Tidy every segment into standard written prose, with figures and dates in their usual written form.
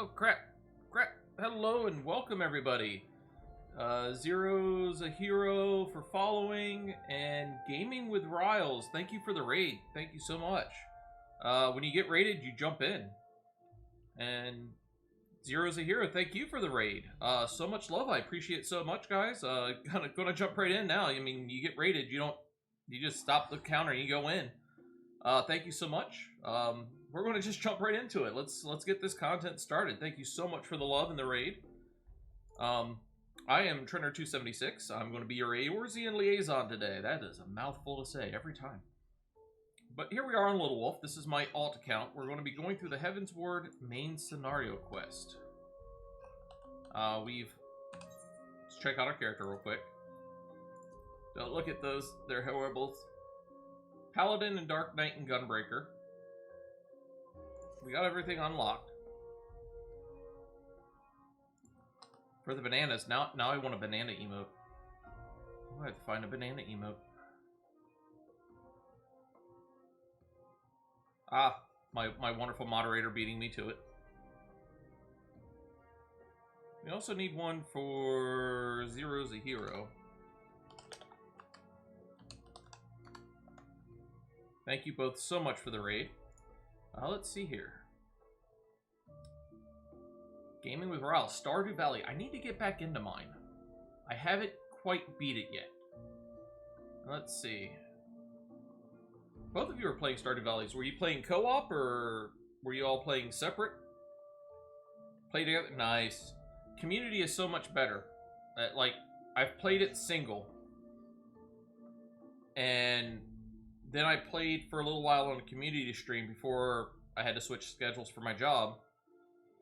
Oh, crap. Crap. Hello and welcome, everybody. Zero's a hero for following, and Gaming with Riles, thank you for the raid. Thank you so much. When you get raided, you jump in. And Zero's a hero, thank you for the raid. So much love, I appreciate it so much, guys. Gonna jump right in now. I mean, you get raided, you just stop the counter and you go in. Thank you so much. We're going to just jump right into it. Let's get this content started. Thank you so much for the love and the raid. I am Trenner276. I'm going to be your Eorzean liaison today. That is a mouthful to say every time. But here we are on Little Wolf. This is my alt account. We're going to be going through the Heavensward main scenario quest. Let's check out our character real quick. Don't look at those. They're horribles. Paladin and Dark Knight and Gunbreaker. We got everything unlocked. For the bananas, now I want a banana emote. I have to find a banana emote. Ah, my wonderful moderator beating me to it. We also need one for Zero's a hero. Thank you both so much for the raid. Let's see here. Gaming with Riles, Stardew Valley. I need to get back into mine. I haven't quite beat it yet. Let's see. Both of you are playing Stardew Valleys. Were you playing co-op or were you all playing separate? Play together? Nice. Community is so much better. Like, I've played it single. And then I played for a little while on a community stream before I had to switch schedules for my job.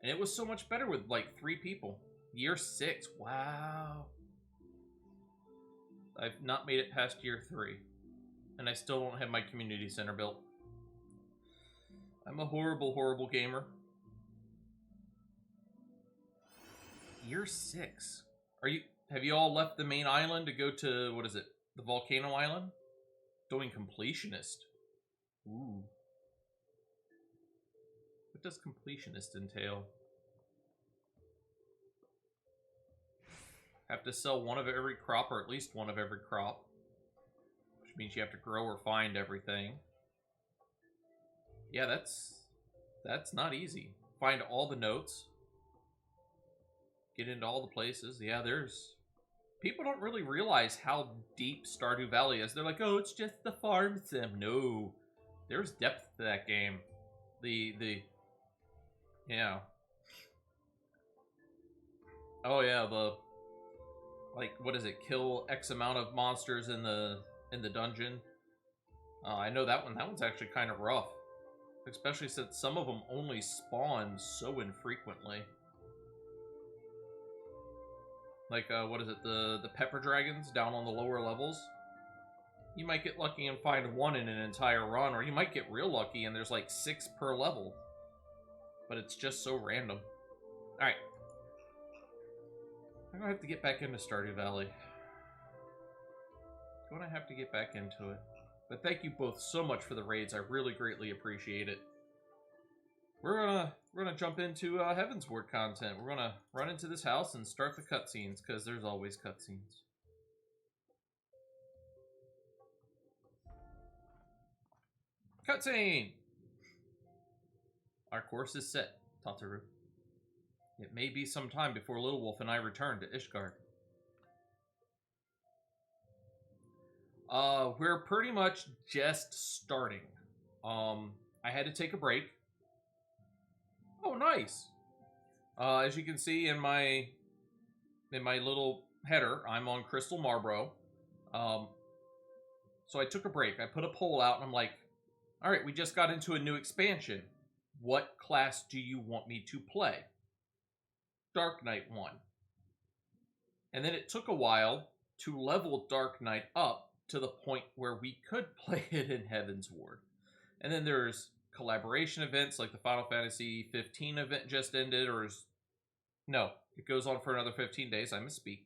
And it was so much better with like 3 people. Year 6, wow. I've not made it past year 3. And I still don't have my community center built. I'm a horrible, horrible gamer. Year 6. Have you all left the main island to go to, what is it? The volcano island? Doing completionist. Ooh. What does completionist entail? Have to sell one of every crop, or at least one of every crop. Which means you have to grow or find everything. Yeah, that's not easy. Find all the notes. Get into all the places. Yeah, people don't really realize how deep Stardew Valley is. They're like, oh, it's just the farm sim. No. There's depth to that game. Yeah. Oh yeah, like, what is it? Kill X amount of monsters in the dungeon. I know that one. That one's actually kind of rough. Especially since some of them only spawn so infrequently. Like, what is it? The pepper dragons down on the lower levels. You might get lucky and find one in an entire run, or you might get real lucky and there's like 6 per level. But it's just so random. Alright. I'm gonna have to get back into Stardew Valley. Gonna have to get back into it. But thank you both so much for the raids. I really greatly appreciate it. We're gonna jump into Heavensward content. We're gonna run into this house and start the cutscenes, because there's always cutscenes. Cutscene! Our course is set, Tataru. It may be some time before Little Wolf and I return to Ishgard. We're pretty much just starting. I had to take a break. Oh, nice. As you can see in my little header, I'm on Crystal Marbro. So I took a break. I put a poll out and I'm like, all right, we just got into a new expansion. What class do you want me to play? Dark Knight won. And then it took a while to level Dark Knight up to the point where we could play it in Heavensward. And then there's collaboration events, like the Final Fantasy 15 event just ended, no, it goes on for another 15 days, I misspeak.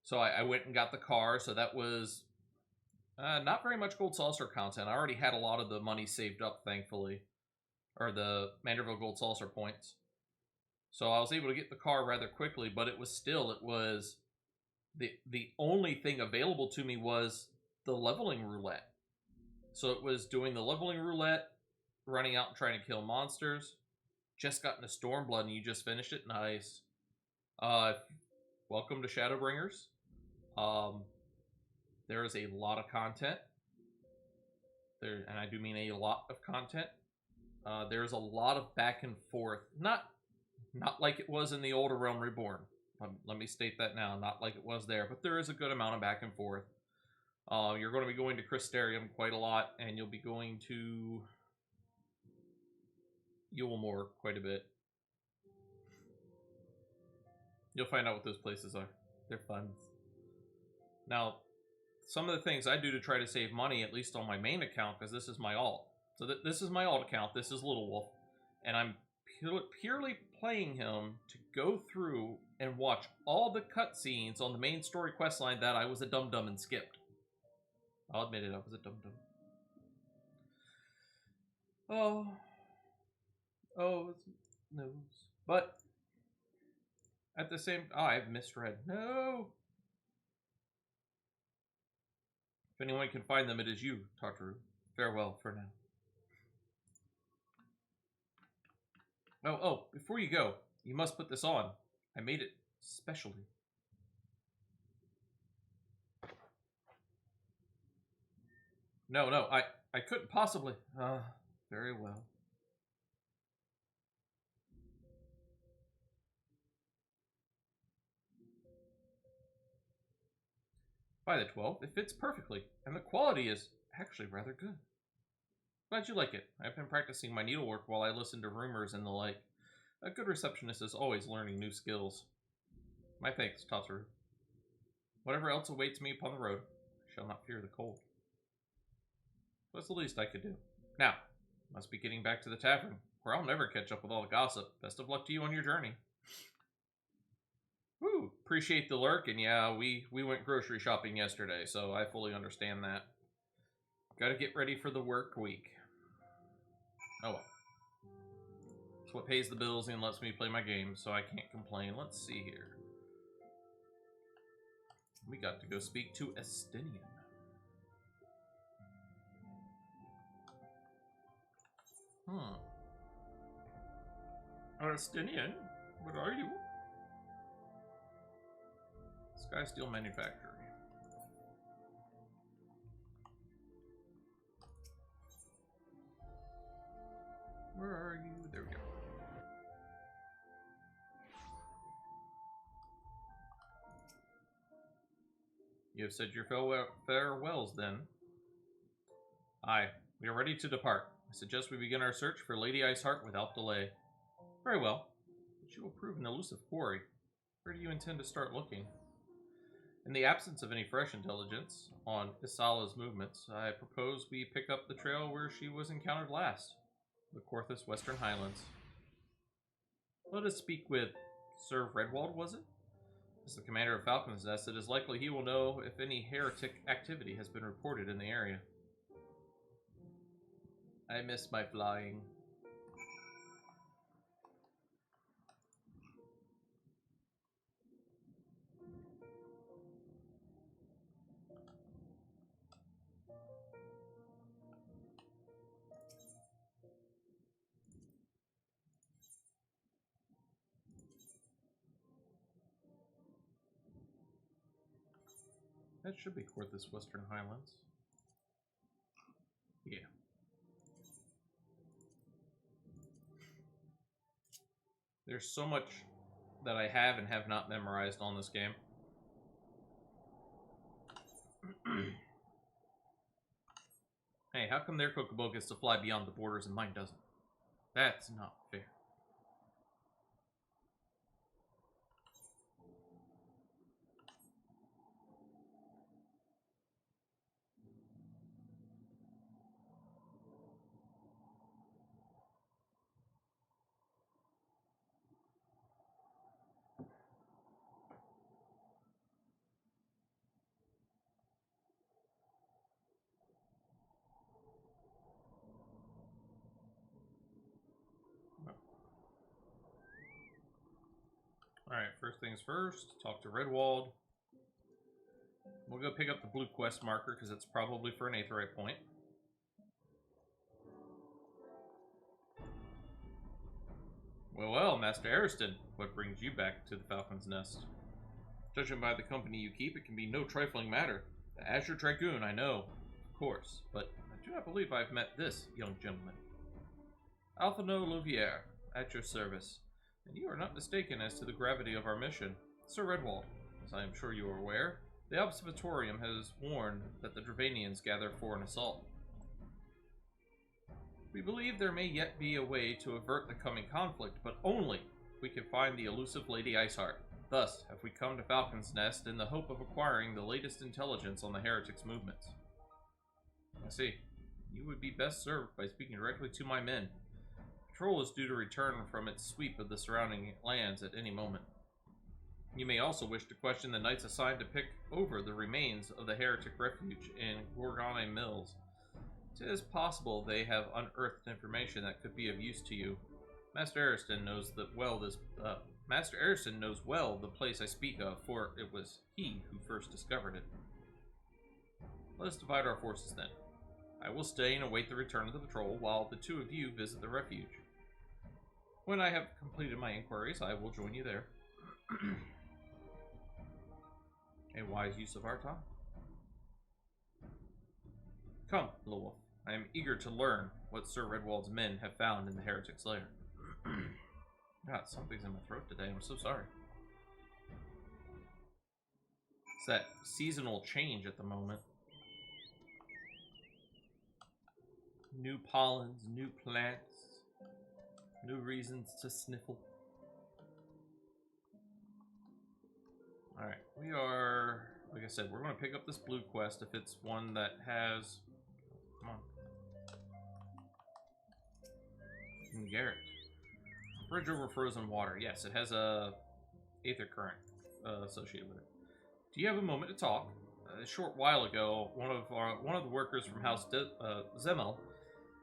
So I went and got the car, so that was not very much Gold Saucer content. I already had a lot of the money saved up, thankfully. Or the Manderville Gold Saucer points. So I was able to get the car rather quickly, but it was the only thing available to me was the leveling roulette. So it was doing the leveling roulette, running out and trying to kill monsters. Just got into Stormblood and you just finished it. Nice. Welcome to Shadowbringers. There is a lot of content. There, and I do mean a lot of content. There's a lot of back and forth. Not like it was in the older Realm Reborn. Let me state that now. Not like it was there, but there is a good amount of back and forth. You're going to be going to Crystarium quite a lot, and you'll be going to Yulemore quite a bit. You'll find out what those places are. They're fun. Now, some of the things I do to try to save money, at least on my main account, because this is my alt. So this is my alt account. This is Little Wolf, and I'm purely playing him to go through and watch all the cutscenes on the main story questline that I was a dum-dum and skipped. I'll admit it, I was a dum-dum. Oh, no. But at the same, I've misread. No. If anyone can find them, it is you, Tartaru. Farewell for now. Oh, before you go, you must put this on. I made it specially. No, I couldn't possibly. Very well. By the 12, it fits perfectly, and the quality is actually rather good. Glad you like it. I've been practicing my needlework while I listen to rumors and the like. A good receptionist is always learning new skills. My thanks, Totteru. Whatever else awaits me upon the road, I shall not fear the cold. That's the least I could do. Now, must be getting back to the tavern, where I'll never catch up with all the gossip. Best of luck to you on your journey. Woo! Appreciate the lurk, and yeah, we went grocery shopping yesterday, so I fully understand that. Gotta get ready for the work week. Oh well. It's what pays the bills and lets me play my game, so I can't complain. Let's see here. We got to go speak to Estinian. Estinian? What are you? Sky Steel Manufactory. Where are you? There we go. You have said your farewells, then. Aye, we are ready to depart. I suggest we begin our search for Lady Iceheart without delay. Very well, but you will prove an elusive quarry. Where do you intend to start looking? In the absence of any fresh intelligence on Isala's movements, I propose we pick up the trail where she was encountered last, the Korthus Western Highlands. Let us speak with Sir Redwald, was it? As the commander of Falcon's Nest, it is likely he will know if any heretic activity has been reported in the area. I miss my flying. That should be Korthus Western Highlands. Yeah. There's so much that I have and have not memorized on this game. Hey, how come their Kokobo gets to fly beyond the borders and mine doesn't? That's not fair. Alright, first things first, talk to Redwald. We'll go pick up the blue quest marker, because it's probably for an Aetheryte point. Well, well, Master Ariston, what brings you back to the Falcon's Nest? Judging by the company you keep, it can be no trifling matter. The Azure Dragoon, I know, of course, but I do not believe I've met this young gentleman. Alphino Louviere, at your service. And you are not mistaken as to the gravity of our mission. Sir Redwald, as I am sure you are aware, the Observatorium has warned that the Dravanians gather for an assault. We believe there may yet be a way to avert the coming conflict, but only if we can find the elusive Lady Iceheart. Thus have we come to Falcon's Nest in the hope of acquiring the latest intelligence on the heretics' movements. I see. You would be best served by speaking directly to my men. Patrol is due to return from its sweep of the surrounding lands at any moment. You may also wish to question the knights assigned to pick over the remains of the heretic refuge in Gorgone Mills. It is possible they have unearthed information that could be of use to you. Master Ariston knows well the place I speak of, for it was he who first discovered it. Let us divide our forces then. I will stay and await the return of the patrol, while the two of you visit the refuge. When I have completed my inquiries, I will join you there. A wise use of our time. Come, Lowolf. I am eager to learn what Sir Redwald's men have found in the heretic's lair. God, something's in my throat today. I'm so sorry. It's that seasonal change at the moment. New pollens, new plants, new reasons to sniffle. Alright, we are, like I said, we're going to pick up this blue quest if it's one that has, come on, Garrett. Bridge over frozen water. Yes, it has a aether current associated with it. Do you have a moment to talk? A short while ago, one of the workers from House Zemel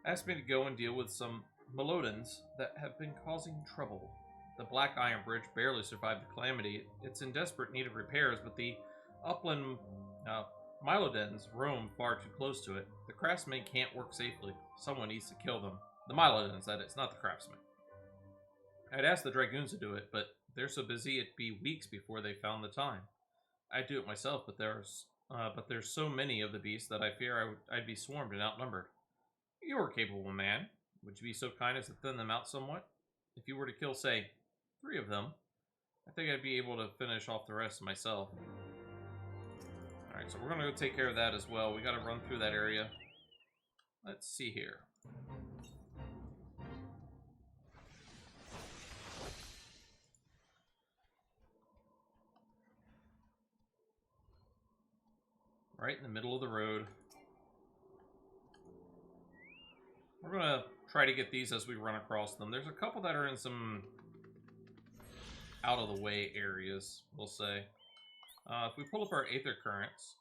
asked me to go and deal with some Melodans that have been causing trouble. The Black Iron Bridge barely survived the calamity. It's in desperate need of repairs, but the upland Mylodens roam far too close to it. The craftsmen can't work safely. Someone needs to kill them. The Mylodens, that is, not the craftsmen. I'd asked the Dragoons to do it, but they're so busy it'd be weeks before they found the time. I'd do it myself, but there's so many of the beasts that I fear I'd be swarmed and outnumbered. You're a capable man. Would you be so kind as to thin them out somewhat? If you were to kill, say, 3 of them, I think I'd be able to finish off the rest myself. Alright, so we're going to go take care of that as well. We got to run through that area. Let's see here. Right in the middle of the road. We're going to try to get these as we run across them. There's a couple that are in some out-of-the-way areas, we'll say. If we pull up our Aether Currents,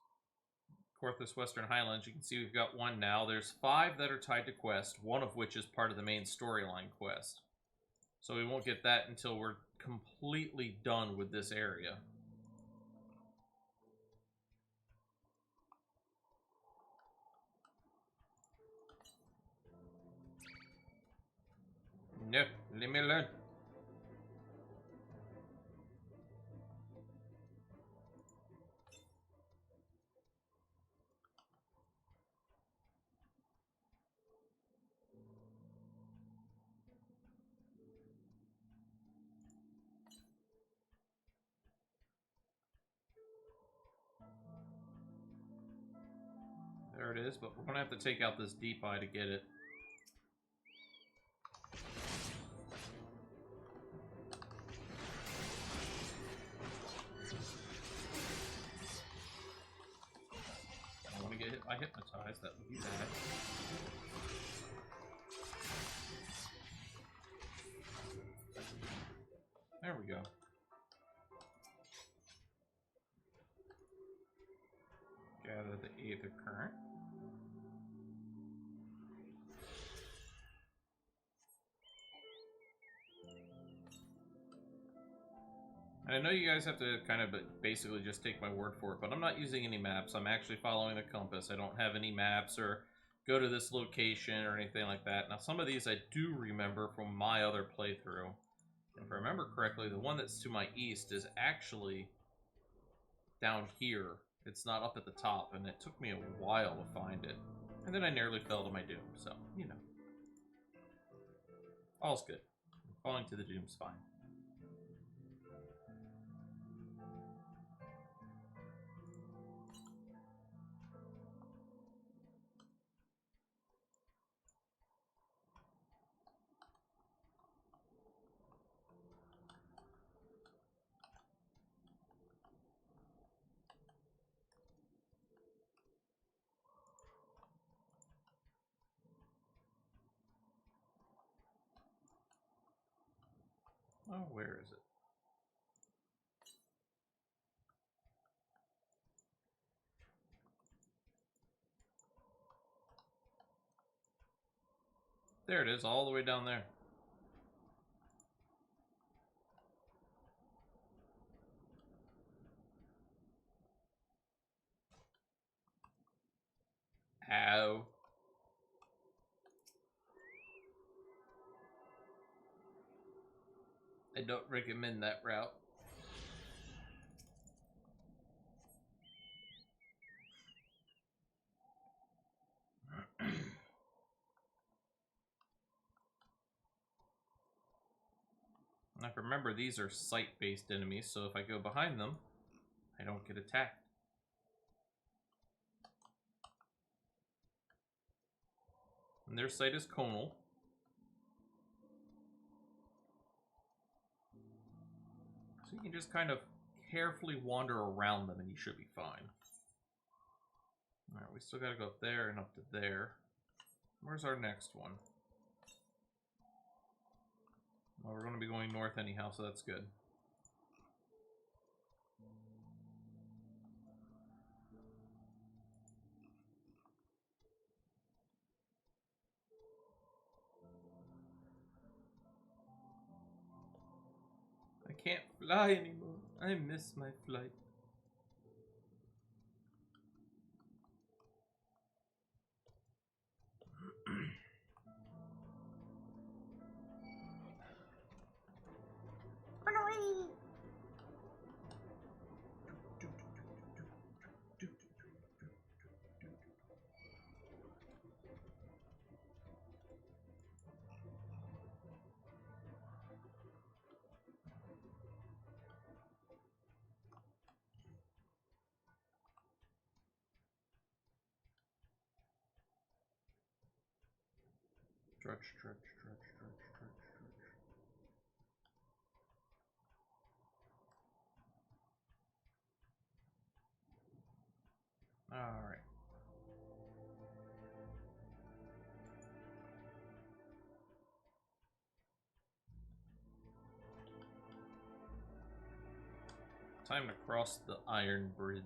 Corthus Western Highlands, you can see we've got 1 now. There's 5 that are tied to quest, 1 of which is part of the main storyline quest. So we won't get that until we're completely done with this area. No, leave me alone. There it is, but we're going to have to take out this deep eye to get it. I want to get hit by hypnotized, that would be bad. There we go. Gather the Aether Current. I know you guys have to kind of basically just take my word for it, but I'm not using any maps. I'm actually following the compass. I don't have any maps or go to this location or anything like that. Now, some of these I do remember from my other playthrough. If I remember correctly, the one that's to my east is actually down here. It's not up at the top, and it took me a while to find it. And then I nearly fell to my doom, so, you know. All's good. Falling to the doom's fine. Oh, where is it? There it is, all the way down there. Ow. I don't recommend that route. Now remember, these are sight-based enemies, so if I go behind them, I don't get attacked. And their sight is conal. So you can just kind of carefully wander around them and you should be fine. Alright, we still gotta go up there and up to there. Where's our next one? Well, we're going to be going north anyhow, so that's good. I can't fly anymore. I miss my flight. Run away! Trudge, trudge, trudge, trudge, trudge, trudge. Alright. Time to cross the iron bridge.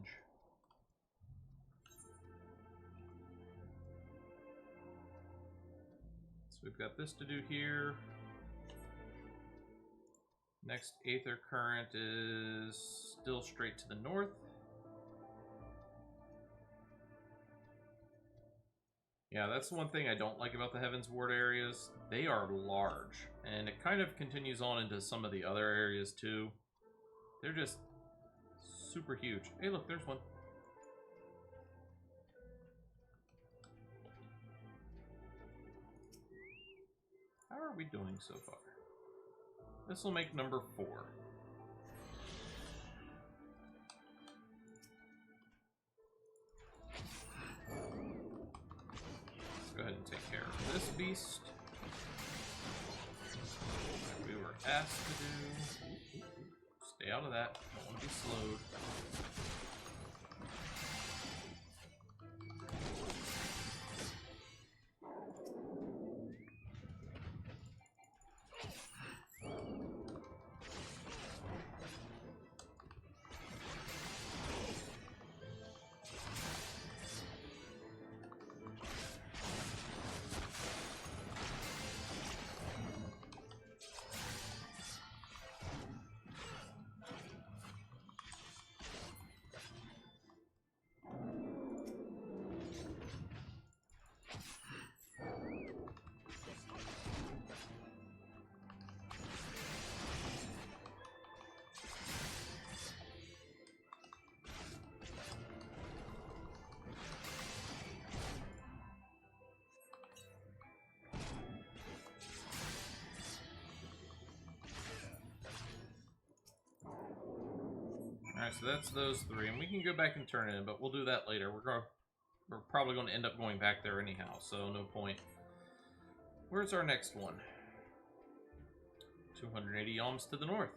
So we've got this to do here. Next Aether Current is still straight to the north. Yeah, that's the one thing I don't like about the Heavensward areas. They are large, and it kind of continues on into some of the other areas too. They're just super huge. Hey, look, there's one. How are we doing so far? This will make number 4. Let's go ahead and take care of this beast. Like we were asked to do. Stay out of that. Don't want to be slowed. Alright, so that's those three, and we can go back and turn it in, but we'll do that later. We're probably going to end up going back there anyhow, so no point. Where's our next one? 280 yalms to the north.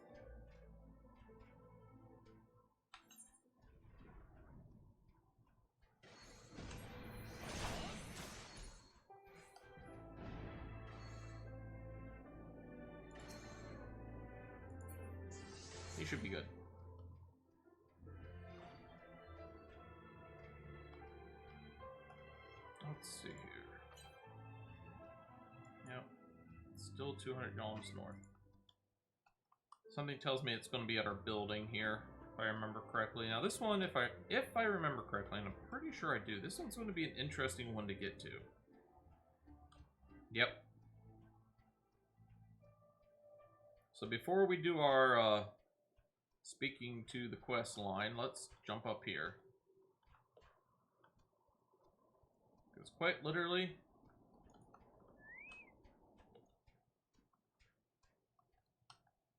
He should be good. Let's see here. Yep. Still 200 yalms north. Something tells me it's going to be at our building here, if I remember correctly. Now this one, if I remember correctly, and I'm pretty sure I do, this one's going to be an interesting one to get to. Yep. So before we do our speaking to the quest line, let's jump up here. Because quite literally,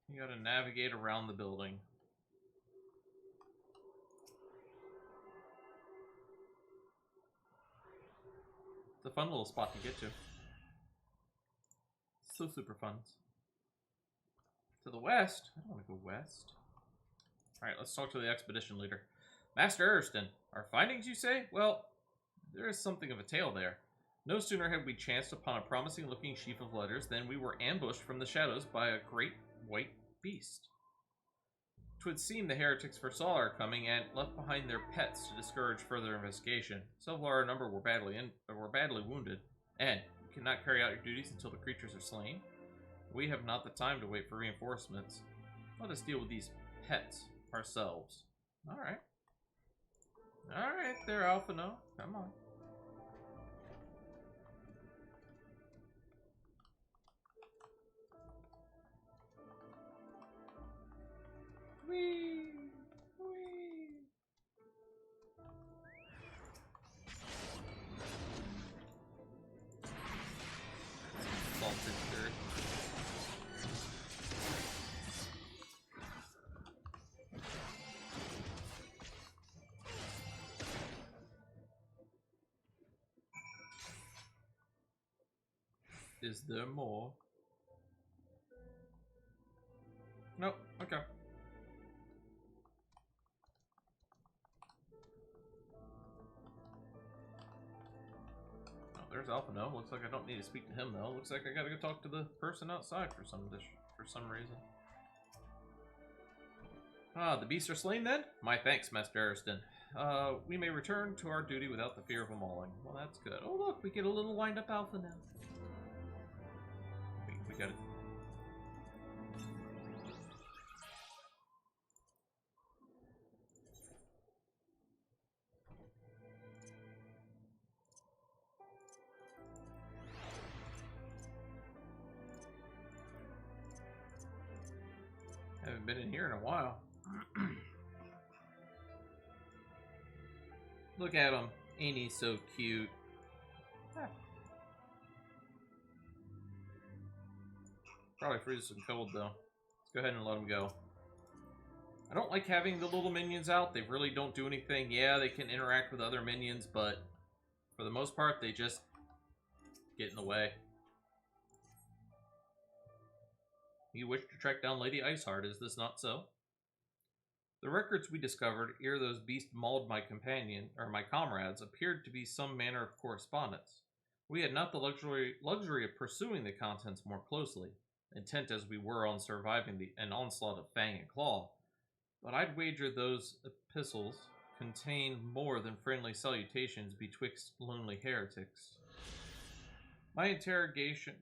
you gotta navigate around the building. It's a fun little spot to get to. So super fun. To the west? I don't want to go west. Alright, let's talk to the expedition leader. Master Ariston, our findings, you say? Well, there is something of a tale there. No sooner had we chanced upon a promising-looking sheaf of letters than we were ambushed from the shadows by a great white beast. 'Twould seem the heretics foresaw our coming and left behind their pets to discourage further investigation. Several of our number were badly wounded, and you cannot carry out your duties until the creatures are slain. We have not the time to wait for reinforcements. Let us deal with these pets ourselves. Alright. Alright there, Alpha No. Come on. Whee! Whee! Salted dirt. Is there more? Nope. Okay. Oh, there's Alpha No. Looks like I don't need to speak to him though. Looks like I gotta go talk to the person outside for some reason. Ah, the beasts are slain then? My thanks, Master Ariston. We may return to our duty without the fear of a mauling. Well, that's good. Oh, look, we get a little wind-up Alpha now. We got it. Haven't been in here in a while. Look at him. Ain't he so cute? Ah. Probably freezes some cold though. Let's go ahead and let him go. I don't like having the little minions out. They really don't do anything. Yeah, they can interact with other minions, but for the most part, they just get in the way. You wish to track down Lady Iceheart, is this not so? The records we discovered ere those beasts mauled my companion, or my comrades, appeared to be some manner of correspondence. We had not the luxury of pursuing the contents more closely, intent as we were on surviving an onslaught of fang and claw, but I'd wager those epistles contain more than friendly salutations betwixt lonely heretics. My interrogation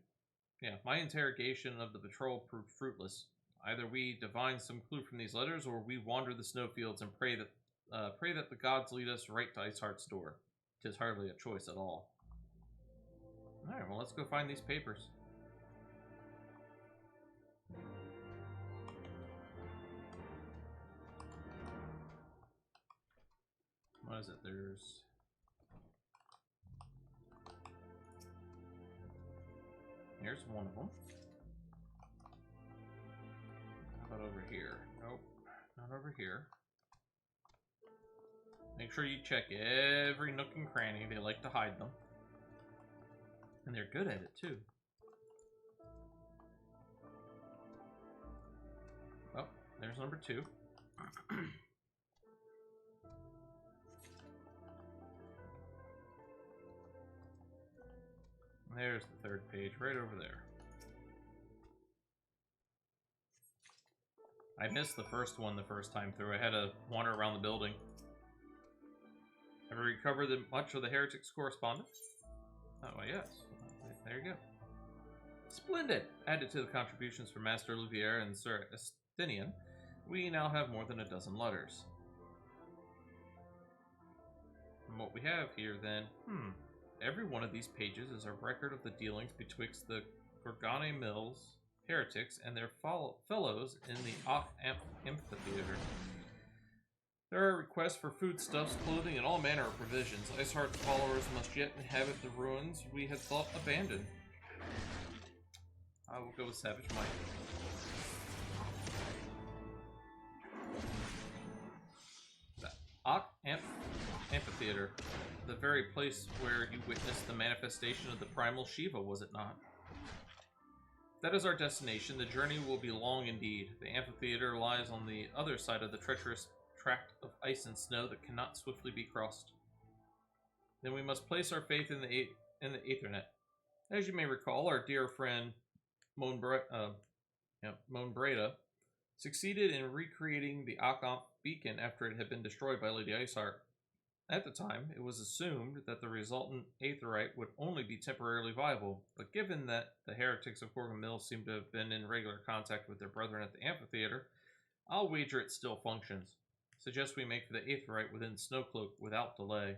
of the patrol proved fruitless. Either we divine some clue from these letters, or we wander the snowfields and pray that the gods lead us right to Iceheart's door. 'Tis hardly a choice at all. Alright, well, let's go find these papers. What is it? Here's one of them. How about over here? Nope, not over here. Make sure you check every nook and cranny. They like to hide them. And they're good at it, too. Oh, there's number 2. There's the 3rd page, right over there. I missed the first one the first time through. I had to wander around the building. Have we recovered much of the Heretics' correspondence? Oh, well, yes. There you go. Splendid! Added to the contributions from Master Louvier and Sir Estinian, we now have more than a dozen letters. And what we have here, then, every one of these pages is a record of the dealings betwixt the Gorgane Mills heretics and their fellows in the amphitheater. There are requests for foodstuffs, clothing, and all manner of provisions. Iceheart's followers must yet inhabit the ruins we had thought abandoned. I will go with Savage Mike. The Amphitheater. The very place where you witnessed the manifestation of the primal Shiva, was it not? That is our destination. The journey will be long indeed. The amphitheater lies on the other side of the treacherous tract of ice and snow that cannot swiftly be crossed. Then we must place our faith in the Aethernet. As you may recall, our dear friend Moenbreda succeeded in recreating the Akamp beacon after it had been destroyed by Lady Iceheart. At the time, it was assumed that the resultant aetherite would only be temporarily viable, but given that the heretics of Gorgon Mills seem to have been in regular contact with their brethren at the amphitheater, I'll wager it still functions. Suggest we make for the aetherite within Snowcloak without delay.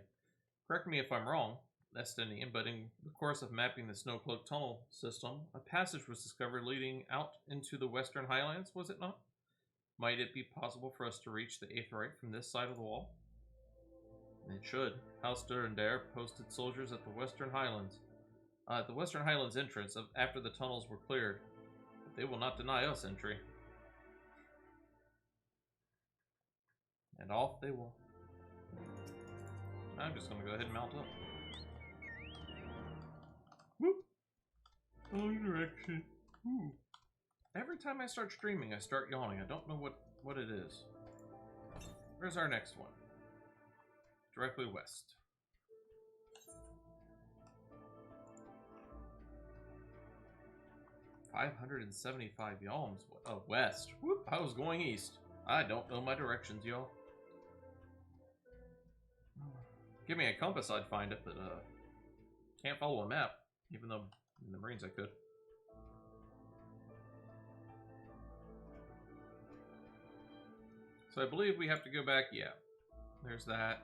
Correct me if I'm wrong, Estinian, but in the course of mapping the Snowcloak tunnel system, a passage was discovered leading out into the Western Highlands, was it not? Might it be possible for us to reach the aetherite from this side of the wall? It should. House Durandare posted soldiers at the Western Highlands. At the Western Highlands entrance after the tunnels were cleared. But they will not deny us entry. And off they will. I'm just going to go ahead and mount up. Whoop! Wrong direction. Ooh. Every time I start streaming, I start yawning. I don't know what it is. Where's our next one? Directly west. $575 yalms. West. Whoop, I was going east. I don't know my directions, y'all. Give me a compass, I'd find it, but can't follow a map, even though in the Marines I could. So I believe we have to go back, yeah. There's that.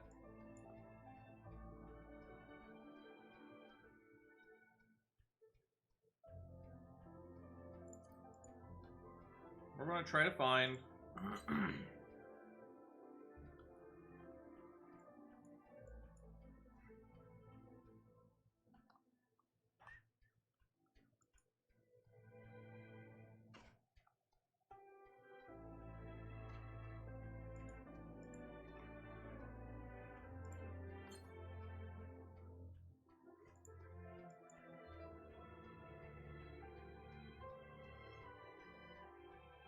We're going to try to find...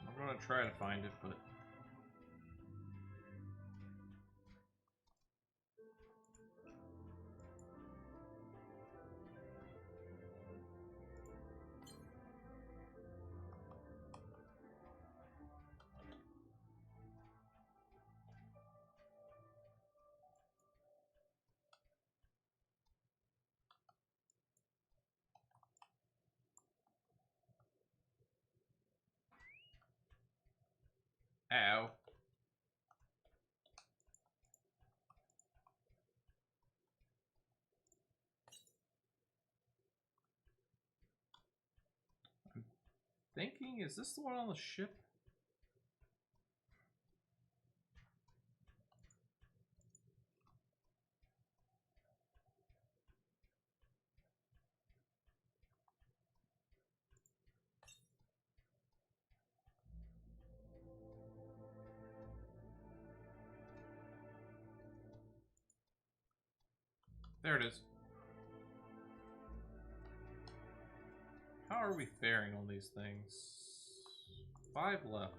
I'm going to try to find it, but... Ow. I'm thinking, is this the one on the ship? There it is. How are we faring on these things? 5 left.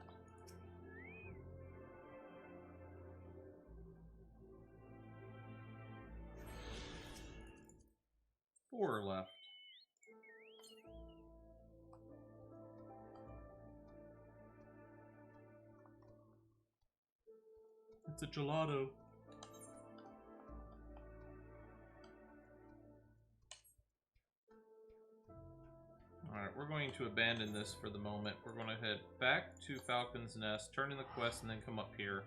4 left. It's a gelato. Alright, we're going to abandon this for the moment. We're going to head back to Falcon's Nest, turn in the quest, and then come up here.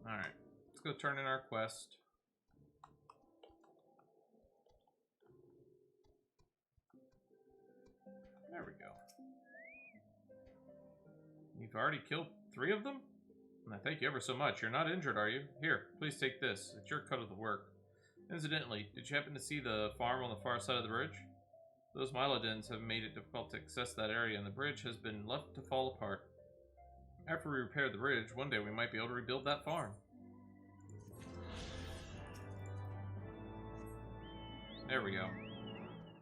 Alright, let's go turn in our quest. There we go. You've already killed 3 of them? Thank you ever so much. You're not injured, are you? Here, please take this. It's your cut of the work. Incidentally, did you happen to see the farm on the far side of the bridge? Those Mylodons have made it difficult to access that area, and the bridge has been left to fall apart. After we repair the bridge, one day we might be able to rebuild that farm. There we go.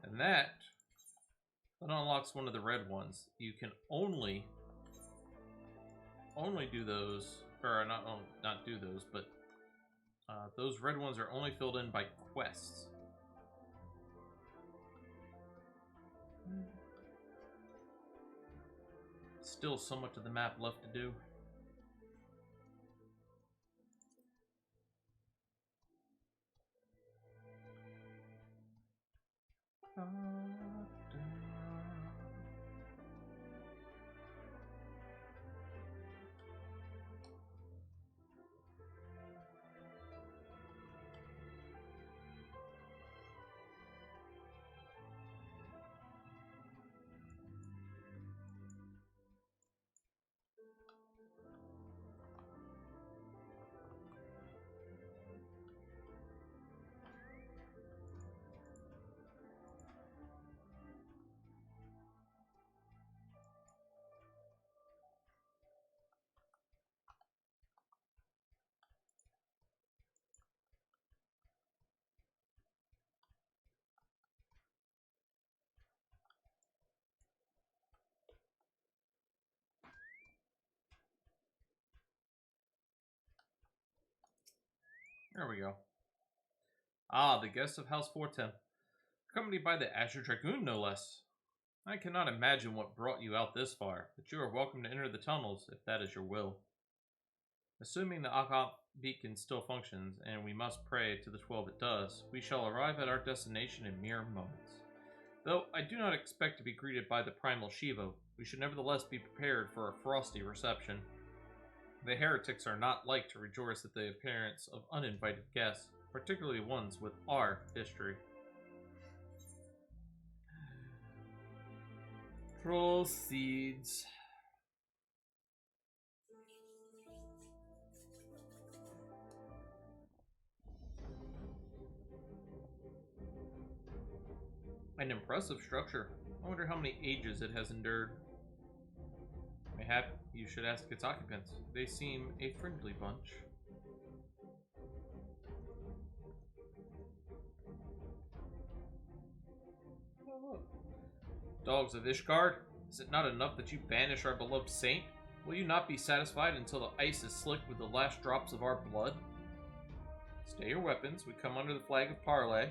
And that unlocks one of the red ones. You can only do those, or not do those, but those red ones are only filled in by quests. Still so much of the map left to do. There we go. Ah, the guests of House Fortem, accompanied by the Azure Dragoon, no less. I cannot imagine what brought you out this far, but you are welcome to enter the tunnels, if that is your will. Assuming the Akaf beacon still functions, and we must pray to the 12 it does, we shall arrive at our destination in mere moments. Though I do not expect to be greeted by the primal Shiva, we should nevertheless be prepared for a frosty reception. The heretics are not like to rejoice at the appearance of uninvited guests, particularly ones with our history. Proceeds. An impressive structure. I wonder how many ages it has endured. Mayhap you should ask its occupants. They seem a friendly bunch. Dogs of Ishgard, is it not enough that you banish our beloved saint? Will you not be satisfied until the ice is slicked with the last drops of our blood? Stay your weapons. We come under the flag of parley.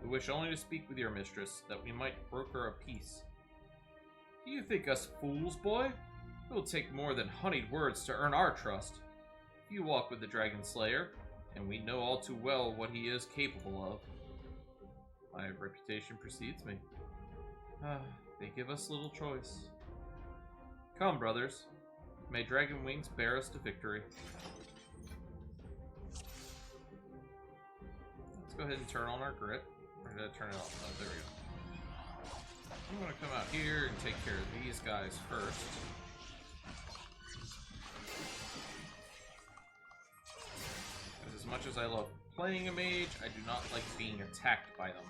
We wish only to speak with your mistress, that we might broker a peace. Do you think us fools, boy? It will take more than honeyed words to earn our trust. If you walk with the Dragon Slayer, and we know all too well what he is capable of. My reputation precedes me. They give us little choice. Come, brothers. May Dragon Wings bear us to victory. Let's go ahead and turn on our grit. Or did I turn it off? Oh, there we go. I'm going to come out here and take care of these guys first. As much as I love playing a mage, I do not like being attacked by them.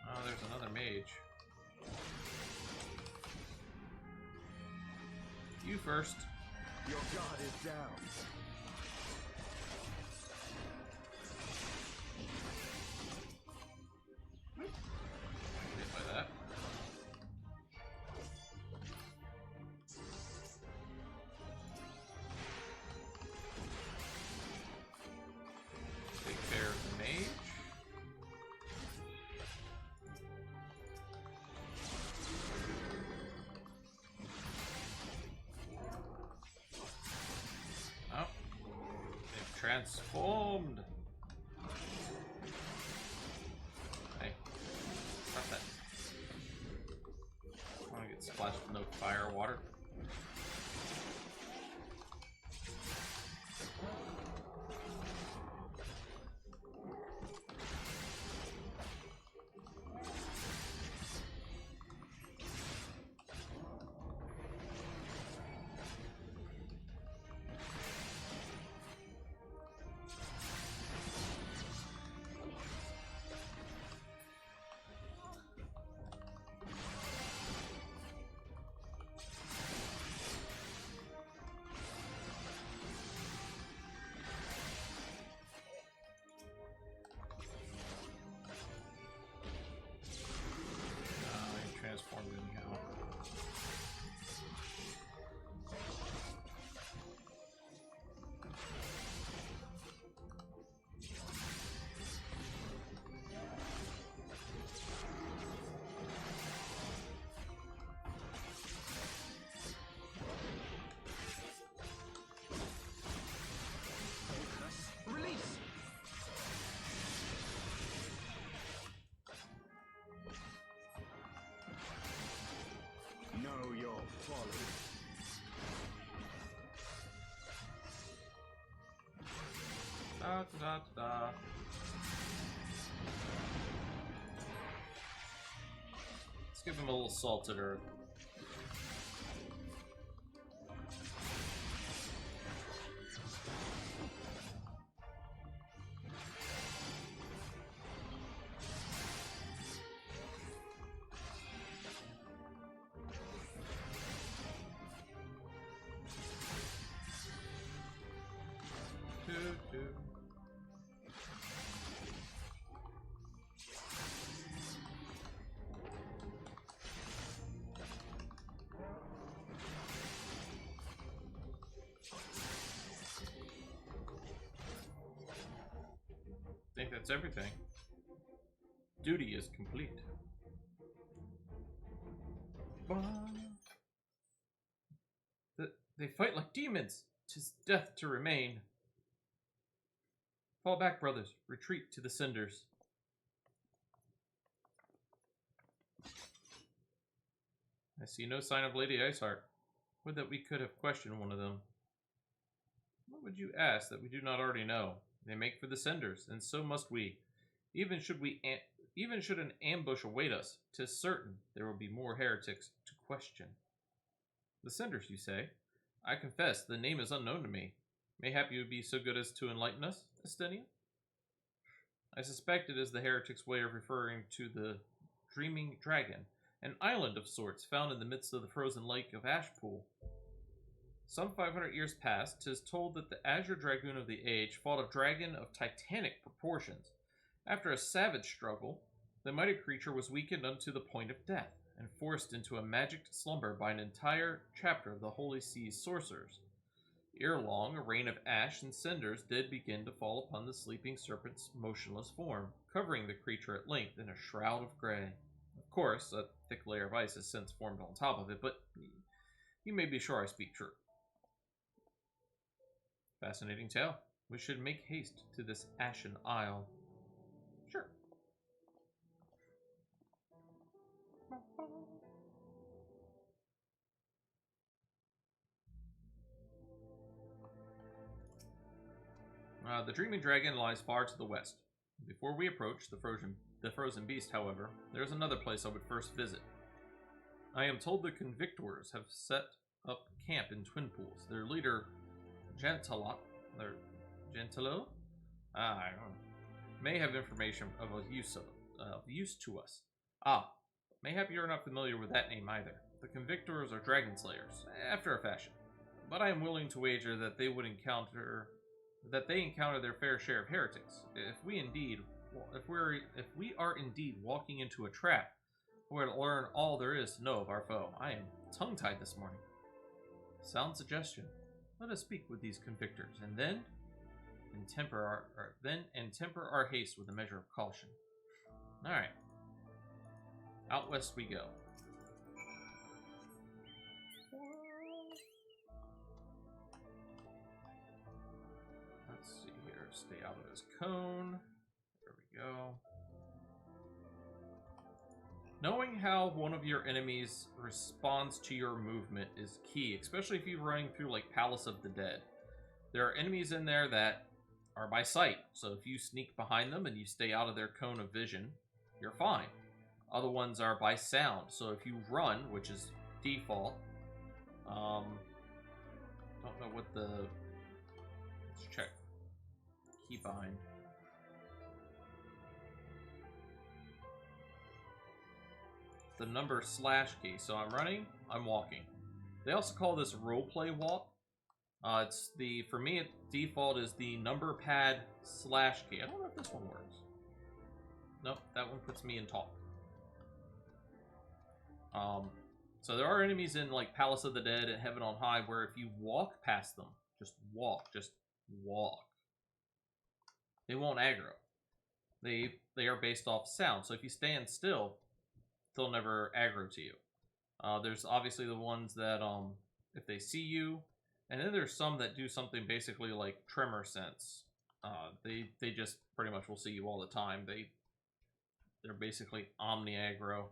Oh, there's another mage. You first. Your guard is down. Hit by that. Take care of the mage. Oh, they've transformed. Hey, stop that. I want to get splashed with no fire or water. He transformed anyhow. Release! Know your folly. Da, da, da, da. Let's give him a little salted earth. I think that's everything. Duty is complete. They fight like demons. 'Tis death to remain. Fall back, brothers. Retreat to the cinders. I see no sign of Lady Iceheart. Would that we could have questioned one of them. What would you ask that we do not already know? They make for the cinders, and so must we. Even should an ambush await us, 'tis certain there will be more heretics to question. The cinders, you say? I confess the name is unknown to me. Mayhap you would be so good as to enlighten us, Estenia? I suspect it is the heretic's way of referring to the Dreaming Dragon, an island of sorts found in the midst of the frozen lake of Ashpool. Some 500 years past, 'tis told that the Azure Dragoon of the Age fought a dragon of titanic proportions. After a savage struggle, the mighty creature was weakened unto the point of death, and forced into a magic slumber by an entire chapter of the Holy Sea's sorcerers. Ere long, a rain of ash and cinders did begin to fall upon the sleeping serpent's motionless form, covering the creature at length in a shroud of gray. Of course, a thick layer of ice has since formed on top of it, but you may be sure I speak true. Fascinating tale. We should make haste to this ashen isle. Sure. The Dreaming Dragon lies far to the west. Before we approach the frozen beast, however, there is another place I would first visit. I am told the Convictors have set up camp in Twin Pools. Their leader, Gentilo, I don't know, may have information of use to us. Mayhap you're not familiar with that name either. The Convictors are dragon slayers, after a fashion. but I am willing to wager that they encounter their fair share of heretics. If we are indeed walking into a trap, we're to learn all there is to know of our foe. I am tongue-tied this morning. Sound suggestion. Let us speak with these convictors, and then temper our haste with a measure of caution. All right, out west we go. Let's see here. Stay out of his cone. There we go. Knowing how one of your enemies responds to your movement is key, especially if you're running through like Palace of the Dead. There are enemies in there that are by sight, so if you sneak behind them and you stay out of their cone of vision, you're fine. Other ones are by sound, so if you run, which is default, don't know what the, let's check, keybind. The number / key. So I'm running, I'm walking. They also call this roleplay walk. It's the, for me, default is the number pad / key. I don't know if this one works. Nope, that one puts me in talk. So there are enemies in like Palace of the Dead and Heaven on High where if you walk past them, just walk, they won't aggro. They are based off sound. So if you stand still, they'll never aggro to you. There's obviously the ones that if they see you, and then there's some that do something basically like tremor sense. They just pretty much will see you all the time. They're basically omni aggro.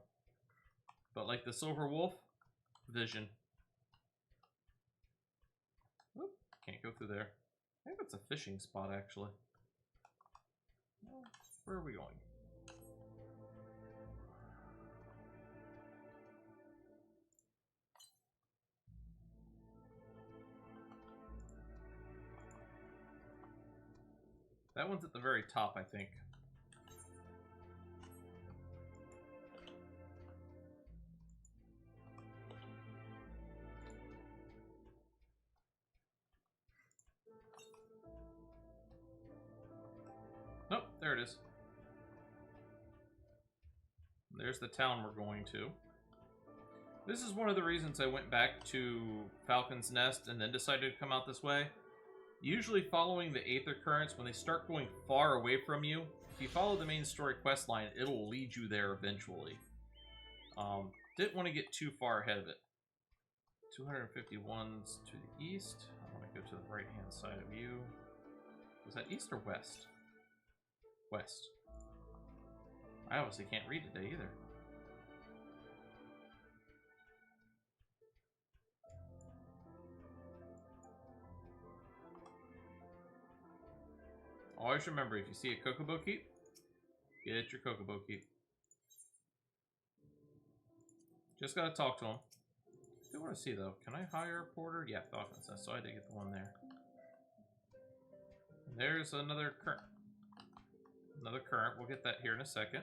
But like the Silver Wolf, vision. Oop, can't go through there. I think that's a fishing spot actually. Well, where are we going? That one's at the very top, I think. Nope, there it is. There's the town we're going to. This is one of the reasons I went back to Falcon's Nest and then decided to come out this way. Usually following the Aether Currents, when they start going far away from you, if you follow the main story quest line, it'll lead you there eventually. Didn't want to get too far ahead of it. 251's to the east. I want to go to the right-hand side of you. Was that east or west? West. I obviously can't read today either. Always remember, if you see a Kokobo Keep, get your Kokobo Keep. Just gotta talk to him. I do want to see though. Can I hire a porter? Yeah, Falcon's Nest, so I did get the one there. And there's another current. Another current. We'll get that here in a second.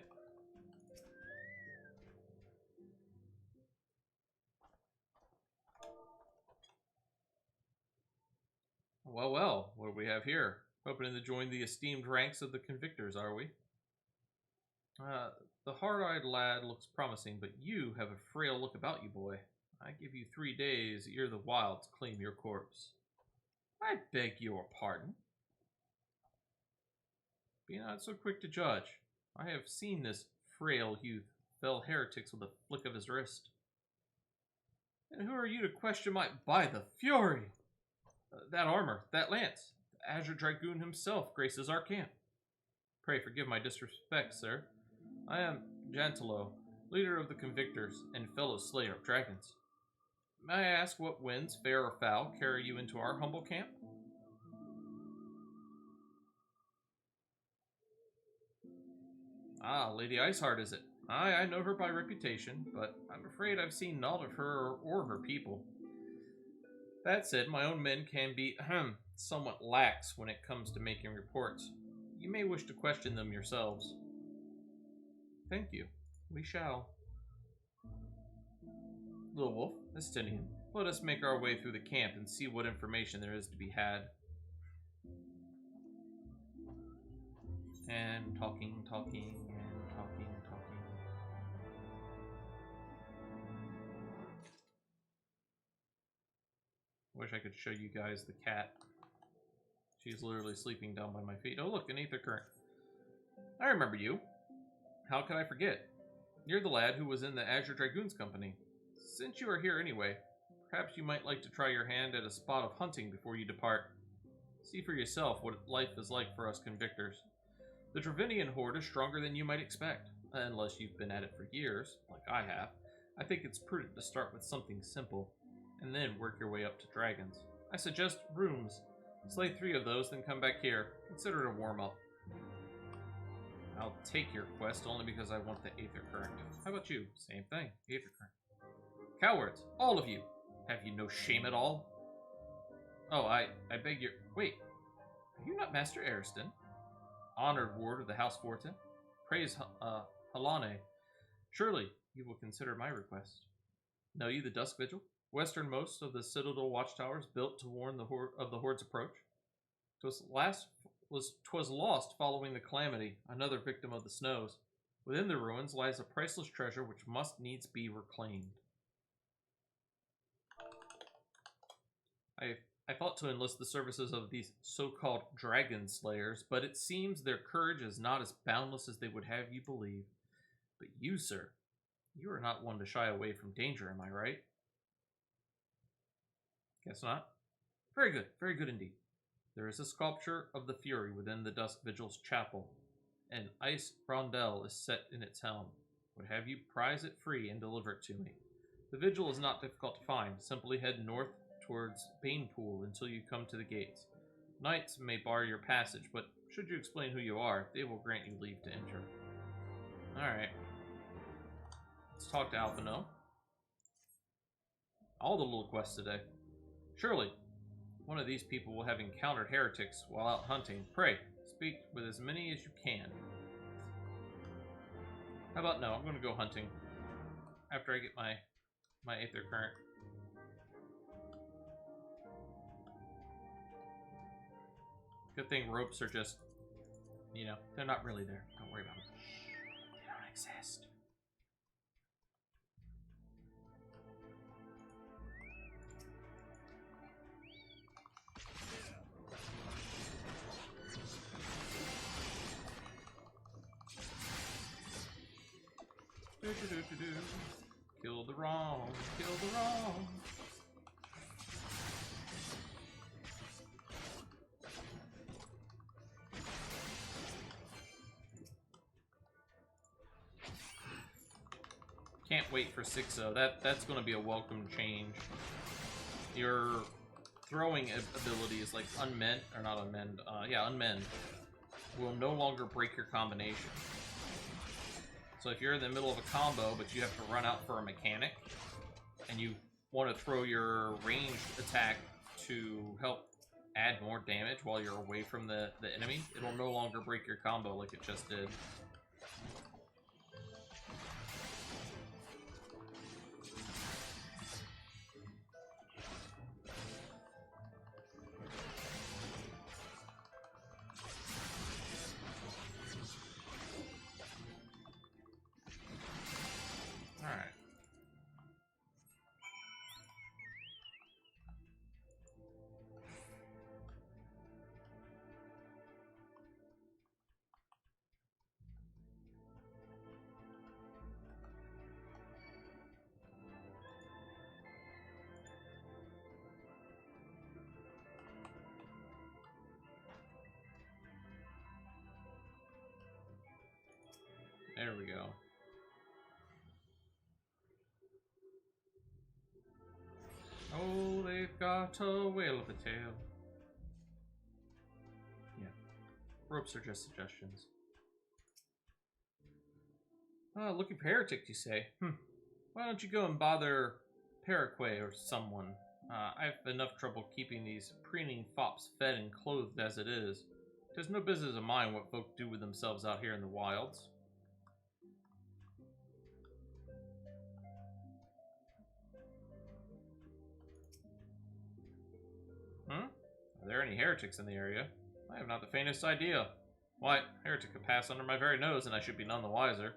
Well, well, what do we have here? Hoping to join the esteemed ranks of the convictors, are we? The hard-eyed lad looks promising, but you have a frail look about you, boy. I give you 3 days ere the wilds claim your corpse. I beg your pardon. Be not so quick to judge. I have seen this frail youth fell heretics with a flick of his wrist. And who are you to question my... By the fury! That armor, that lance, the Azure Dragoon himself graces our camp. Pray forgive my disrespect, sir. I am Jantelo, leader of the Convictors and fellow slayer of dragons. May I ask what winds, fair or foul, carry you into our humble camp? Ah, Lady Iceheart is it? Aye, I know her by reputation, but I'm afraid I've seen naught of her or her people. That said, my own men can be, somewhat lax when it comes to making reports. You may wish to question them yourselves. Thank you. We shall. Little Wolf, Estinian, Let us make our way through the camp and see what information there is to be had. And talking, and talking. Wish I could show you guys the cat. She's literally sleeping down by my feet. Oh look, an ether current. I remember you. How could I forget? You're the lad who was in the Azure Dragoons Company. Since you are here anyway, perhaps you might like to try your hand at a spot of hunting before you depart. See for yourself what life is like for us convictors. The Dravinian horde is stronger than you might expect, unless you've been at it for years, like I have. I think it's prudent to start with something simple, and then work your way up to dragons. I suggest rooms. Slay 3 of those, then come back here. Consider it a warm-up. I'll take your quest only because I want the Aether Current. How about you? Same thing. Aether Current. Cowards! All of you! Have you no shame at all? Oh, I beg your... Wait. Are you not Master Ariston? Honored ward of the House Fortin? Praise Halane. Surely you will consider my request. Know you the Dusk Vigil? Westernmost of the Citadel watchtowers built to warn the Horde's approach? 'Twas lost following the calamity, another victim of the snows. Within the ruins lies a priceless treasure which must needs be reclaimed. I thought to enlist the services of these so-called dragon slayers, but it seems their courage is not as boundless as they would have you believe. But you, sir, you are not one to shy away from danger, am I right? Guess not. Very good indeed. There is a sculpture of the Fury within the Dusk Vigil's chapel. An ice rondelle is set in its helm. Would have you prize it free and deliver it to me. The Vigil is not difficult to find. Simply head north towards Banepool until you come to the gates. Knights may bar your passage, but should you explain who you are, they will grant you leave to enter. Alright. Let's talk to Alphino. All the little quests today. Surely, one of these people will have encountered heretics while out hunting. Pray, speak with as many as you can. How about no? I'm going to go hunting after I get my Aether Current. Good thing ropes are just, you know, they're not really there. Don't worry about them. They don't exist. Kill the wrong, kill the wrong. Can't wait for 6-0. That's going to be a welcome change. Your throwing ability is like unmend, or not unmend, unmend. Will no longer break your combination. So if you're in the middle of a combo, but you have to run out for a mechanic, and you want to throw your ranged attack to help add more damage while you're away from the enemy, it'll no longer break your combo like it just did. There we go. Oh, they've got a whale of a tail. Yeah. Ropes are just suggestions. Looking for heretic, you say? Why don't you go and bother Paraquay or someone? I have enough trouble keeping these preening fops fed and clothed as it is. There's no business of mine what folk do with themselves out here in the wilds. there any heretics in the area? I have not the faintest idea. Why, heretic could pass under my very nose and I should be none the wiser.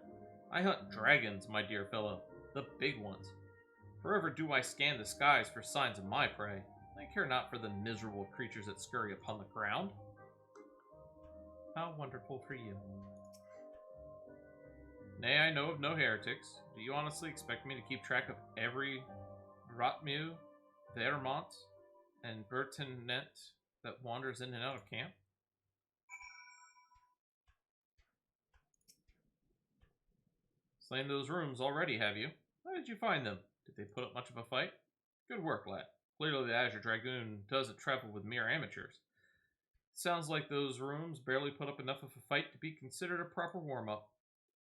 I hunt dragons, my dear fellow, the big ones. Forever do I scan the skies for signs of my prey. I care not for the miserable creatures that scurry upon the ground. How wonderful for you. Nay, I know of no heretics. Do you honestly expect me to keep track of every Rotmu, Vermont, and Bertinet that wanders in and out of camp? Slain those rooms already, have you? How did you find them? Did they put up much of a fight? Good work, lad. Clearly the Azure Dragoon doesn't travel with mere amateurs. Sounds like those rooms barely put up enough of a fight to be considered a proper warm-up.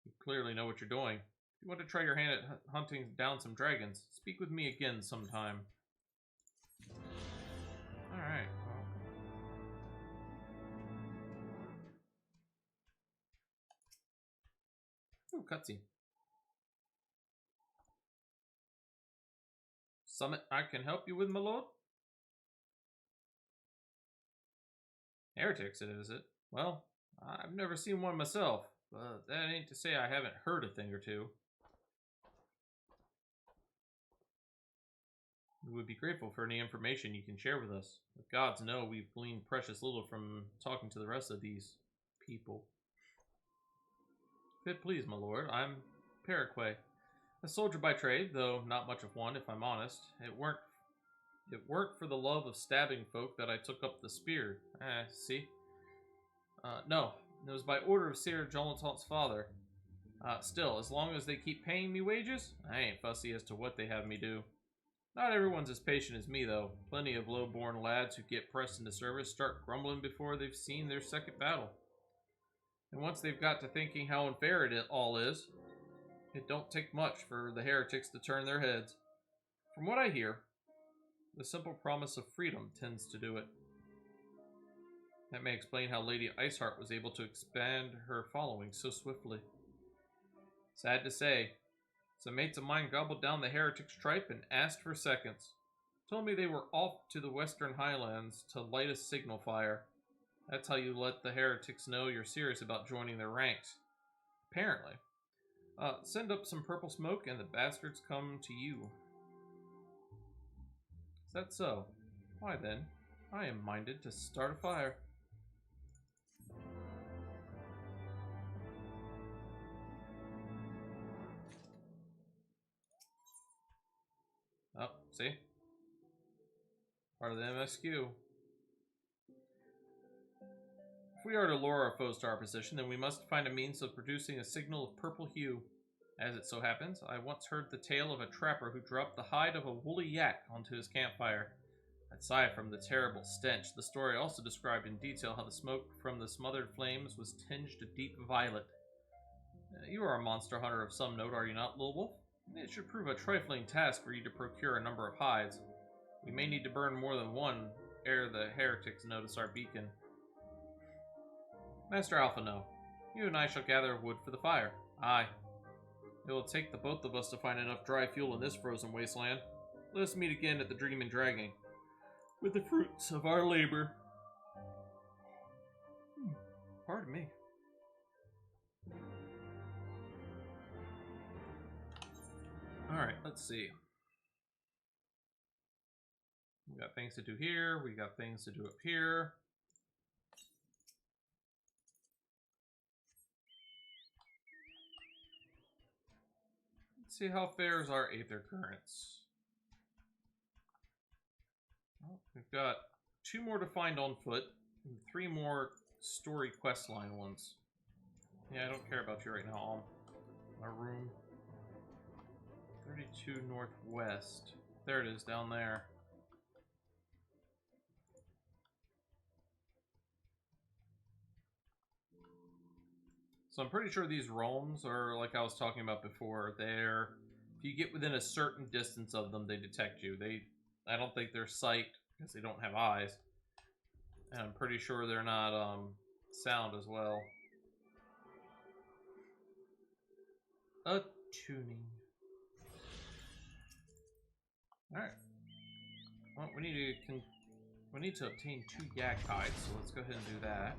You clearly know what you're doing. If you want to try your hand at hunting down some dragons, speak with me again sometime. Alright, well. Ooh, cutscene. Summit I can help you with, my lord? Heretics, is it? Well, I've never seen one myself, but that ain't to say I haven't heard a thing or two. We would be grateful for any information you can share with us. The gods know we've gleaned precious little from talking to the rest of these people. If it please, my lord, I'm Paraquay. A soldier by trade, though not much of one, if I'm honest. It weren't for the love of stabbing folk that I took up the spear. See? No, it was by order of Sir Jolantant's father. Still, as long as they keep paying me wages, I ain't fussy as to what they have me do. Not everyone's as patient as me, though. Plenty of low-born lads who get pressed into service start grumbling before they've seen their second battle. And once they've got to thinking how unfair it all is, it don't take much for the heretics to turn their heads. From what I hear, the simple promise of freedom tends to do it. That may explain how Lady Iceheart was able to expand her following so swiftly. Sad to say, some mates of mine gobbled down the heretics' tripe and asked for seconds. Told me they were off to the Western Highlands to light a signal fire. That's how you let the heretics know you're serious about joining their ranks. Apparently. Send up some purple smoke and the bastards come to you. Is that so? Why then, I am minded to start a fire. Oh, see? Part of the MSQ. If we are to lure our foes to our position, then we must find a means of producing a signal of purple hue. As it so happens, I once heard the tale of a trapper who dropped the hide of a woolly yak onto his campfire. Aside from the terrible stench, the story also described in detail how the smoke from the smothered flames was tinged a deep violet. You are a monster hunter of some note, are you not, Little Wolf? It should prove a trifling task for you to procure a number of hides. We may need to burn more than one ere the heretics notice our beacon. Master Alpha, no. You and I shall gather wood for the fire. Aye. It will take the both of us to find enough dry fuel in this frozen wasteland. Let us meet again at the Dreaming Dragon, with the fruits of our labor. Pardon me. Alright, let's see. We got things to do here, we got things to do up here. Let's see how fares our Aether Currents. Well, we've got 2 more to find on foot, and 3 more story questline ones. Yeah, I don't care about you right now, my room. 32 Northwest. There it is, down there. So I'm pretty sure these roams are, like I was talking about before, they're, if you get within a certain distance of them, they detect you. I don't think they're sight, because they don't have eyes. And I'm pretty sure they're not, sound as well. Attuning. Alright. Well, we need to We need to obtain 2 yak hides, so let's go ahead and do that.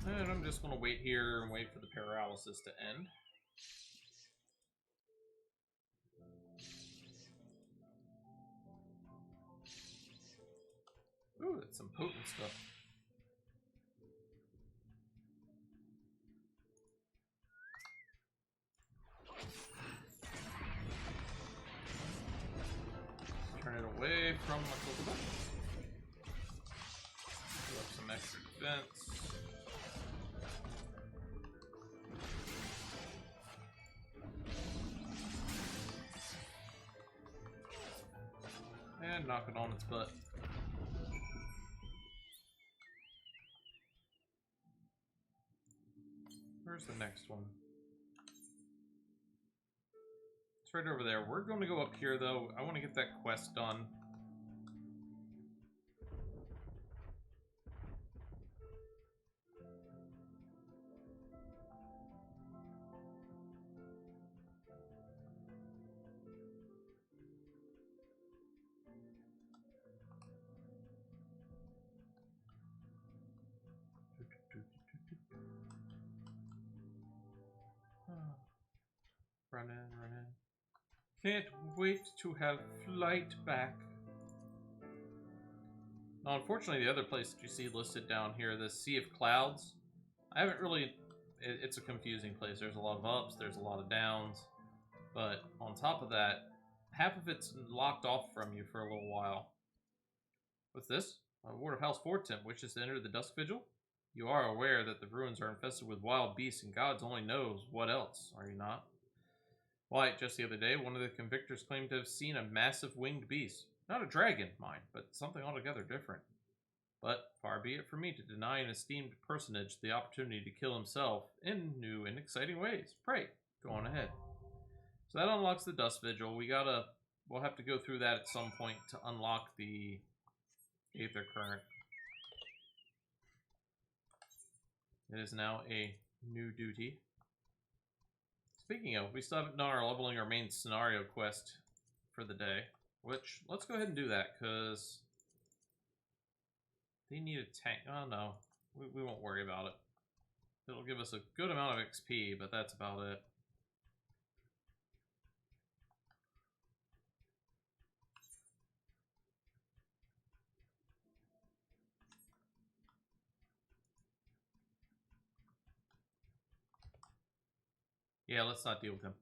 And I'm just going to wait here and wait for the paralysis to end. Ooh, that's some potent stuff. Turn it away from my Kokoba. Put up some extra defense. And knock it on its butt. Where's the next one? It's right over there. We're going to go up here, though. I want to get that quest done. Run in, run in. Can't wait to have flight back. Now, unfortunately, the other place that you see listed down here, the Sea of Clouds, I haven't really... It's a confusing place. There's a lot of ups, there's a lot of downs. But on top of that, half of it's locked off from you for a little while. What's this? A Ward of House Fortemp wishes to enter the Dusk Vigil? You are aware that the ruins are infested with wild beasts, and gods only knows what else, are you not? Why, just the other day, one of the convictors claimed to have seen a massive winged beast. Not a dragon, mind, but something altogether different. But far be it from me to deny an esteemed personage the opportunity to kill himself in new and exciting ways. Pray, go on ahead. So that unlocks the Dusk Vigil. We'll have to go through that at some point to unlock the Aether Current. It is now a new duty. Speaking of, we still haven't done our leveling our main scenario quest for the day. Which, let's go ahead and do that, because they need a tank. Oh no, we won't worry about it. It'll give us a good amount of XP, but that's about it. Yeah, let's not deal with him.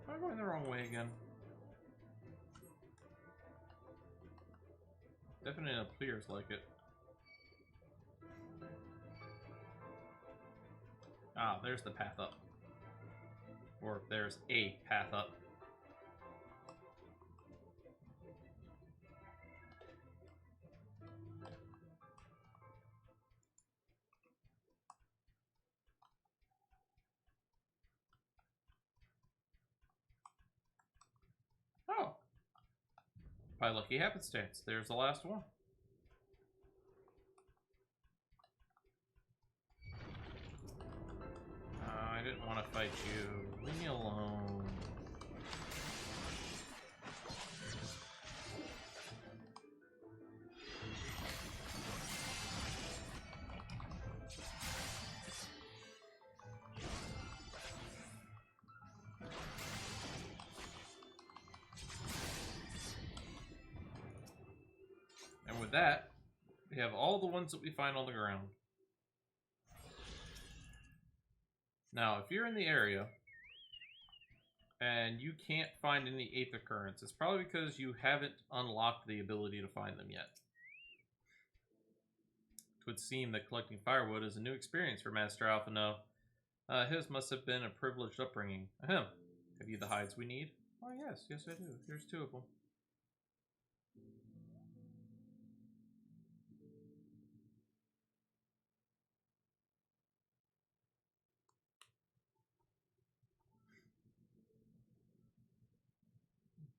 Am I going the wrong way again? Definitely appears like it. Ah, there's the path up. Or there's a path up. Oh. By lucky happenstance, there's the last one. I didn't want to fight you. Leave me alone. And with that, we have all the ones that we find on the ground. Now, if you're in the area and you can't find any Aether Currents, it's probably because you haven't unlocked the ability to find them yet. It would seem that collecting firewood is a new experience for Master Alphino. His must have been a privileged upbringing. Ahem. Have you the hides we need? Oh, yes. Yes, I do. Here's 2 of them.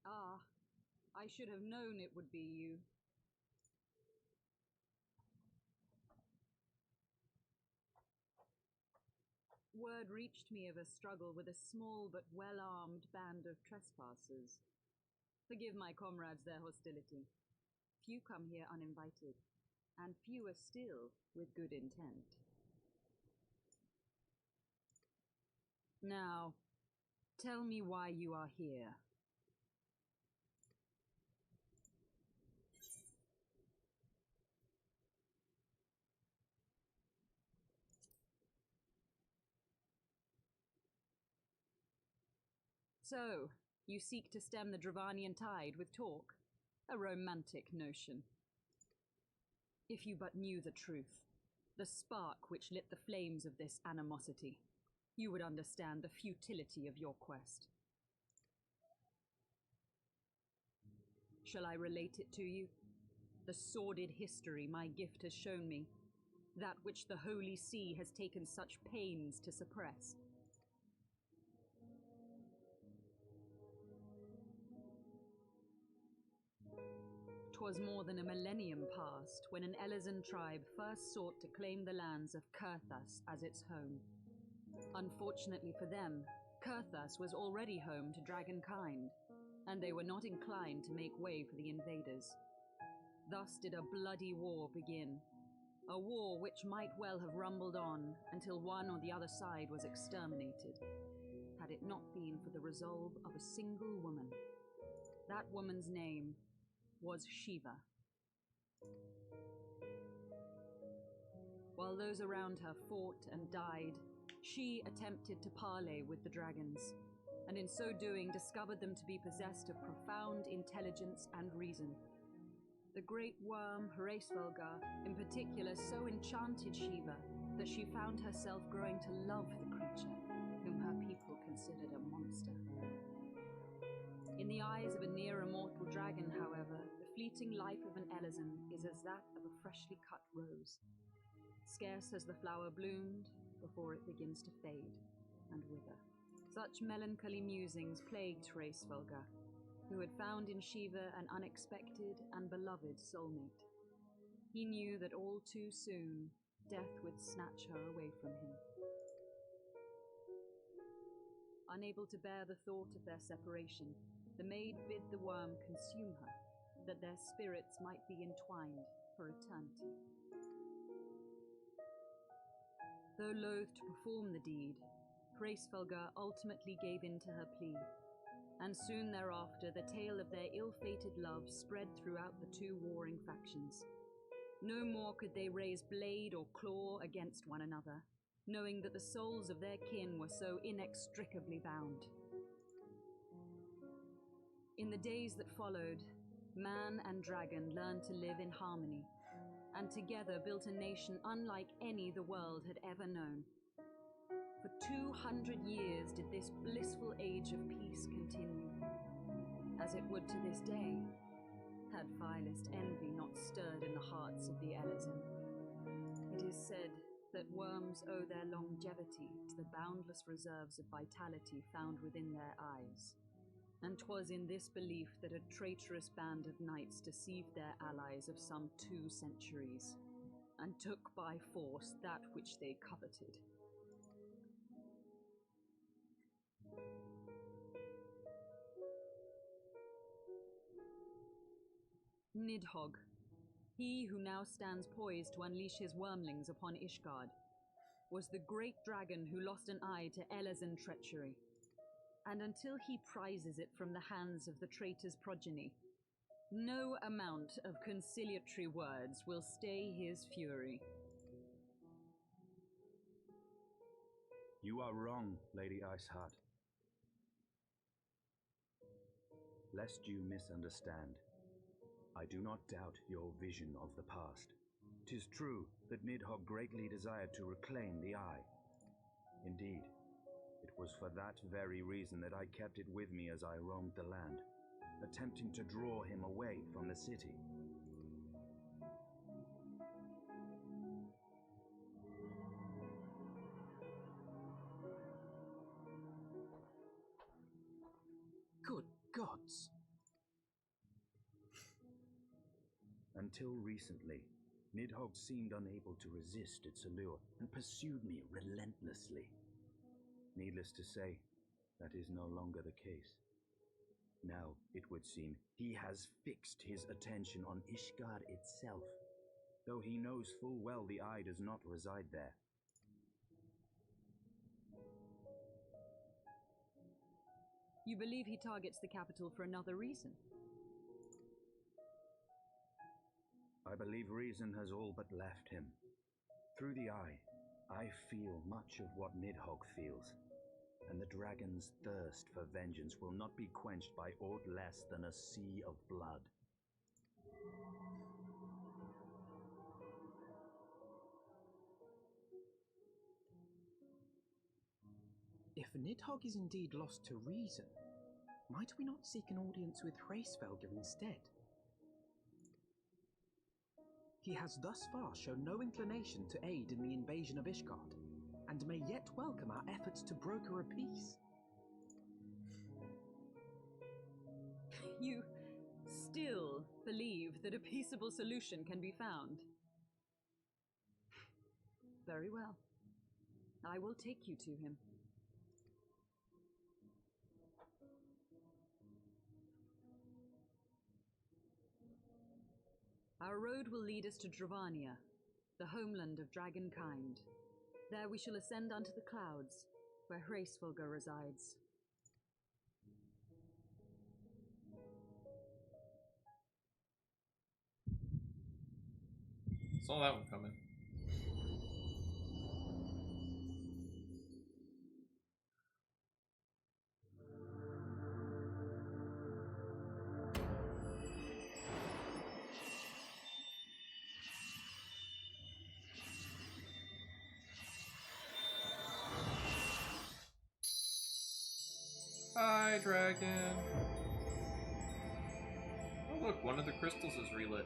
Ah, I should have known it would be you. Word reached me of a struggle with a small but well-armed band of trespassers. Forgive my comrades their hostility. Few come here uninvited, and fewer still with good intent. Now, tell me why you are here. So, you seek to stem the Dravanian tide with talk? A romantic notion. If you but knew the truth, the spark which lit the flames of this animosity, you would understand the futility of your quest. Shall I relate it to you? The sordid history my gift has shown me, that which the Holy See has taken such pains to suppress. 'Twas more than a millennium past when an Elizan tribe first sought to claim the lands of Kurthas as its home. Unfortunately for them, Kurthas was already home to dragonkind, and they were not inclined to make way for the invaders. Thus did a bloody war begin, a war which might well have rumbled on until one or the other side was exterminated, had it not been for the resolve of a single woman. That woman's name was Shiva. While those around her fought and died, she attempted to parley with the dragons, and in so doing discovered them to be possessed of profound intelligence and reason. The great worm Heavensward in particular so enchanted Shiva that she found herself growing to love the creature, whom her people considered a monster. In the eyes of a near-immortal dragon, however, the fleeting life of an Elizan is as that of a freshly cut rose. Scarce has the flower bloomed before it begins to fade and wither. Such melancholy musings plagued Heavensward, who had found in Shiva an unexpected and beloved soulmate. He knew that all too soon, death would snatch her away from him. Unable to bear the thought of their separation, the maid bid the worm consume her, that their spirits might be entwined for eternity. Though loath to perform the deed, Heavensward ultimately gave in to her plea, and soon thereafter the tale of their ill-fated love spread throughout the two warring factions. No more could they raise blade or claw against one another, knowing that the souls of their kin were so inextricably bound. In the days that followed, man and dragon learned to live in harmony, and together built a nation unlike any the world had ever known. For 200 years did this blissful age of peace continue, as it would to this day, had vilest envy not stirred in the hearts of the Elizan. It is said that worms owe their longevity to the boundless reserves of vitality found within their eyes. And 'twas in this belief that a traitorous band of knights deceived their allies of some 2 centuries, and took by force that which they coveted. Nidhogg, he who now stands poised to unleash his wormlings upon Ishgard, was the great dragon who lost an eye to Elizan treachery. And until he prizes it from the hands of the traitor's progeny, no amount of conciliatory words will stay his fury. You are wrong, Lady Iceheart. Lest you misunderstand, I do not doubt your vision of the past. 'Tis true that Nidhogg greatly desired to reclaim the Eye. Indeed, it was for that very reason that I kept it with me as I roamed the land, attempting to draw him away from the city. Good gods! Until recently, Nidhogg seemed unable to resist its allure and pursued me relentlessly. Needless to say, that is no longer the case. Now, it would seem, he has fixed his attention on Ishgard itself, though he knows full well the eye does not reside there. You believe he targets the capital for another reason? I believe reason has all but left him. Through the eye, I feel much of what Nidhogg feels, and the dragon's thirst for vengeance will not be quenched by aught less than a sea of blood. If Nidhogg is indeed lost to reason, might we not seek an audience with Hraesvelgr instead? He has thus far shown no inclination to aid in the invasion of Ishgard, and may yet welcome our efforts to broker a peace. You still believe that a peaceable solution can be found? Very well. I will take you to him. Our road will lead us to Dravania, the homeland of dragonkind. There we shall ascend unto the clouds, where Hraesvelgr resides. Saw that one coming. Hi, dragon. Oh, look, one of the crystals is relit.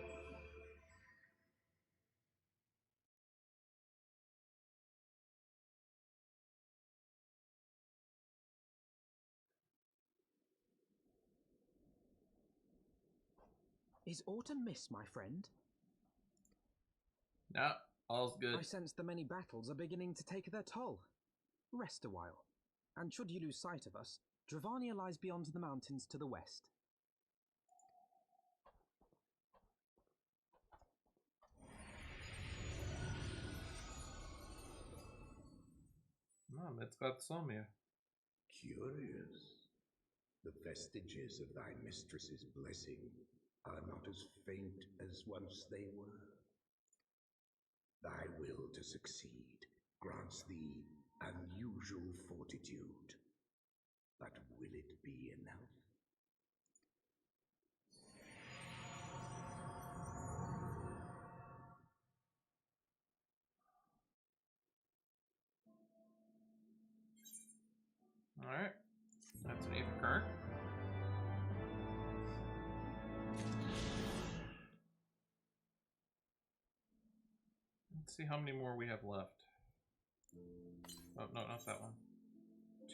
Is autumn miss, my friend? Nah, all's good. I sense the many battles are beginning to take their toll. Rest a while, and should you lose sight of us, Dravania lies beyond the mountains to the west. Mom, it's got Somia. Curious. The vestiges of thy mistress's blessing are not as faint as once they were. Thy will to succeed grants thee unusual fortitude. But will it be enough? Alright. That's an even current. Let's see how many more we have left. Oh, no, not that one.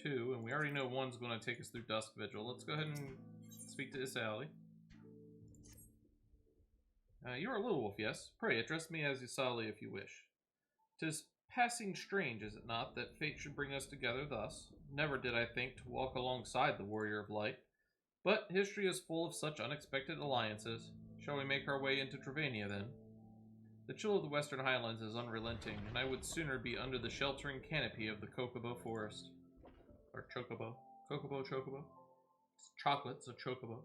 2, and we already know one's going to take us through Dusk Vigil. Let's go ahead and speak to Isali. You are a little wolf, yes? Pray, address me as Isali if you wish. 'Tis passing strange, is it not, that fate should bring us together thus? Never did I think to walk alongside the Warrior of Light. But history is full of such unexpected alliances. Shall we make our way into Dravania, then? The chill of the Western Highlands is unrelenting, and I would sooner be under the sheltering canopy of the Chocobo Forest. Or Chocobo. Chocobo. It's chocolate, so Chocobo.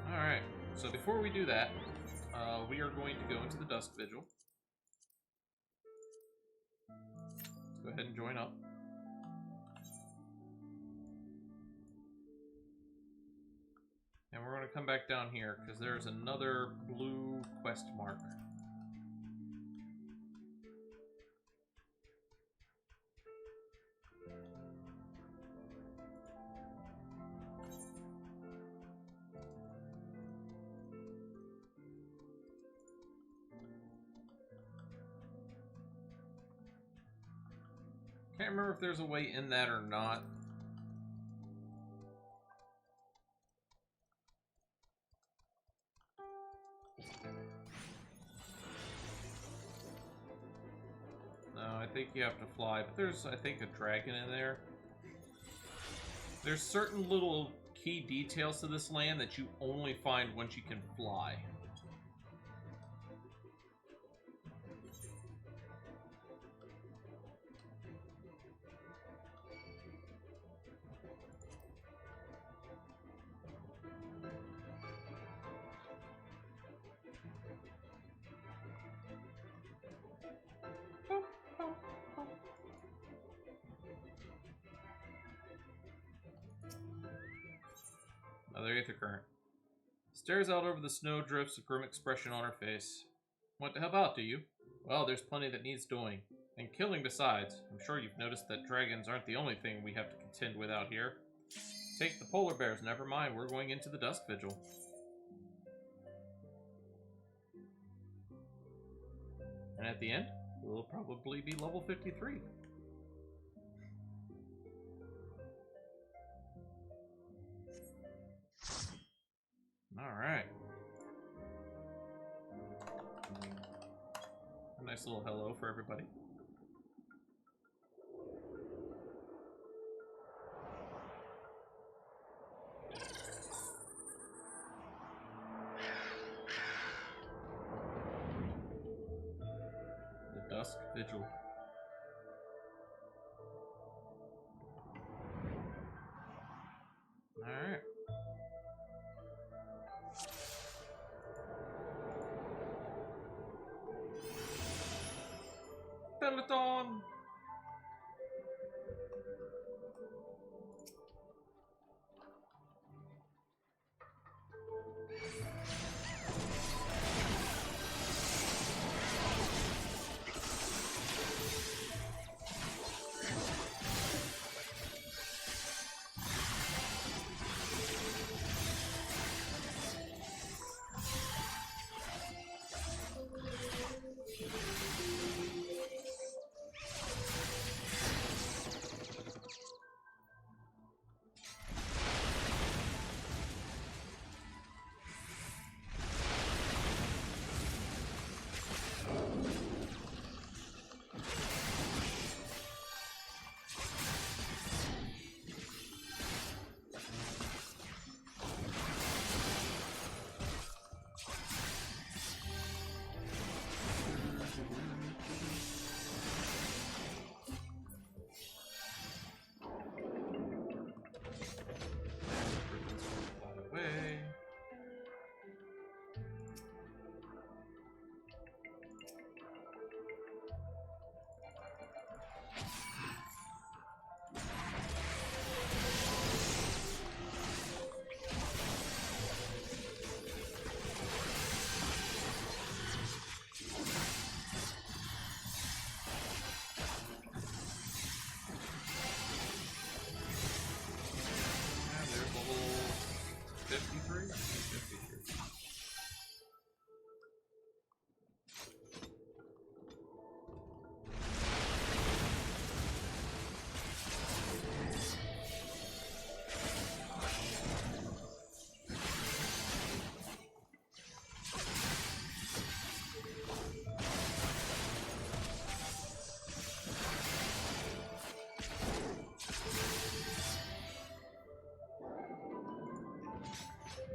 Alright, so before we do that, we are going to go into the Dusk Vigil. Let's go ahead and join up. And we're going to come back down here, because there's another blue quest mark. can't remember if there's a way in that or not. No, I think you have to fly, but there's, I think, a dragon in there. There's certain little key details to this land that you only find once you can fly. Another Aether Current. Stares out over the snow drifts, a grim expression on her face. Want to help out, do you? Well, there's plenty that needs doing. And killing besides. I'm sure you've noticed that dragons aren't the only thing we have to contend with out here. Take the polar bears, never mind, we're going into the Dusk Vigil. And at the end, we'll probably be level 53. Alright. A nice little hello for everybody. The Dusk Vigil. Alright. Peloton!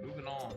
Moving on.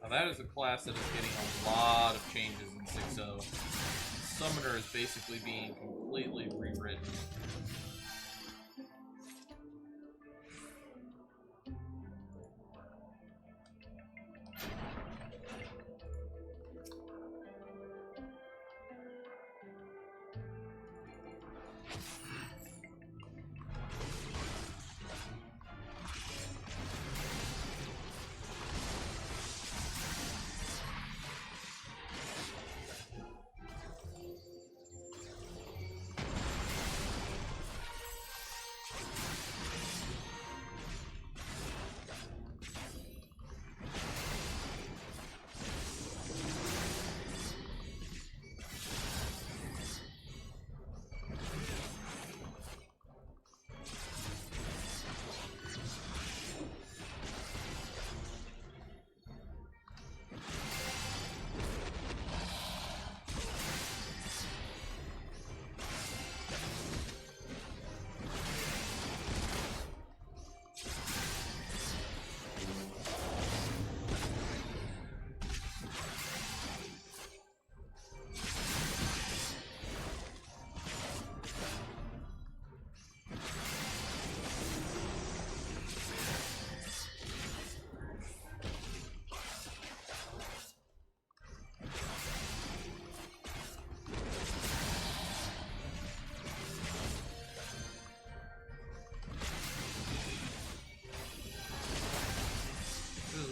Now that is a class that is getting a lot of changes in 6.0. summoner is basically being completely rewritten.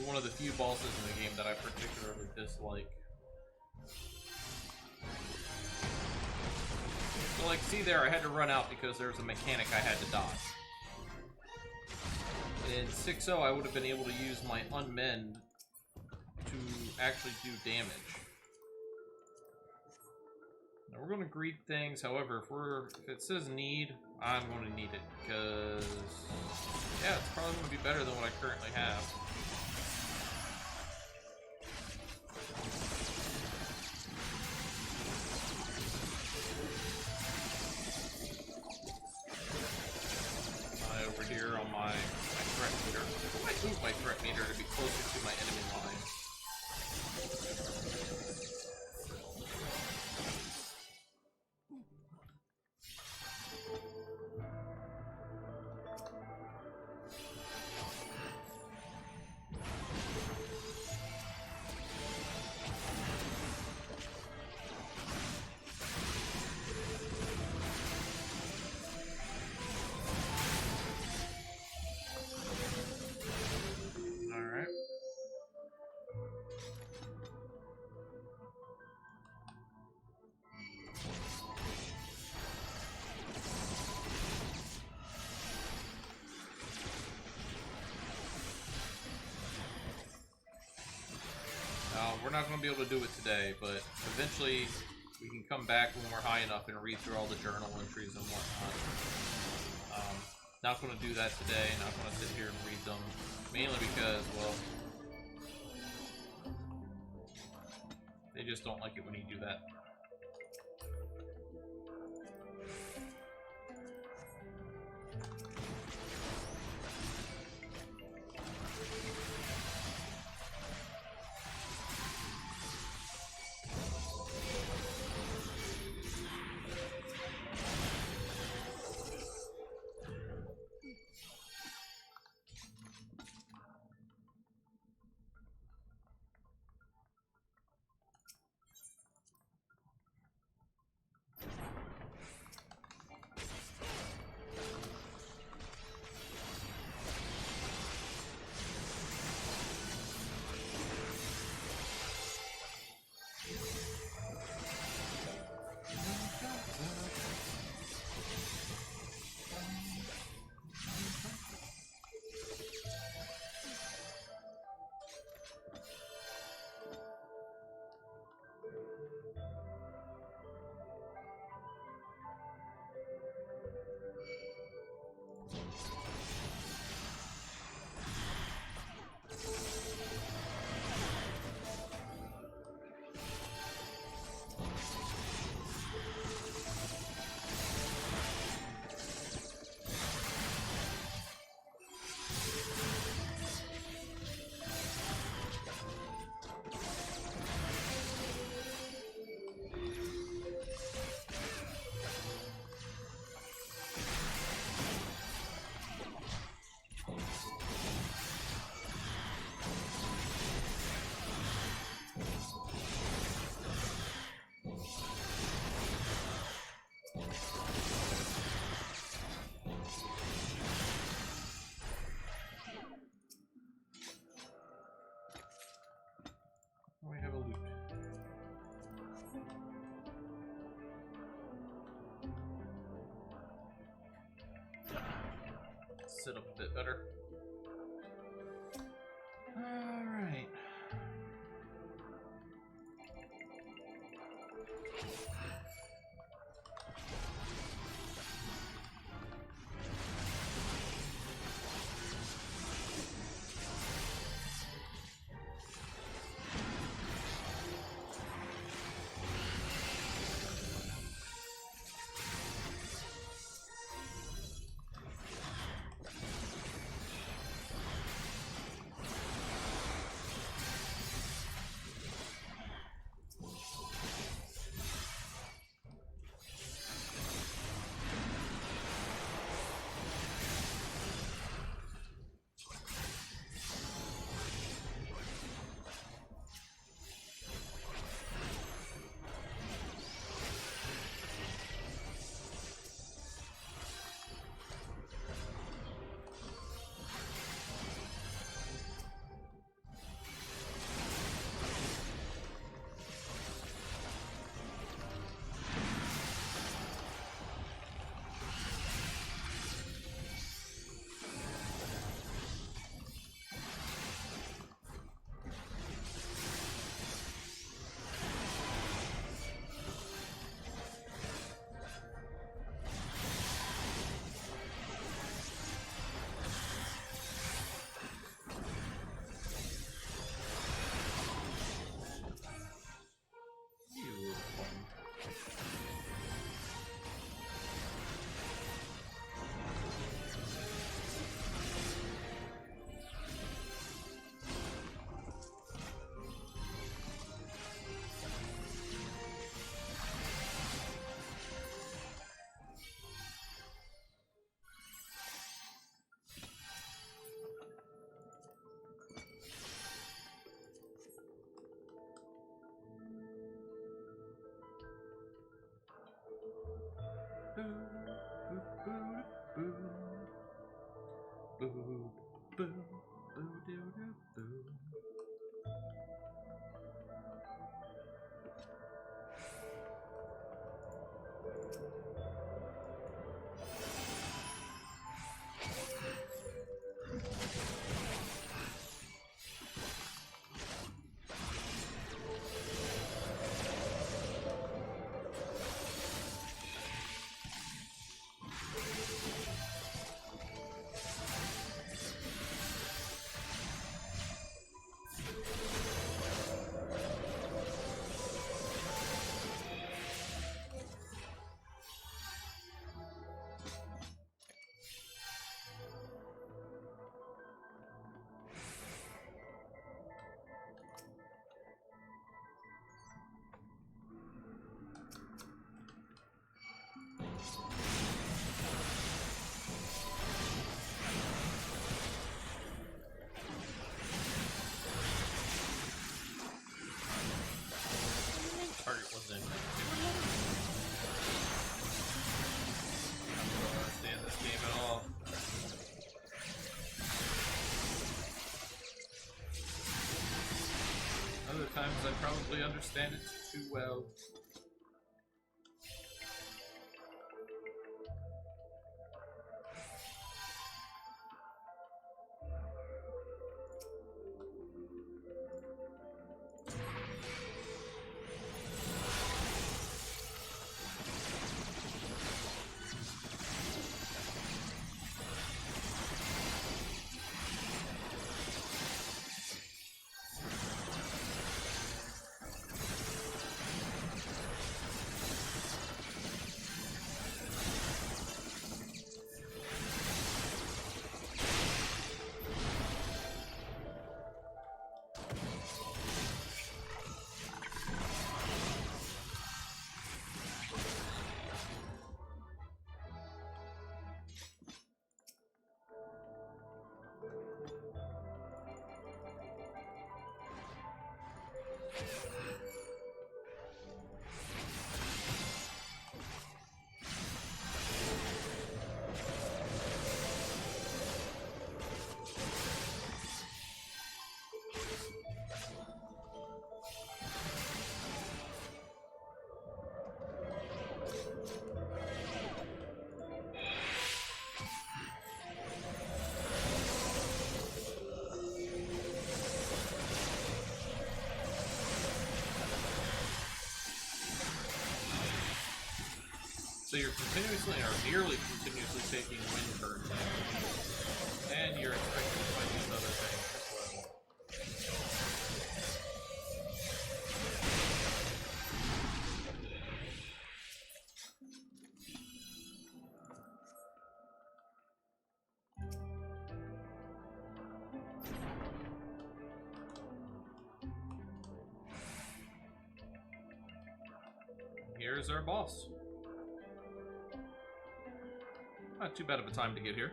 One of the few bosses in the game that I particularly dislike. So like, see there, I had to run out because there was a mechanic I had to dodge. In 6.0, I would have been able to use my unmend to actually do damage. Now we're going to greet things, however, if it says need, I'm going to need it, because, yeah, it's probably going to be better than what I currently have. Over here on my threat meter. I might move my threat meter to be closer to my enemy line. We're not going to be able to do it today, but eventually we can come back when we're high enough and read through all the journal entries and whatnot. Not going to do that today, not going to sit here and read them, mainly because, well, they just don't like it when you do that. sit up a bit better. Alright. Target wasn't. I don't understand this game at all. Other times I probably understand it too well. So you're continuously or nearly continuously taking wind current damage. And you're expected to fight these other things as well. Here's our boss. Not too bad of a time to get here.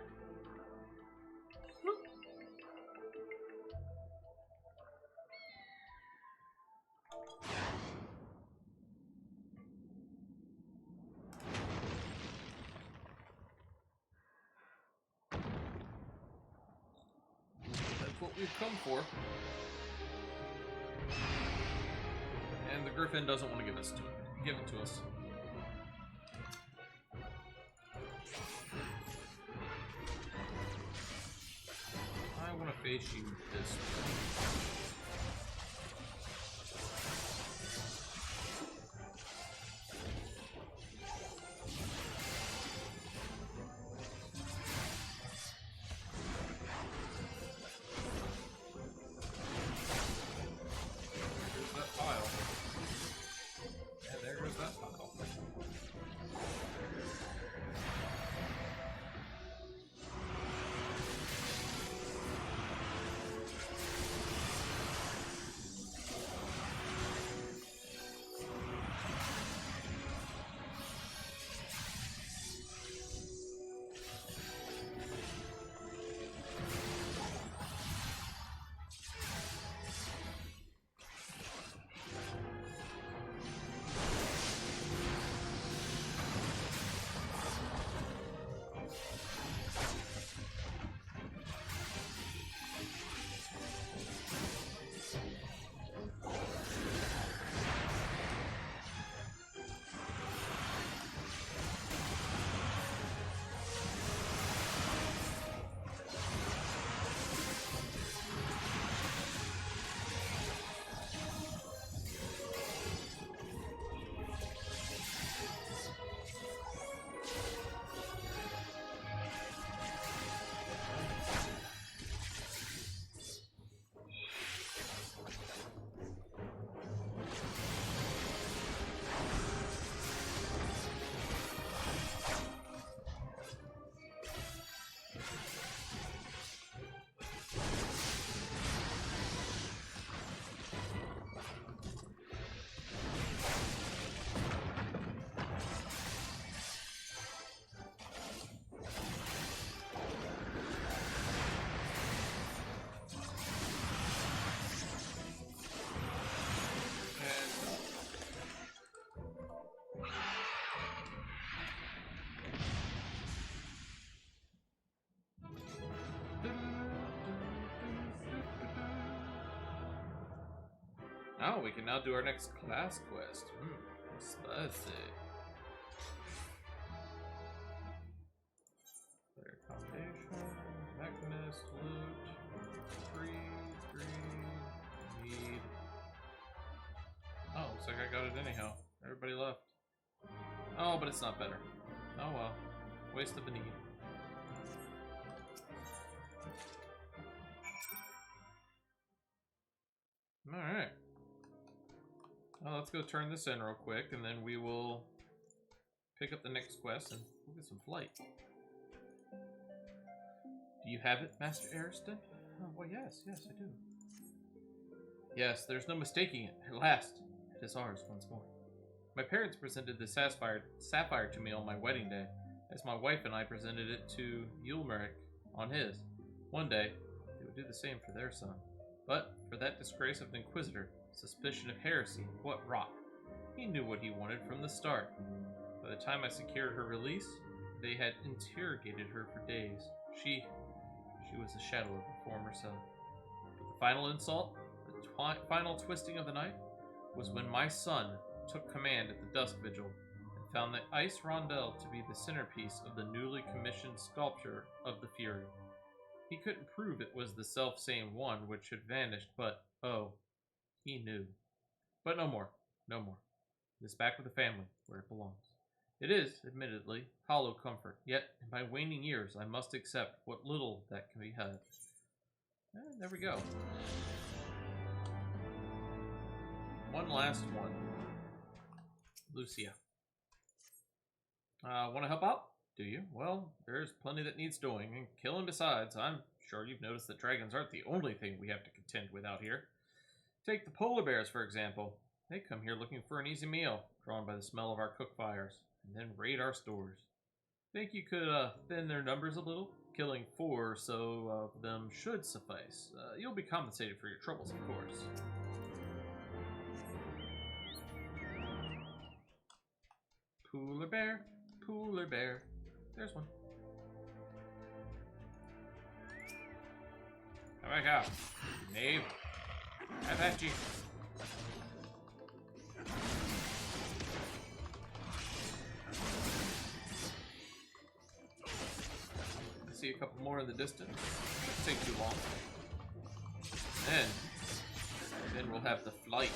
That's what we've come for. And the Griffin doesn't want to give it to us. I want to face you this way. There's that pile. And there goes that pile. Oh, we can now do our next class quest. Spicy. Player accommodation, mechanist, loot, free, need. Oh, looks like I got it anyhow. Everybody left. Oh, but it's not better. Oh well. Waste of a need. Alright. Well, let's go turn this in real quick, and then we will pick up the next quest and we'll get some flight. Do you have it, Master Ariston? Oh, well, yes, I do. Yes, there's no mistaking it. At last, it is ours once more. My parents presented the sapphire to me on my wedding day, as my wife and I presented it to Yulmerich on his. One day, they would do the same for their son. But for that disgrace of an inquisitor, suspicion of heresy, what rot. He knew what he wanted from the start. By the time I secured her release, they had interrogated her for days. She was the shadow of her former self. But the final insult, the final twisting of the knife, was when my son took command at the Dusk Vigil and found the ice rondel to be the centerpiece of the newly commissioned sculpture of the Fury. He couldn't prove it was the self-same one which had vanished, but, oh, he knew. But no more. It is back with the family, where it belongs. It is, admittedly, hollow comfort, yet in my waning years I must accept what little that can be had. There we go. One last one. Lucia. Want to help out? Do you? Well, there's plenty that needs doing, and killing besides. I'm sure you've noticed that dragons aren't the only thing we have to contend with out here. Take the polar bears, for example. They come here looking for an easy meal, drawn by the smell of our cook fires, and then raid our stores. Think you could thin their numbers a little? Killing 4 or so of them should suffice. You'll be compensated for your troubles, of course. Polar bear, polar bear. There's one. Come back out, knave. Have at you. I see a couple more in the distance. Shouldn't take too long. Then we'll have the flight.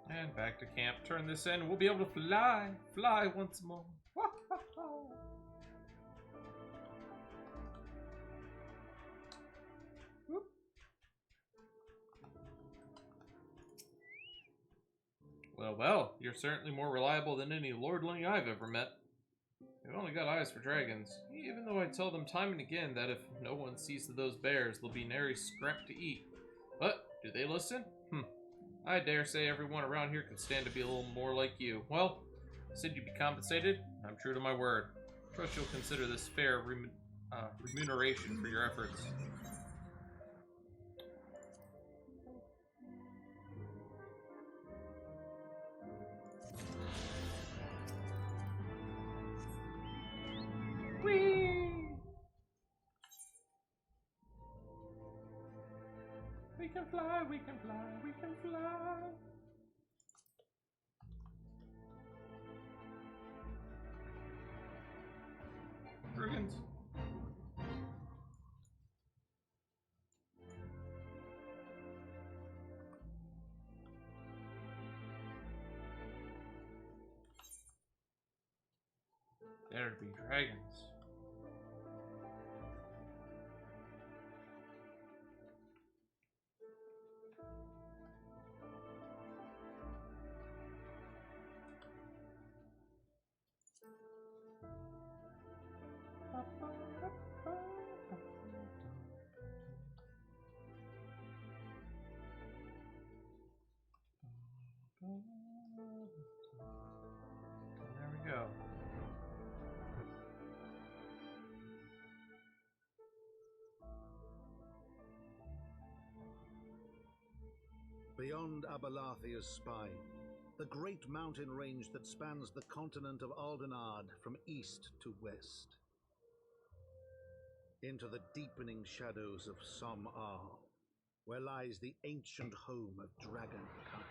And back to camp. Turn this in. We'll be able to fly. Fly once more. Well, you're certainly more reliable than any lordling I've ever met. They've only got eyes for dragons, even though I tell them time and again that if no one sees to those bears, there'll be nary scrap to eat. But, do they listen? I dare say everyone around here could stand to be a little more like you. Well, I said you'd be compensated. I'm true to my word. Trust you'll consider this fair remuneration for your efforts. Whee! We can fly, we can fly, we can fly. Dragons. There'd be dragons. There we go. Beyond Abalathia's spine, the great mountain range that spans the continent of Aldenard from east to west. Into the deepening shadows of Som-Ar, where lies the ancient home of dragonkind.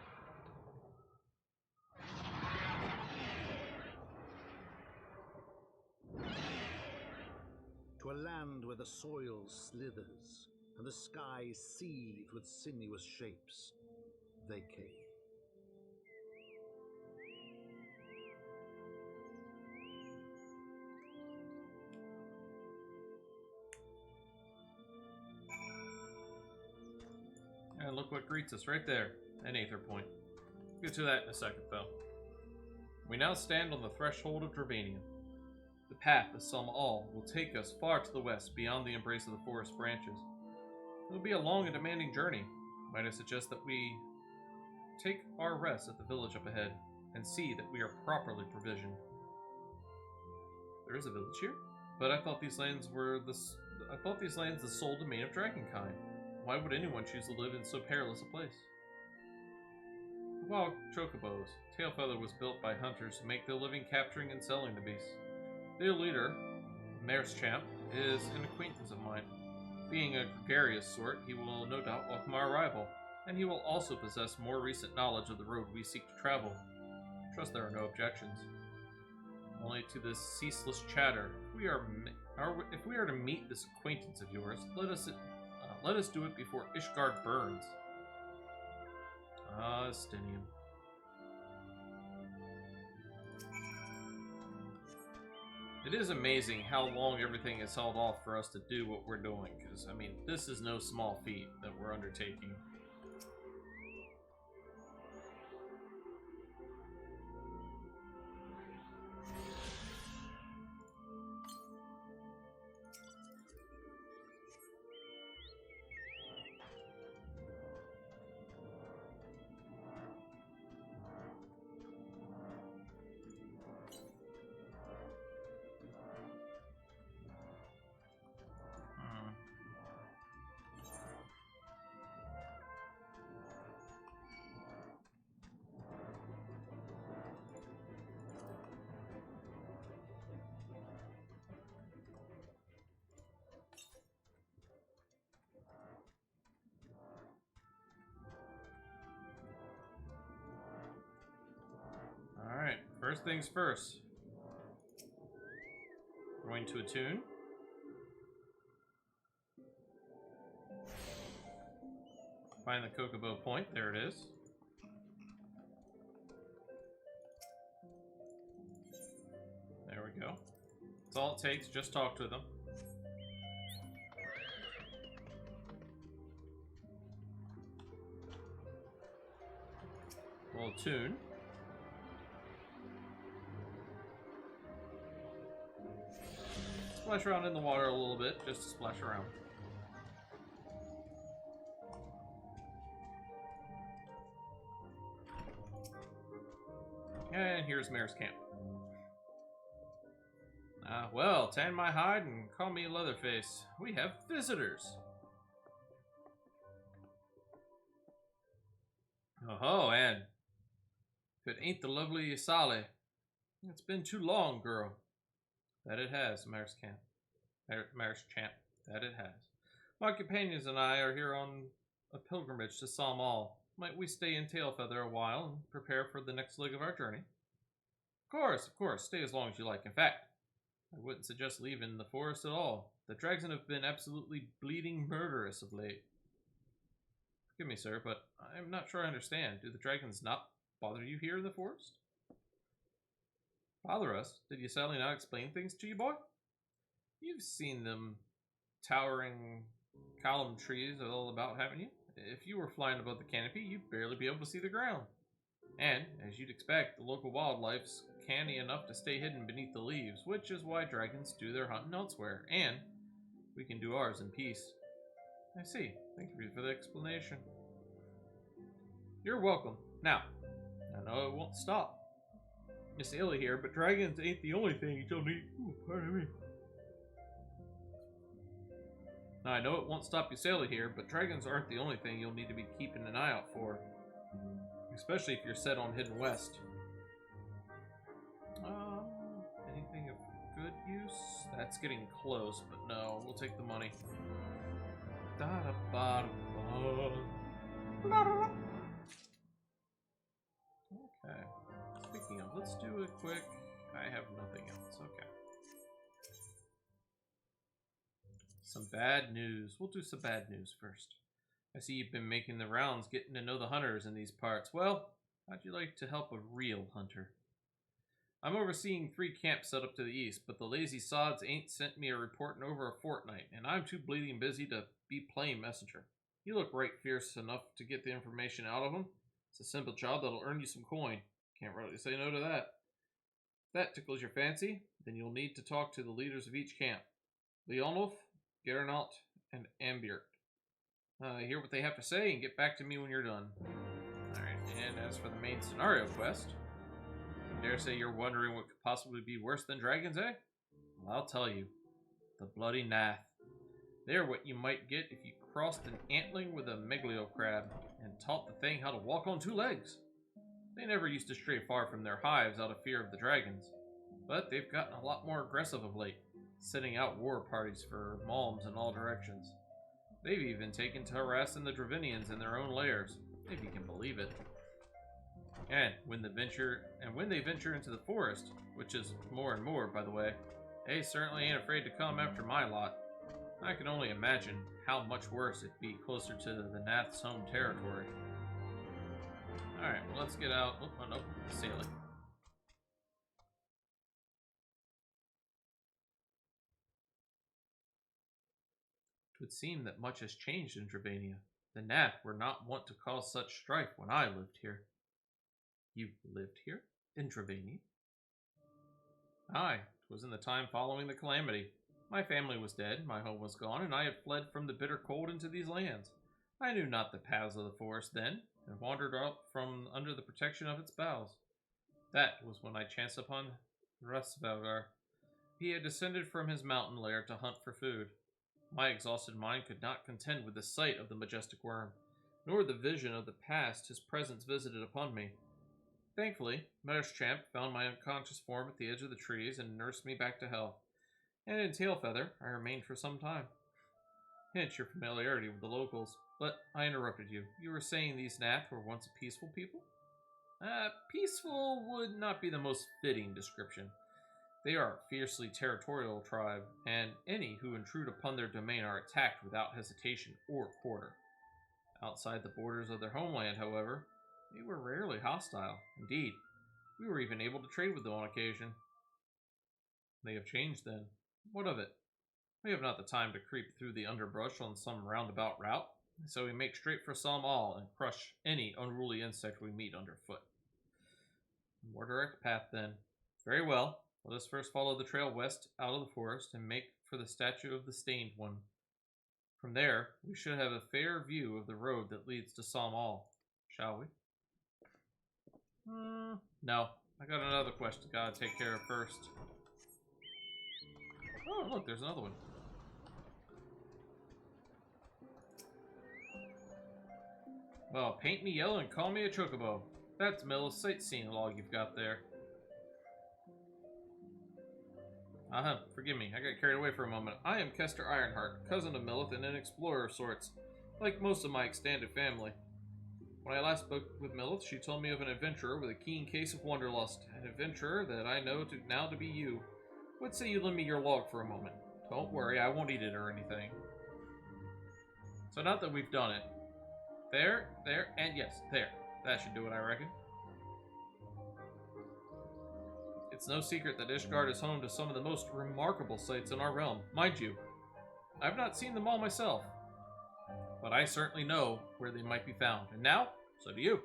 To a land where the soil slithers and the skies seethe with sinuous shapes, they came. And look what greets us right there, an Aether Point. We'll get to that in a second, though. We now stand on the threshold of Dravania. The path of some all will take us far to the west, beyond the embrace of the forest branches. It will be a long and demanding journey. Might I suggest that we take our rest at the village up ahead, and see that we are properly provisioned. There is a village here, but I thought these lands were the sole domain of dragonkind. Why would anyone choose to live in so perilous a place? Wild chocobos. Tailfeather was built by hunters who make their living capturing and selling the beasts. Their leader, Mearschamp, is an acquaintance of mine. Being a gregarious sort, he will no doubt welcome our arrival, and he will also possess more recent knowledge of the road we seek to travel. I trust there are no objections. Only to this ceaseless chatter. If we are to meet this acquaintance of yours, let us do it before Ishgard burns. Ah, Stinium. It is amazing how long everything is held off for us to do what we're doing, because, I mean, this is no small feat that we're undertaking. Alright, first things first. We're going to attune. Find the Chocobo point, there it is. There we go. That's all it takes, just talk to them. We'll attune. Splash around in the water a little bit, just to splash around. And here's Mayor's Camp. Well, tan my hide and call me Leatherface. We have visitors. Oh, and if it ain't the lovely Isale. It's been too long, girl. That it has, Mearschamp. That it has. My companions and I are here on a pilgrimage to Som All. Might we stay in Tailfeather a while and prepare for the next leg of our journey? Of course. Stay as long as you like. In fact, I wouldn't suggest leaving the forest at all. The dragons have been absolutely bleeding murderous of late. Forgive me, sir, but I'm not sure I understand. Do the dragons not bother you here in the forest? Bother us? Did Yasali not explain things to you, boy? You've seen them towering column trees all about, haven't you? If you were flying above the canopy, you'd barely be able to see the ground. And, as you'd expect, the local wildlife's canny enough to stay hidden beneath the leaves, which is why dragons do their hunting elsewhere, and we can do ours in peace. I see. Thank you for the explanation. You're welcome. Now, I know it won't stop. Miss Illy here, but dragons ain't the only thing you'll need. Ooh, pardon me. Now, I know it won't stop Ysalia here, but dragons aren't the only thing you'll need to be keeping an eye out for. Especially if you're set on Hidden West. Anything of good use? That's getting close, but no, we'll take the money. Da-da-ba-da-ba. Okay. Speaking of, let's do a quick... I have nothing else. Okay. Some bad news. We'll do some bad news first. I see you've been making the rounds, getting to know the hunters in these parts. Well, how'd you like to help a real hunter? I'm overseeing 3 camps set up to the east, but the lazy sods ain't sent me a report in over a fortnight, and I'm too bleeding busy to be playing messenger. You look right fierce enough to get the information out of them. It's a simple job that'll earn you some coin. Can't really say no to that. If that tickles your fancy, then you'll need to talk to the leaders of each camp. Leonulf, Gernalt, and Ambiert. Hear what they have to say and get back to me when you're done. Alright, and as for the main scenario quest, I dare say you're wondering what could possibly be worse than dragons, eh? Well, I'll tell you. The bloody Nath. They're what you might get if you crossed an antling with a megalio crab and taught the thing how to walk on 2 legs. They never used to stray far from their hives out of fear of the dragons, but they've gotten a lot more aggressive of late, sending out war parties for malms in all directions. They've even taken to harassing the Dravinians in their own lairs, if you can believe it. And when they venture into the forest, which is more and more, by the way, they certainly ain't afraid to come after my lot. I can only imagine how much worse it'd be closer to the Nath's home territory. Alright, well, let's get out. Oh, no, sailing. It would seem that much has changed in Dravania. The Nath were not wont to cause such strife when I lived here. You lived here? In Dravania? Aye, 'twas in the time following the calamity. My family was dead, my home was gone, and I had fled from the bitter cold into these lands. I knew not the paths of the forest then, and wandered out from under the protection of its boughs. That was when I chanced upon Rustvelgar. He had descended from his mountain lair to hunt for food. My exhausted mind could not contend with the sight of the majestic worm, nor the vision of the past his presence visited upon me. Thankfully, Merschamp found my unconscious form at the edge of the trees and nursed me back to health. And in Tailfeather, I remained for some time. Hence your familiarity with the locals. But I interrupted you. You were saying these Nath were once a peaceful people? Peaceful would not be the most fitting description. They are a fiercely territorial tribe, and any who intrude upon their domain are attacked without hesitation or quarter. Outside the borders of their homeland, however, they were rarely hostile. Indeed, we were even able to trade with them on occasion. They have changed then. What of it? We have not the time to creep through the underbrush on some roundabout route, so we make straight for Salmal and crush any unruly insect we meet underfoot. A more direct path, then. Very well. Let us first follow the trail west out of the forest and make for the statue of the Stained One. From there, we should have a fair view of the road that leads to Salmal, shall we? No. I got another quest I gotta take care of first. Oh, look, there's another one. Well, paint me yellow and call me a chocobo. That's Milith's sightseeing log you've got there. Forgive me, I got carried away for a moment. I am Kester Ironheart, cousin of Milith and an explorer of sorts, like most of my extended family. When I last spoke with Milith, she told me of an adventurer with a keen case of wanderlust, an adventurer that I know now to be you. What say you lend me your log for a moment? Don't worry, I won't eat it or anything. So not that we've done it. There, and yes, there. That should do it, I reckon. It's no secret that Ishgard is home to some of the most remarkable sights in our realm. Mind you, I've not seen them all myself, but I certainly know where they might be found. And now, so do you,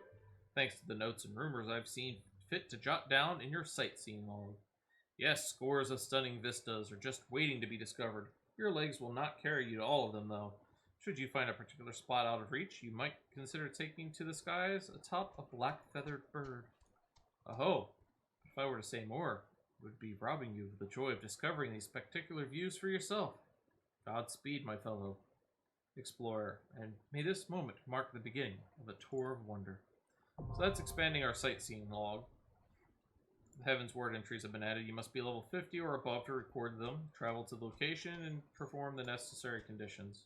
thanks to the notes and rumors I've seen fit to jot down in your sightseeing log. Yes, scores of stunning vistas are just waiting to be discovered. Your legs will not carry you to all of them, though. Should you find a particular spot out of reach, you might consider taking to the skies atop a black-feathered bird. Aho! If I were to say more, it would be robbing you of the joy of discovering these spectacular views for yourself. Godspeed, my fellow explorer, and may this moment mark the beginning of a tour of wonder. So that's expanding our sightseeing log. The Heavensward entries have been added. You must be level 50 or above to record them, travel to the location, and perform the necessary conditions.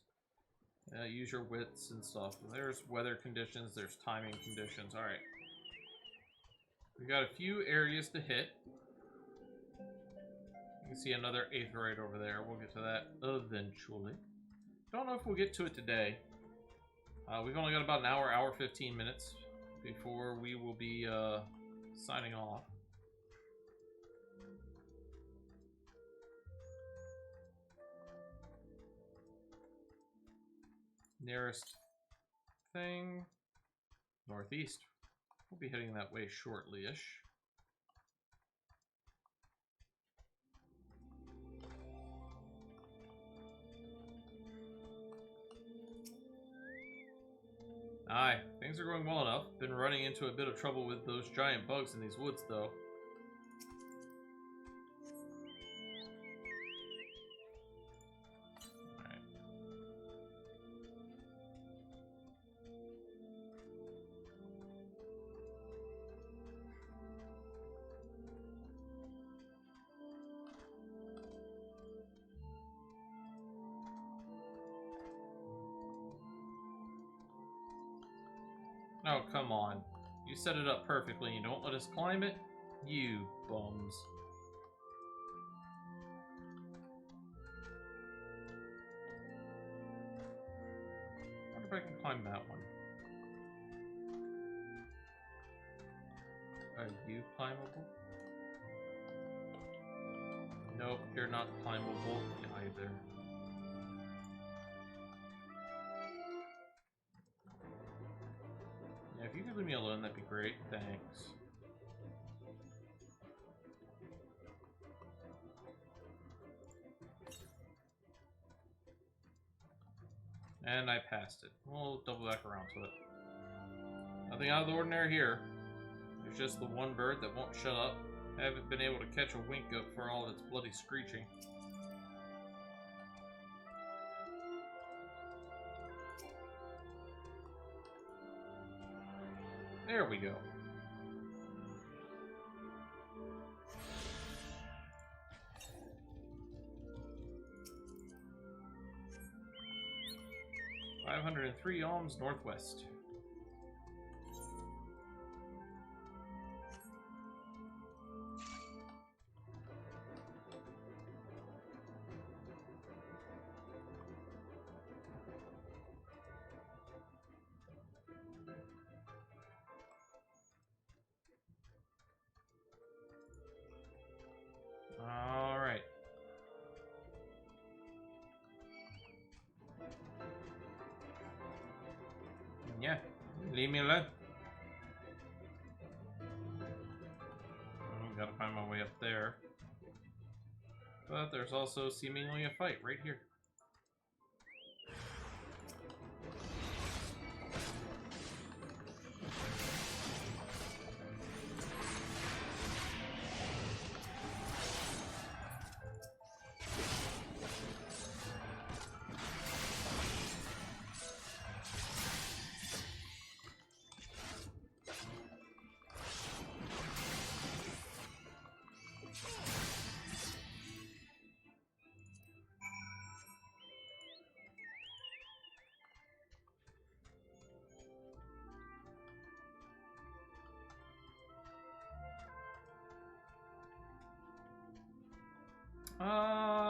Use your wits and stuff. There's weather conditions, there's timing conditions. Alright. We got a few areas to hit. You can see another aetheroid over there. We'll get to that eventually. Don't know if we'll get to it today. We've only got about an hour 15 minutes before we will be signing off. Nearest thing, northeast. We'll be heading that way shortly-ish. Aye, things are going well enough. Been running into a bit of trouble with those giant bugs in these woods, though. Alright. Oh, come on. You set it up perfectly and you don't let us climb it? You bums. I wonder if I can climb that one. Are you climbable? Nope, you're not climbable either. Yeah, if you could leave me alone, that'd be great. Thanks. And I passed it. We'll double back around to it. Nothing out of the ordinary here. There's just the one bird that won't shut up. I haven't been able to catch a wink up for all of its bloody screeching. There we go. $503 alms northwest. All right. Yeah, leave me alone. Gotta find my way up there. But there's also seemingly a fight right here.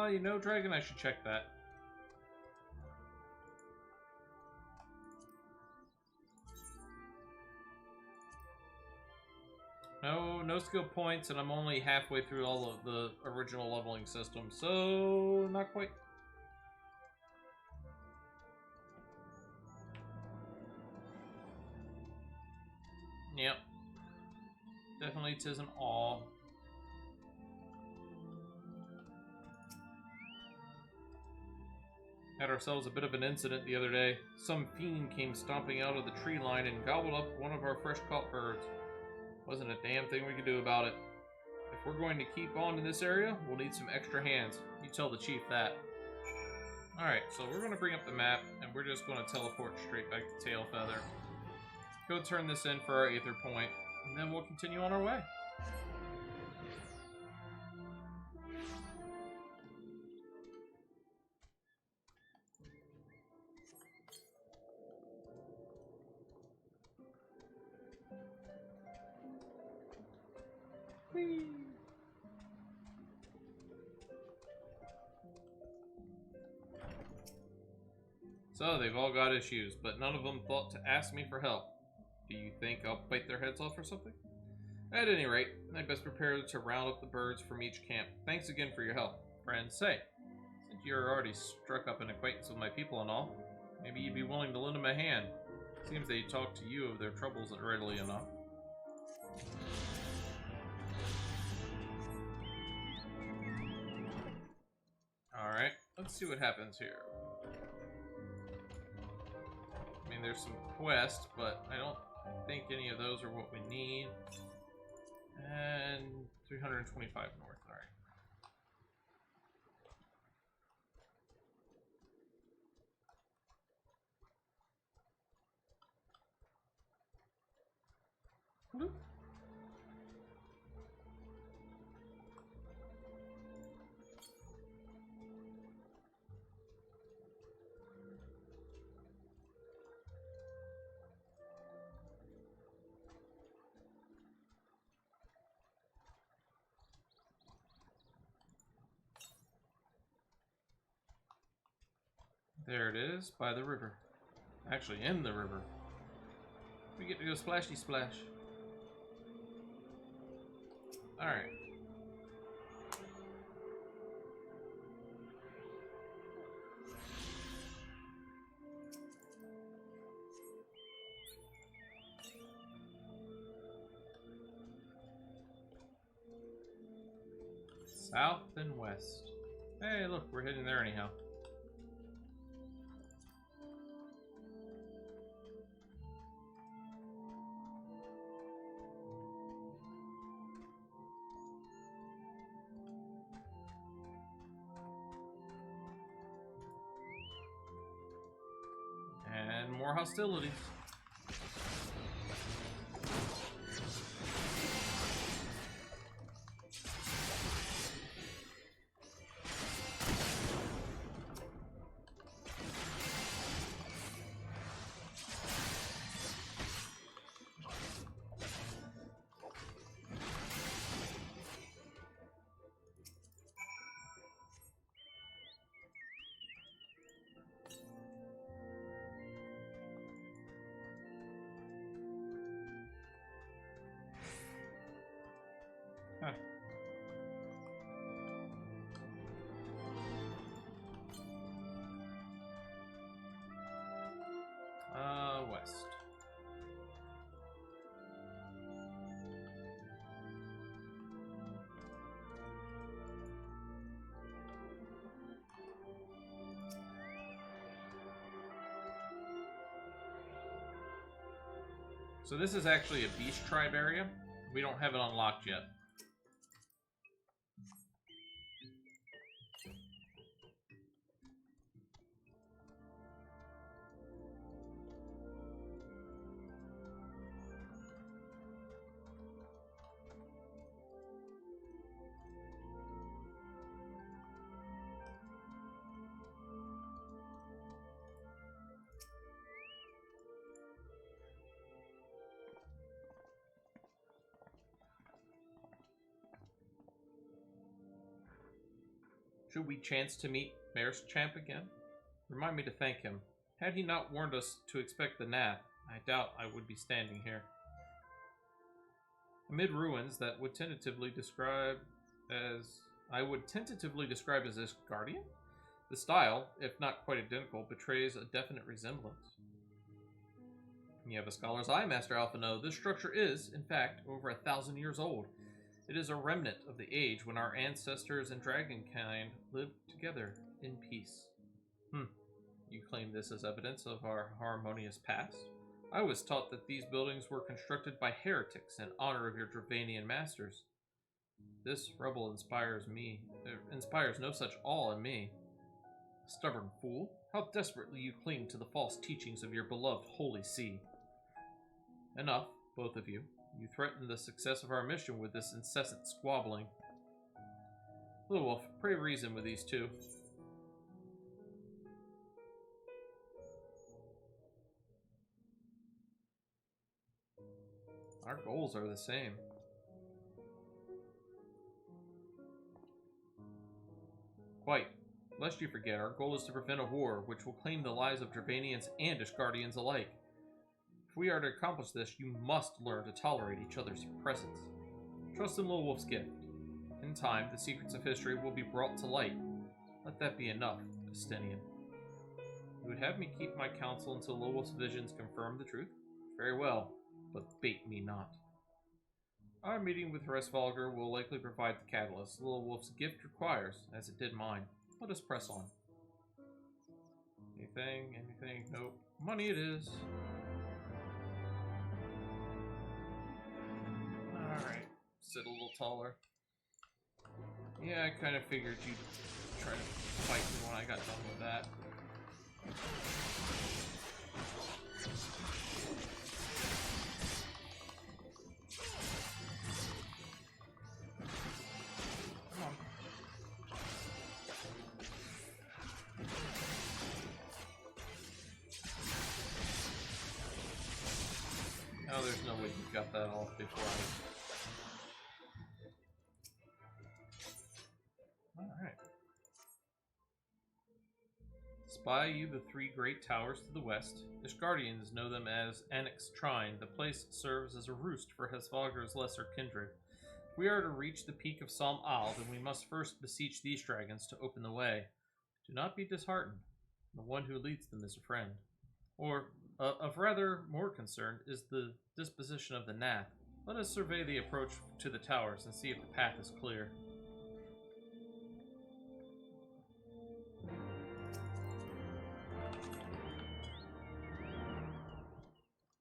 You know, Dragon, I should check that. No skill points, and I'm only halfway through all of the original leveling system, so not quite. Yep. Definitely 'tis an awe. Had ourselves a bit of an incident the other day. Some fiend came stomping out of the tree line and gobbled up one of our fresh caught birds. Wasn't a damn thing we could do about it. If we're going to keep on in this area, we'll need some extra hands. You tell the chief that. Alright, so we're going to bring up the map, and we're just going to teleport straight back to Tailfeather. Go turn this in for our Aether Point, and then we'll continue on our way. So they've all got issues, but none of them thought to ask me for help. Do you think I'll bite their heads off or something? At any rate, I best prepare to round up the birds from each camp. Thanks again for your help, friend. Say, since you're already struck up an acquaintance with my people and all, maybe you'd be willing to lend them a hand. Seems they talk to you of their troubles readily enough. Alright, let's see what happens here. I mean, there's some quests, but I don't think any of those are what we need. And 325 north, alright. Bloop. There it is, by the river. Actually, in the river. We get to go splashy splash. Alright. South and west. Hey, look, we're heading there anyhow. And more hostilities. Huh. West. So this is actually a beast tribe area. We don't have it unlocked yet. Should we chance to meet Mayor's Champ again? Remind me to thank him. Had he not warned us to expect the Gnat, I doubt I would be standing here. Amid ruins that would tentatively describe as... this guardian? The style, if not quite identical, betrays a definite resemblance. You have a scholar's eye, Master Alphino. This structure is, in fact, over 1,000 years old. It is a remnant of the age when our ancestors and dragonkind lived together in peace. You claim this as evidence of our harmonious past? I was taught that these buildings were constructed by heretics in honor of your Dravanian masters. This rebel inspires no such awe in me. Stubborn fool, how desperately you cling to the false teachings of your beloved Holy See. Enough, both of you. You threaten the success of our mission with this incessant squabbling. Little Wolf, pray reason with these two. Our goals are the same. Quite. lest you forget, our goal is to prevent a war which will claim the lives of Dravanians and Ishgardians alike. If we are to accomplish this, you must learn to tolerate each other's presence. Trust in Little Wolf's gift. In time, the secrets of history will be brought to light. Let that be enough, Estinian. You would have me keep my counsel until Little Wolf's visions confirm the truth? Very well, but bait me not. Our meeting with Heresvalgar will likely provide the catalyst Little Wolf's gift requires, as it did mine. Let us press on. Anything? Nope. Money it is. Alright. Sit a little taller. Yeah, I kind of figured you'd try to fight me when I got done with that. Come on. Oh, there's no way you got that off before Alright. Spy you the three great towers to the west. Ishgardians know them as Annex Trine. The place serves as a roost for Hesvalgar's lesser kindred. If we are to reach the peak of Salm Al, then we must first beseech these dragons to open the way. Do not be disheartened. The one who leads them is a friend. Or, of rather more concern, is the disposition of the Nath. Let us survey the approach to the towers and see if the path is clear.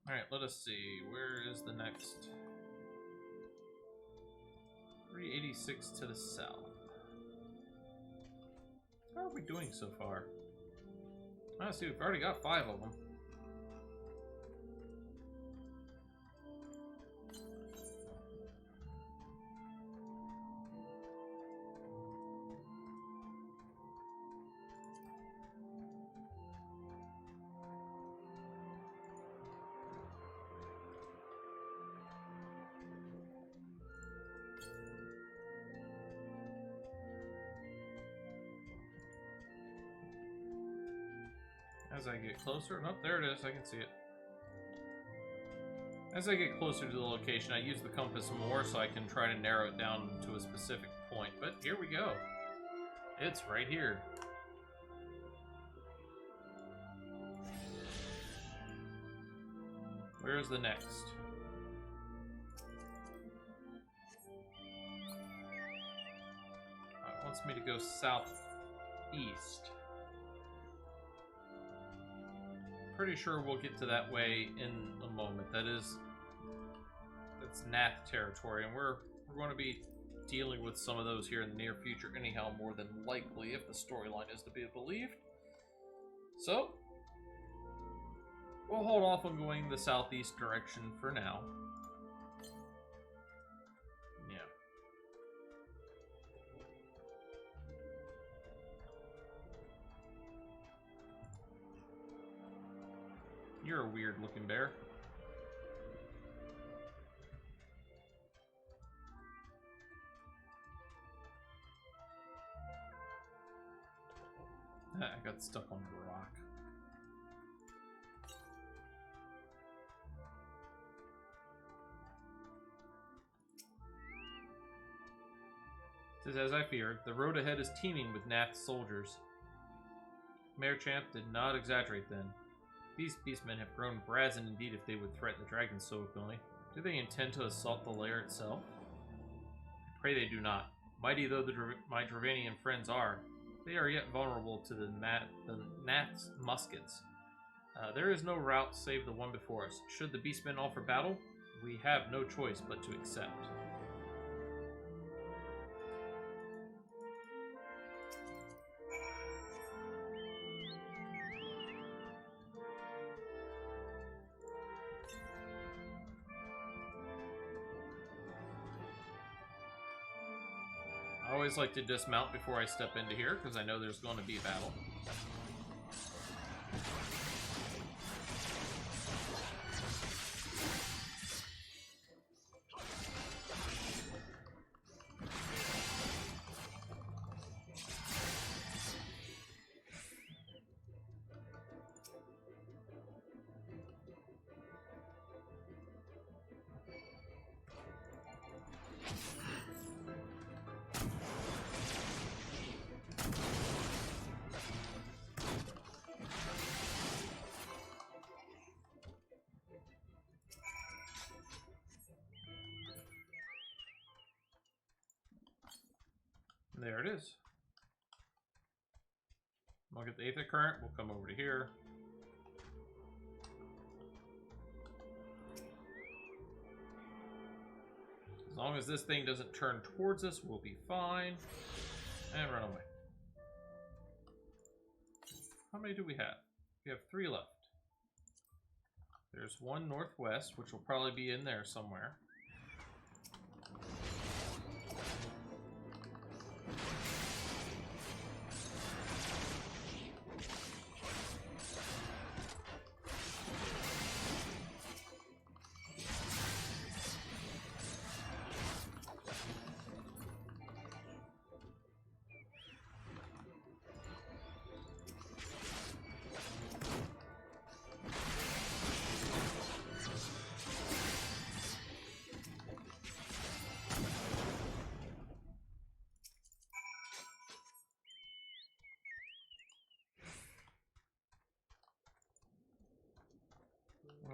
Alright, let us see. Where is the next? 386 to the south. How are we doing so far? I see, we've already got 5 of them. As I get closer, oh, there it is, I can see it. As I get closer to the location, I use the compass more so I can try to narrow it down to a specific point. But here we go. It's right here. Where's the next? It wants me to go southeast. Pretty sure we'll get to that way in a moment. That's Nath territory, and we're going to be dealing with some of those here in the near future anyhow, more than likely, if the storyline is to be believed. So, we'll hold off on going the southeast direction for now. Yeah. You're a weird looking bear. I got stuck on the rock. It is as I feared. The road ahead is teeming with Nath soldiers. Mayor Champ did not exaggerate then. These beastmen have grown brazen indeed if they would threaten the dragons so openly. Do they intend to assault the lair itself? Pray they do not. Mighty though my Dravanian friends are, they are yet vulnerable to the Nath's muskets. There is no route save the one before us. Should the beastmen offer battle, we have no choice but to accept. I always like to dismount before I step into here, because I know there's going to be a battle. There it is. I'll get the Aether Current. We'll come over to here. As long as this thing doesn't turn towards us, we'll be fine. And run away. How many do we have? We have 3 left. There's one northwest, which will probably be in there somewhere.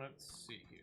Let's see here.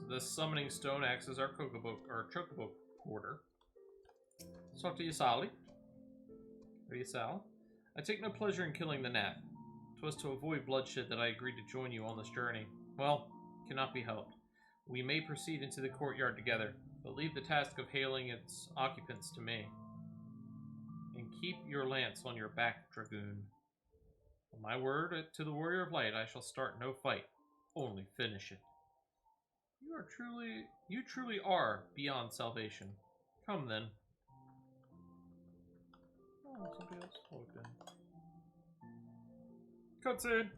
The summoning stone acts as our chocobo quarter. Let's talk to Yasali. Or Yasal. I take no pleasure in killing the gnat. 'Twas to avoid bloodshed that I agreed to join you on this journey. Well, cannot be helped. We may proceed into the courtyard together, but leave the task of hailing its occupants to me. And keep your lance on your back, dragoon. On my word to the warrior of light, I shall start no fight, only finish it. You truly are beyond salvation. Come then. Oh, somebody else logged in. Cutscene.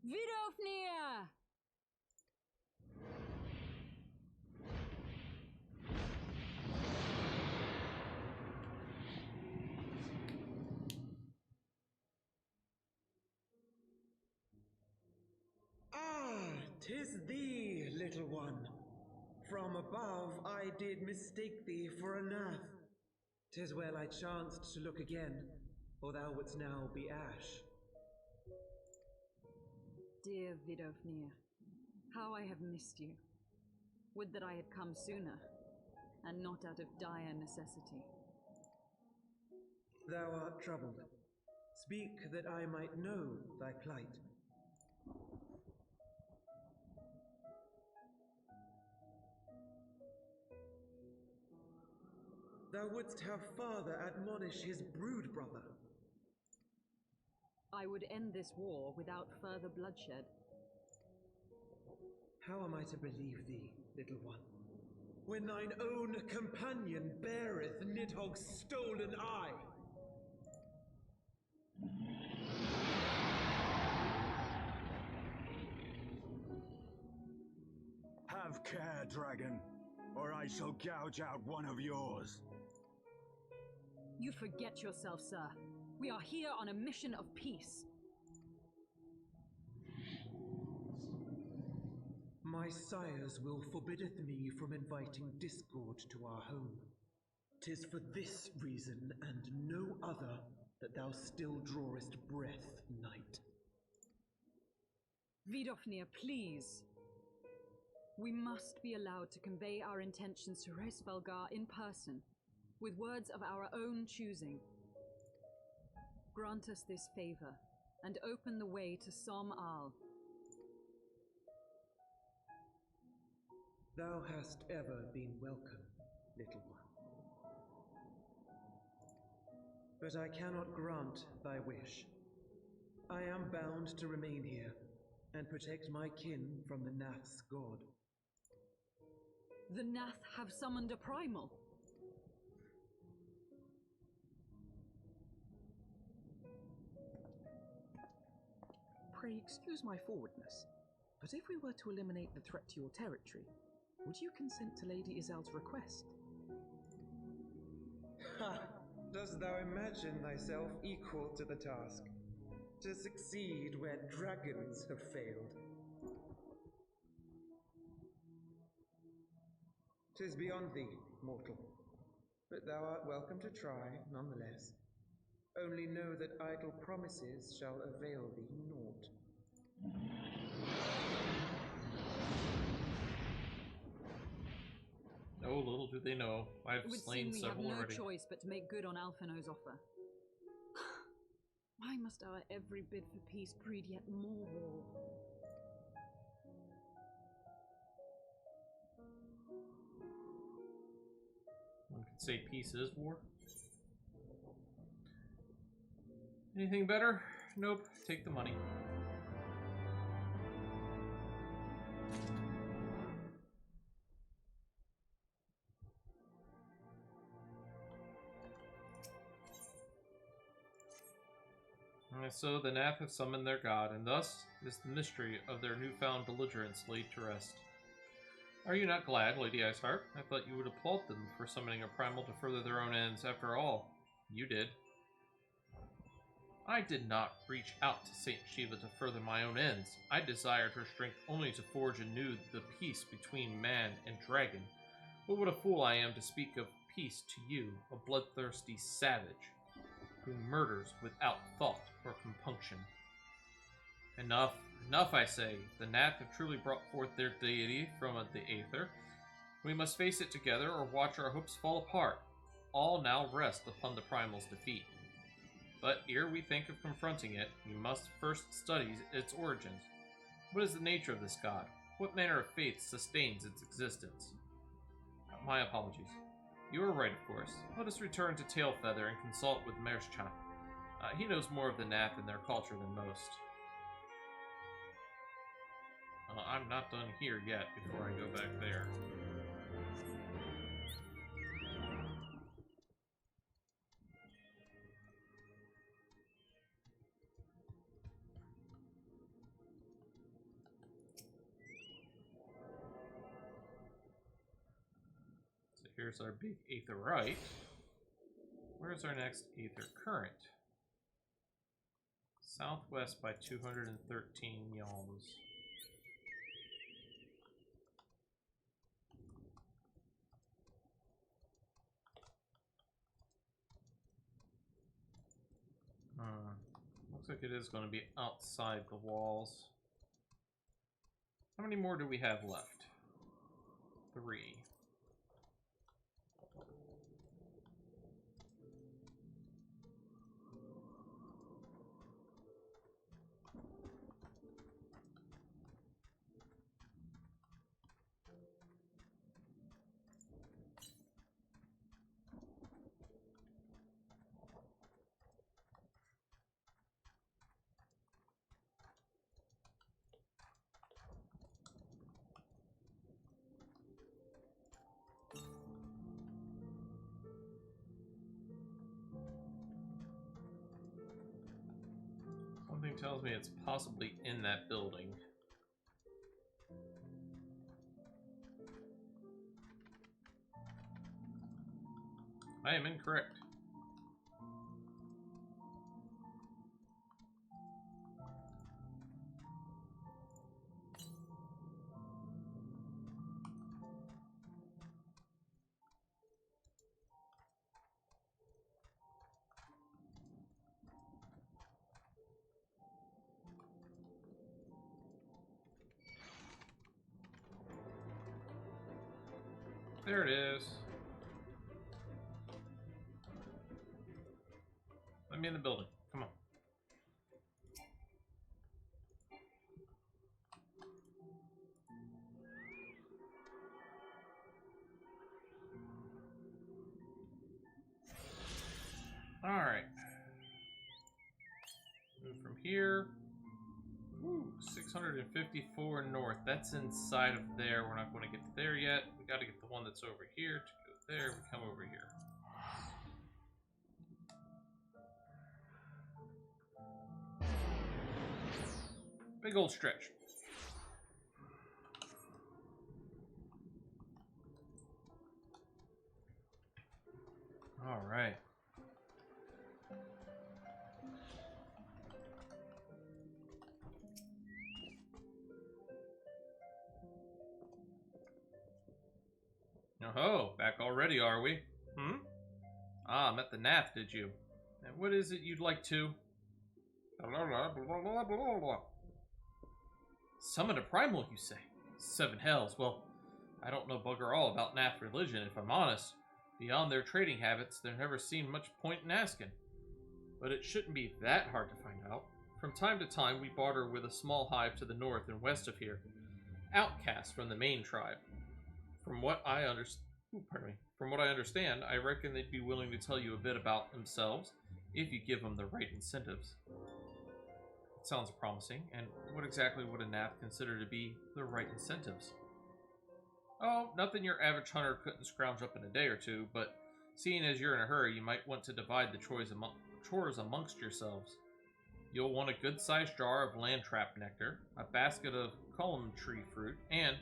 Vidofnir! Ah, 'tis thee, little one. From above I did mistake thee for a gnat. 'Tis well I chanced to look again, or thou wouldst now be ash. Dear Vidofnir, how I have missed you. Would that I had come sooner, and not out of dire necessity. Thou art troubled. Speak that I might know thy plight. Thou wouldst have father admonish his brood brother. I would end this war without further bloodshed. How am I to believe thee, little one, when thine own companion beareth Nidhogg's stolen eye? Have care, dragon, or I shall gouge out one of yours. You forget yourself, sir. We are here on a mission of peace. My sires will forbiddeth me from inviting discord to our home. 'Tis for this reason and no other that thou still drawest breath, knight. Vidofnir, please. We must be allowed to convey our intentions to Resvelgar in person, with words of our own choosing. Grant us this favor, and open the way to Som Al. Thou hast ever been welcome, little one. But I cannot grant thy wish. I am bound to remain here and protect my kin from the Nath's god. The Nath have summoned a primal. Pray excuse my forwardness, but if we were to eliminate the threat to your territory, would you consent to Lady Izel's request? Ha! Dost thou imagine thyself equal to the task? To succeed where dragons have failed? 'Tis beyond thee, mortal, but thou art welcome to try, nonetheless. Only know that idle promises shall avail thee naught. Oh, little do they know, I've It would slain seem we have several no already. choice but to make good on Alphino's offer. Why must our every bid for peace breed yet more war? One could say peace is war. Anything better? Nope. Take the money. And so the Nath have summoned their god, and thus is the mystery of their newfound belligerence laid to rest. Are you not glad, Lady Iceheart? I thought you would applaud them for summoning a primal to further their own ends. After all, you did. I did not reach out to Saint Shiva to further my own ends. I desired her strength only to forge anew the peace between man and dragon. But what a fool I am to speak of peace to you, a bloodthirsty savage, who murders without thought or compunction. Enough, enough, I say. The Nath have truly brought forth their deity from the aether. We must face it together or watch our hopes fall apart. All now rest upon the primal's defeat. But ere we think of confronting it, we must first study its origins. What is the nature of this god? What manner of faith sustains its existence? My apologies. You are right, of course. Let us return to Tailfeather and consult with Merschcha. He knows more of the Nath and their culture than most. I'm not done here yet before I go back there. So here's our big aetherite. Where's our next aether current? Southwest by 213 yalms. Looks like it is going to be outside the walls. How many more do we have left? 3. Something tells me it's possibly in that building. I am incorrect. There it is. Let me in the building. Come on. Alright. Move from here. Ooh, 654 north. That's inside of there. We're not going to get to there yet. We got to get the one that's over here to go there. We come over here. Big old stretch. All right. Oh, back already, are we? Hmm? Ah, met the Nath, did you? And what is it you'd like to? Summon a primal, you say? Seven hells. Well, I don't know bugger all about Nath religion, if I'm honest. Beyond their trading habits, there never seemed much point in asking. But it shouldn't be that hard to find out. From time to time, we barter with a small hive to the north and west of here. Outcasts from the main tribe. From what I understand, I reckon they'd be willing to tell you a bit about themselves if you give them the right incentives. It sounds promising, and what exactly would a Nath consider to be the right incentives? Oh, nothing your average hunter couldn't scrounge up in a day or two, but seeing as you're in a hurry, you might want to divide the chores amongst yourselves. You'll want a good-sized jar of land trap nectar, a basket of column tree fruit, and,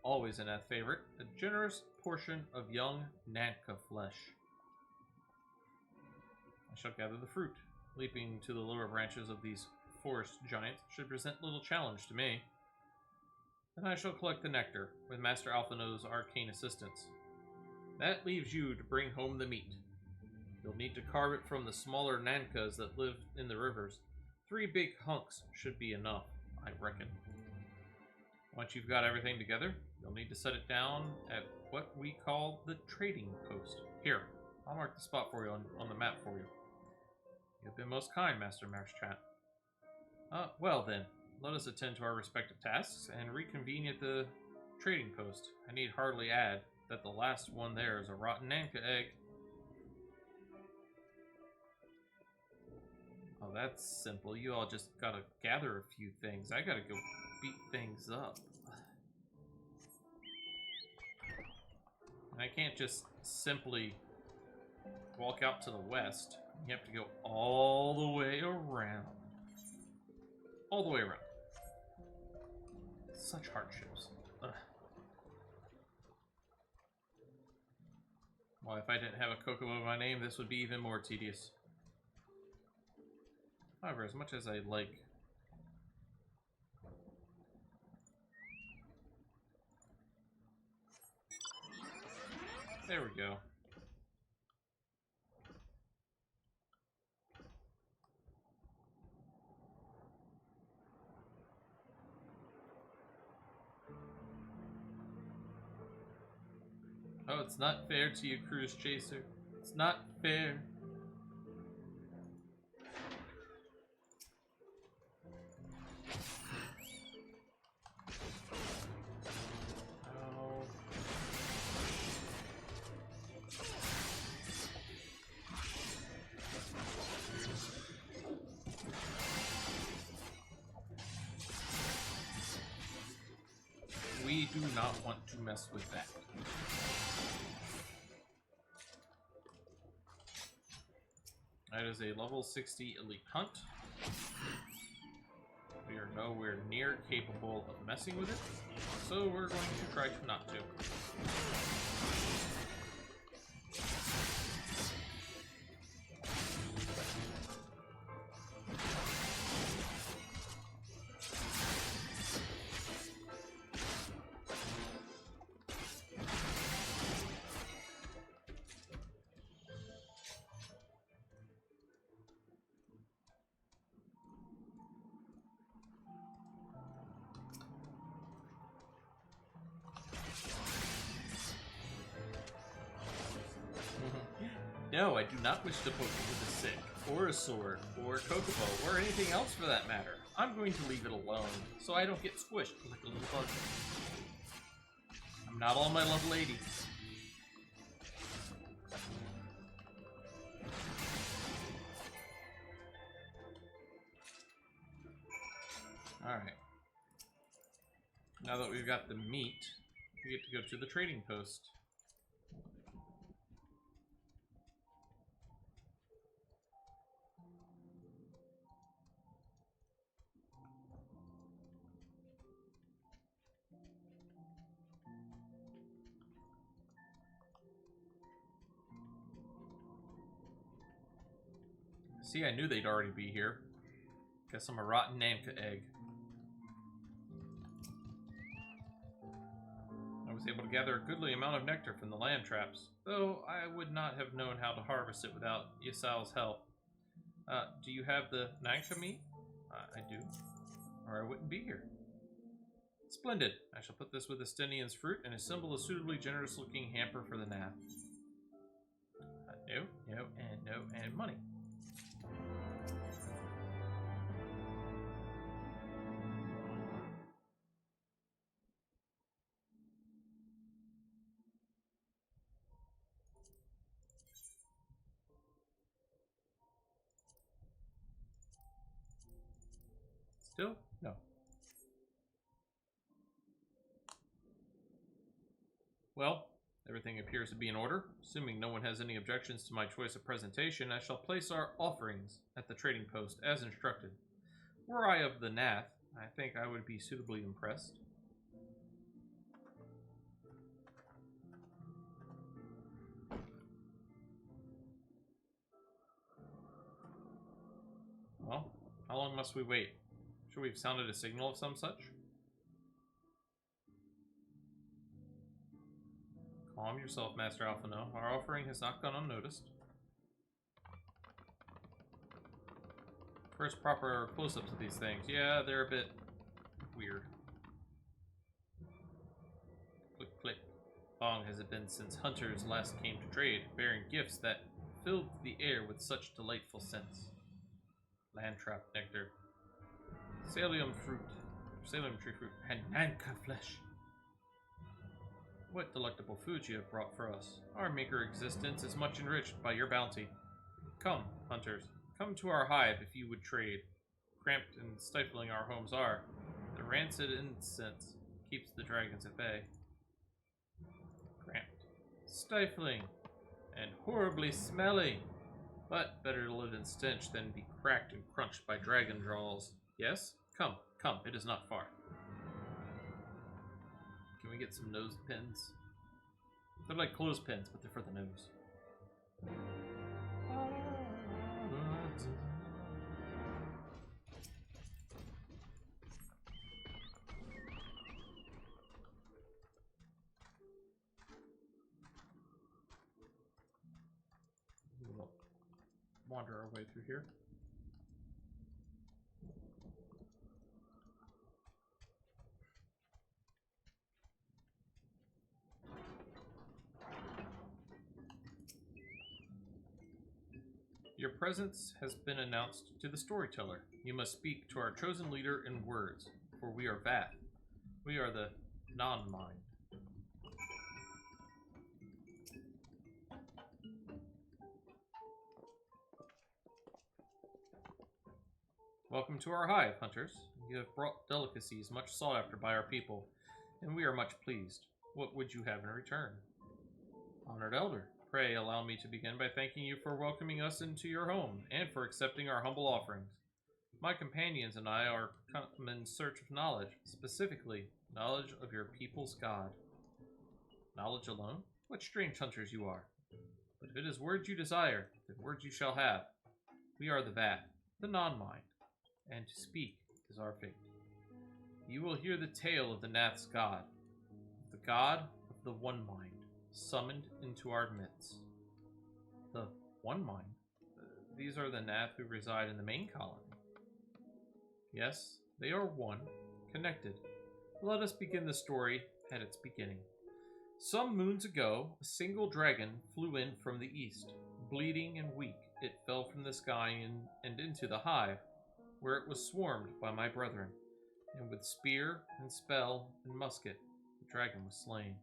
always a Nath favorite, a generous portion of young Nanka flesh. I shall gather the fruit. Leaping to the lower branches of these forest giants should present little challenge to me. Then I shall collect the nectar, with Master Alphino's arcane assistance. That leaves you to bring home the meat. You'll need to carve it from the smaller Nankas that live in the rivers. 3 big hunks should be enough, I reckon. Once you've got everything together, you'll need to set it down at what we call the trading post. Here, I'll mark the spot for you on the map for you. You've been most kind, Master Marschchat. Well then, let us attend to our respective tasks and reconvene at the trading post. I need hardly add that the last one there is a rotten Nanka egg. Oh, that's simple. You all just gotta gather a few things. I gotta go beat things up. And I can't just simply walk out to the west. You have to go all the way around. All the way around. Such hardships. Ugh. Well, if I didn't have a Kokomo in my name, this would be even more tedious. However, as much as I like... There we go. Oh, it's not fair to you, Cruise Chaser. It's not fair. We do not want to mess with that. That is a level 60 elite hunt. We are nowhere near capable of messing with it, so we're going to try to not to. No, I do not wish to poke you with a stick, or a sword, or a kokobo, or anything else for that matter. I'm going to leave it alone, so I don't get squished like a little bug. I'm not all my love lady. Alright. Now that we've got the meat, we get to go to the trading post. See, I knew they'd already be here. Guess I'm a rotten Namka egg. I was able to gather a goodly amount of nectar from the land traps, though I would not have known how to harvest it without Yasal's help. Do you have the Namka meat? I do, or I wouldn't be here. Splendid. I shall put this with Estinian's fruit and assemble a suitably generous-looking hamper for the Nath. No, and money. Still? No. Well, everything appears to be in order. Assuming no one has any objections to my choice of presentation, I shall place our offerings at the trading post as instructed. Were I of the Nath, I think I would be suitably impressed. Well, how long must we wait? Should we have sounded a signal of some such? Calm yourself, Master Alphino. Our offering has not gone unnoticed. First proper close-ups of these things. Yeah, they're a bit weird. Click, click. Long has it been since hunters last came to trade, bearing gifts that filled the air with such delightful scents. Land trap nectar. Salium tree fruit, and Namka flesh. What delectable food you have brought for us. Our meager existence is much enriched by your bounty. Come, hunters, come to our hive if you would trade. Cramped and stifling our homes are, the rancid incense keeps the dragons at bay. Cramped, stifling, and horribly smelly. But better to live in stench than be cracked and crunched by dragon jaws. Yes? Come, come, it is not far. Can we get some nose pins? They're like clothespins, but they're for the nose. We'll wander our way through here. Your presence has been announced to the storyteller. You must speak to our chosen leader in words, for we are Vath. We are the non-mind. Welcome to our hive, hunters. You have brought delicacies much sought after by our people, and we are much pleased. What would you have in return? Honored Elder, pray allow me to begin by thanking you for welcoming us into your home, and for accepting our humble offerings. My companions and I are come in search of knowledge, specifically, knowledge of your people's God. Knowledge alone? What strange hunters you are. But if it is words you desire, then words you shall have. We are the Vath, the non-mind, and to speak is our fate. You will hear the tale of the Nath's God, the God of the One Mind, summoned into our midst. The One Mind? These are the Nath who reside in the main colony. Yes, they are one, connected. Let us begin the story at its beginning. Some moons ago, a single dragon flew in from the east. Bleeding and weak, it fell from the sky and into the hive, where it was swarmed by my brethren, and with spear and spell and musket, the dragon was slain.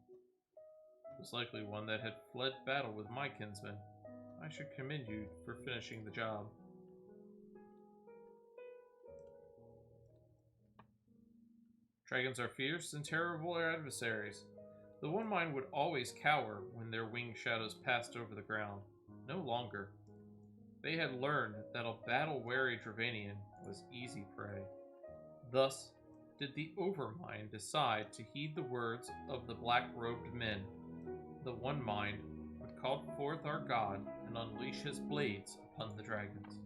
It was likely one that had fled battle with my kinsmen. I should commend you for finishing the job. Dragons are fierce and terrible adversaries. The One Mind would always cower when their winged shadows passed over the ground. No longer. They had learned that a battle-weary Dravanian was easy prey. Thus did the Overmind decide to heed the words of the black-robed men. The One Mind would call forth our god and unleash his blades upon the dragons.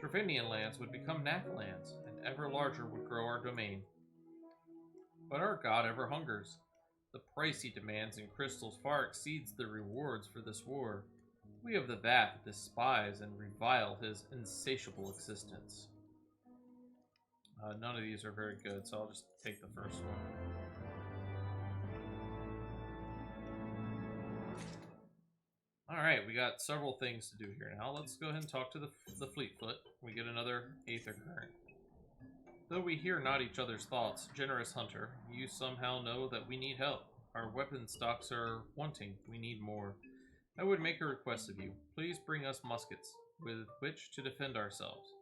Dravinian lands would become Nath lands, and ever larger would grow our domain. But our god ever hungers. The price he demands in crystals far exceeds the rewards for this war. We of the Vat despise and revile his insatiable existence. None of these are very good, so I'll just take the first one. Alright, we got several things to do here now. Let's go ahead and talk to the Fleetfoot. We get another Aether Current. Though we hear not each other's thoughts, generous hunter, you somehow know that we need help. Our weapon stocks are wanting. We need more. I would make a request of you. Please bring us muskets, with which to defend ourselves.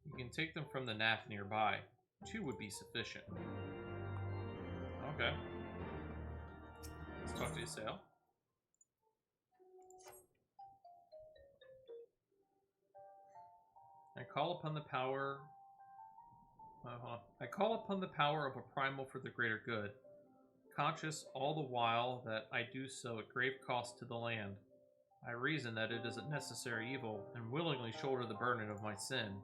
You can take them from the Nath nearby. 2 would be sufficient. Okay. Let's talk to Ysael. I call upon the power of a primal for the greater good, conscious all the while that I do so at grave cost to the land. I reason that it is a necessary evil, and willingly shoulder the burden of my sin.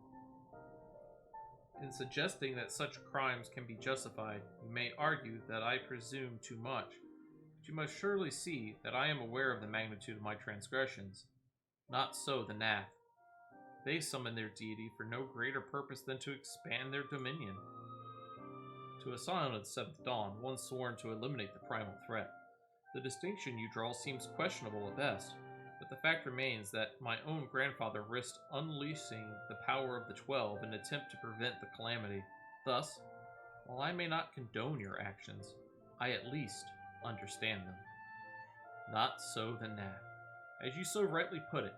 In suggesting that such crimes can be justified, you may argue that I presume too much, but you must surely see that I am aware of the magnitude of my transgressions. Not so the Nath. They summon their deity for no greater purpose than to expand their dominion. To a scion of the Seventh Dawn, one sworn to eliminate the primal threat. The distinction you draw seems questionable at best, but the fact remains that my own grandfather risked unleashing the power of the 12 in an attempt to prevent the calamity. Thus, while I may not condone your actions, I at least understand them. Not so the Nath. As you so rightly put it,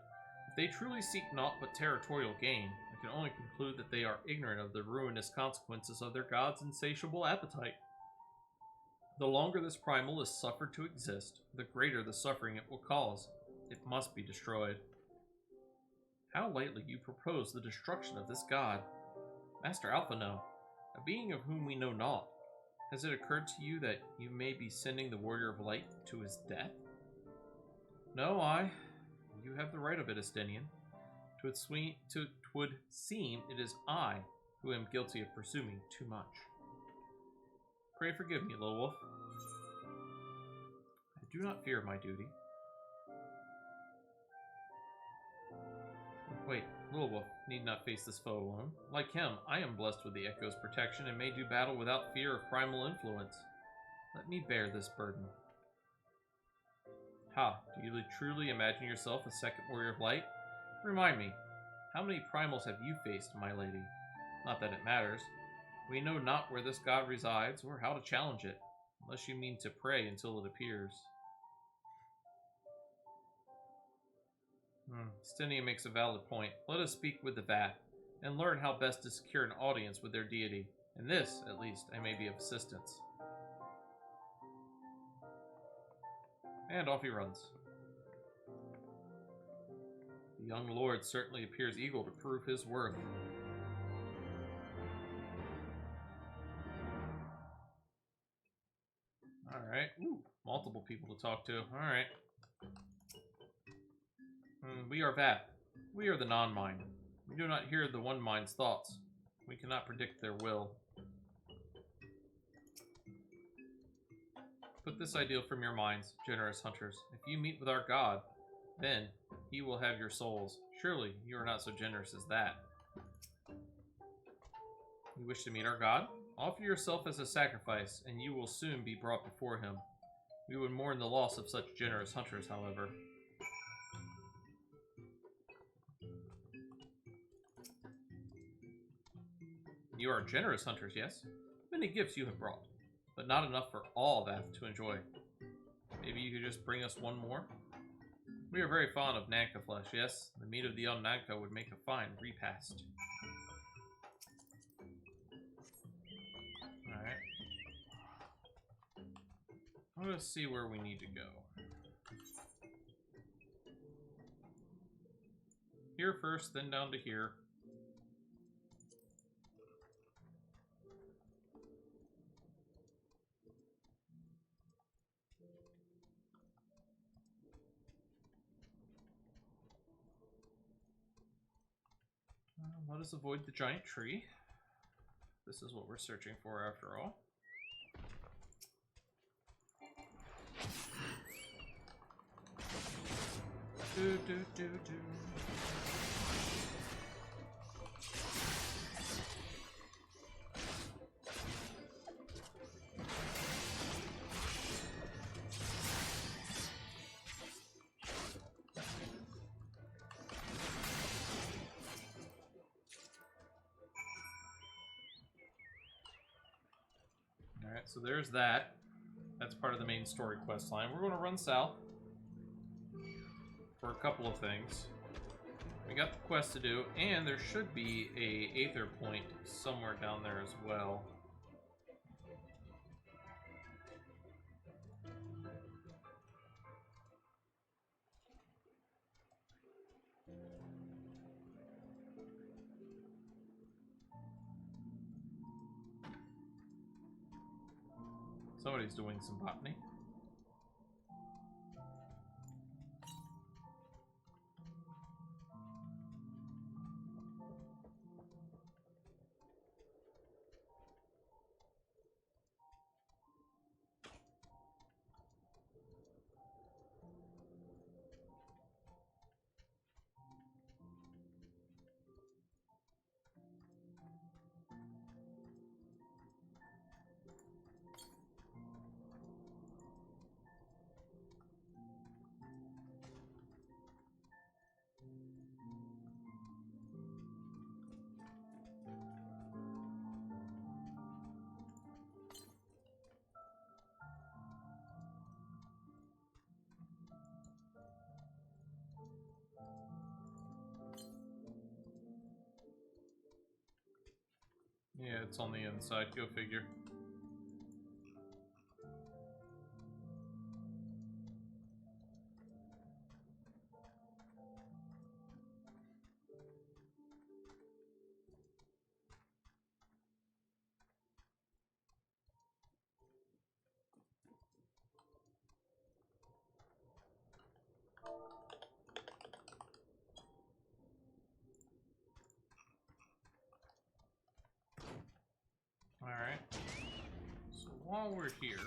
if they truly seek naught but territorial gain, I can only conclude that they are ignorant of the ruinous consequences of their god's insatiable appetite. The longer this primal is suffered to exist, the greater the suffering it will cause. It must be destroyed. How lightly you propose the destruction of this god. Master Alphino, a being of whom we know naught, has it occurred to you that you may be sending the Warrior of Light to his death? No, you have the right of it, Estinian. Twould seem it is I who am guilty of presuming too much. Pray forgive me, little wolf. I do not fear my duty. Wait, little wolf need not face this foe alone. Like him, I am blessed with the Echo's protection and may do battle without fear of primal influence. Let me bear this burden. Ha, do you truly imagine yourself a second Warrior of Light? Remind me, how many primals have you faced, my lady? Not that it matters. We know not where this god resides or how to challenge it, unless you mean to pray until it appears. Stenia makes a valid point. Let us speak with the Vat, and learn how best to secure an audience with their deity. In this, at least, I may be of assistance. And off he runs. The young lord certainly appears eager to prove his worth. Alright. Ooh, multiple people to talk to. Alright. We are Vat. We are the non-mind. We do not hear the one mind's thoughts. We cannot predict their will. Put this ideal from your minds, generous hunters. If you meet with our god, then he will have your souls. Surely you are not so generous as that. You wish to meet our god? Offer yourself as a sacrifice, and you will soon be brought before him. We would mourn the loss of such generous hunters, however. You are generous hunters, yes? Many gifts you have brought, but not enough for all that to enjoy. Maybe you could just bring us one more? We are very fond of Nanka flesh, yes? The meat of the young Nanka would make a fine repast. Alright. Let's see where we need to go. Here first, then down to here. Let us avoid the giant tree. This is what we're searching for after all. Do, do, do, do. Alright, so there's that. That's part of the main story quest line. We're going to run south for a couple of things. We got the quest to do, and there should be a Aether point somewhere down there as well. Somebody's doing some botany. Yeah, it's on the inside. Go figure. Alright. So while we're here...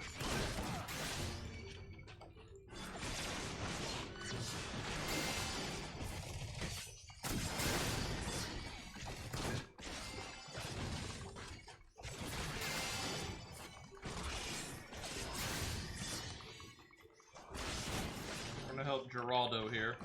we're gonna help Geraldo here.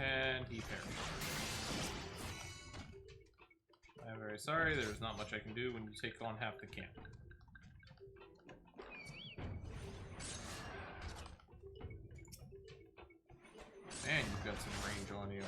And he perished. I'm very sorry, there's not much I can do when you take on half the camp. And you've got some range on you.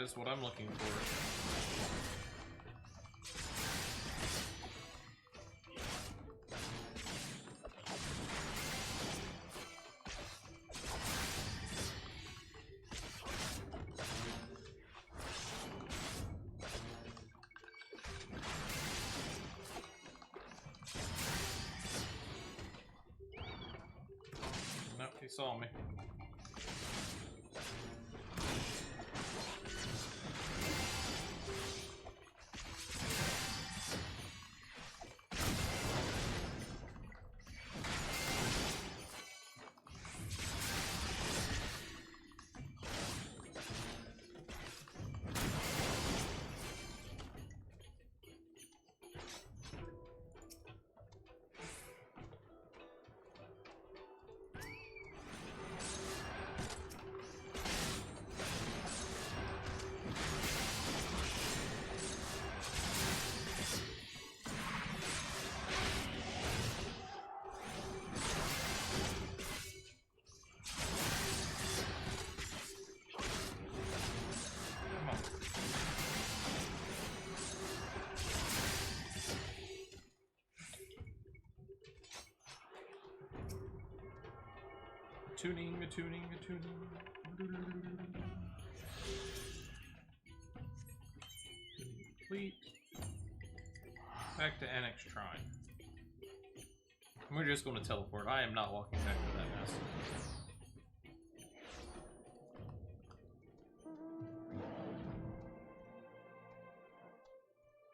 is what I'm looking for. Nope, he saw me. Come on. Tuning. Complete. Back to Annex Shrine. We're just going to teleport. I am not walking back to that mess.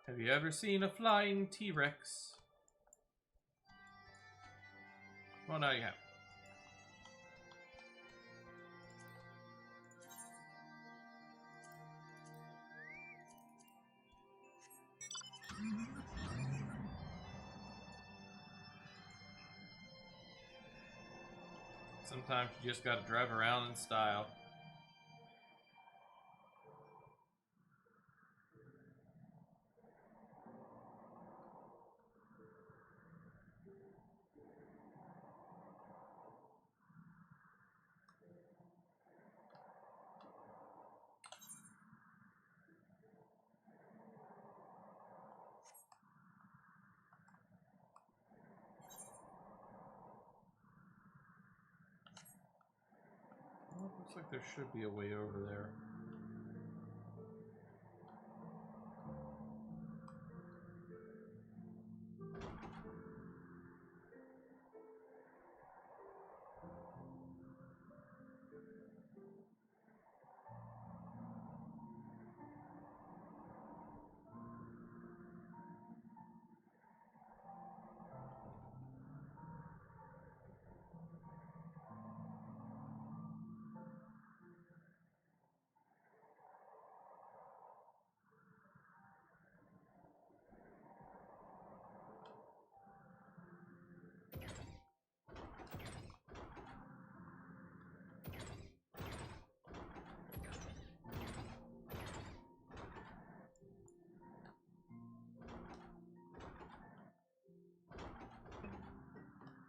Have you ever seen a flying T-Rex? Well, now you have. Sometimes you just gotta drive around in style. Well, looks like there should be a way over there.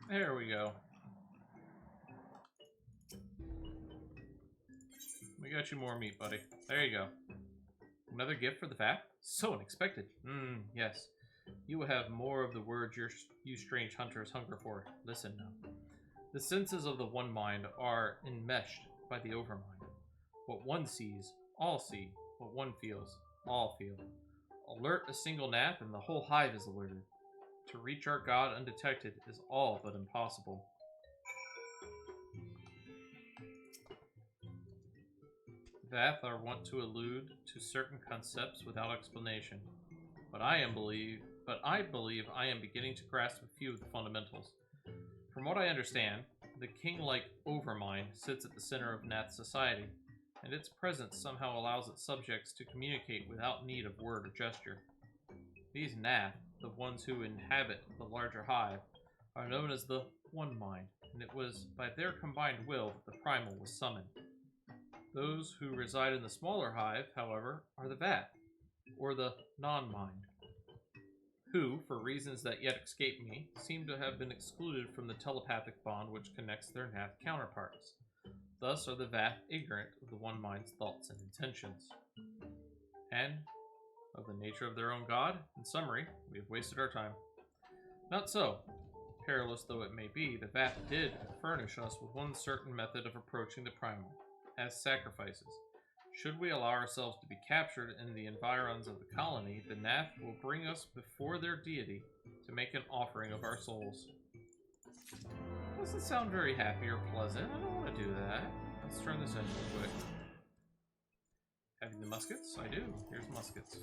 There we go. We got you more meat, buddy. There you go. Another gift for the vat? So unexpected. Yes. You will have more of the words you strange hunters hunger for. Listen now. The senses of the One Mind are enmeshed by the Overmind. What one sees, all see. What one feels, all feel. Alert a single nap and the whole hive is alerted. To reach our God undetected is all but impossible. Vath are wont to allude to certain concepts without explanation, but I believe I am beginning to grasp a few of the fundamentals. From what I understand, the king-like Overmind sits at the center of Nath's society, and its presence somehow allows its subjects to communicate without need of word or gesture. These Nath, the ones who inhabit the larger hive, are known as the One Mind, and it was by their combined will that the primal was summoned. Those who reside in the smaller hive, however, are the Vath, or the non-mind, who, for reasons that yet escape me, seem to have been excluded from the telepathic bond which connects their Nath counterparts. Thus are the Vath ignorant of the One Mind's thoughts and intentions. and of the nature of their own god. In summary, we have wasted our time. Not so. Perilous though it may be, the vat did furnish us with one certain method of approaching the primal, as sacrifices. Should we allow ourselves to be captured in the environs of the colony, the Nath will bring us before their deity to make an offering of our souls. Doesn't sound very happy or pleasant. I don't want to do that. Let's turn this in real quick. Having the muskets? I do. Here's muskets.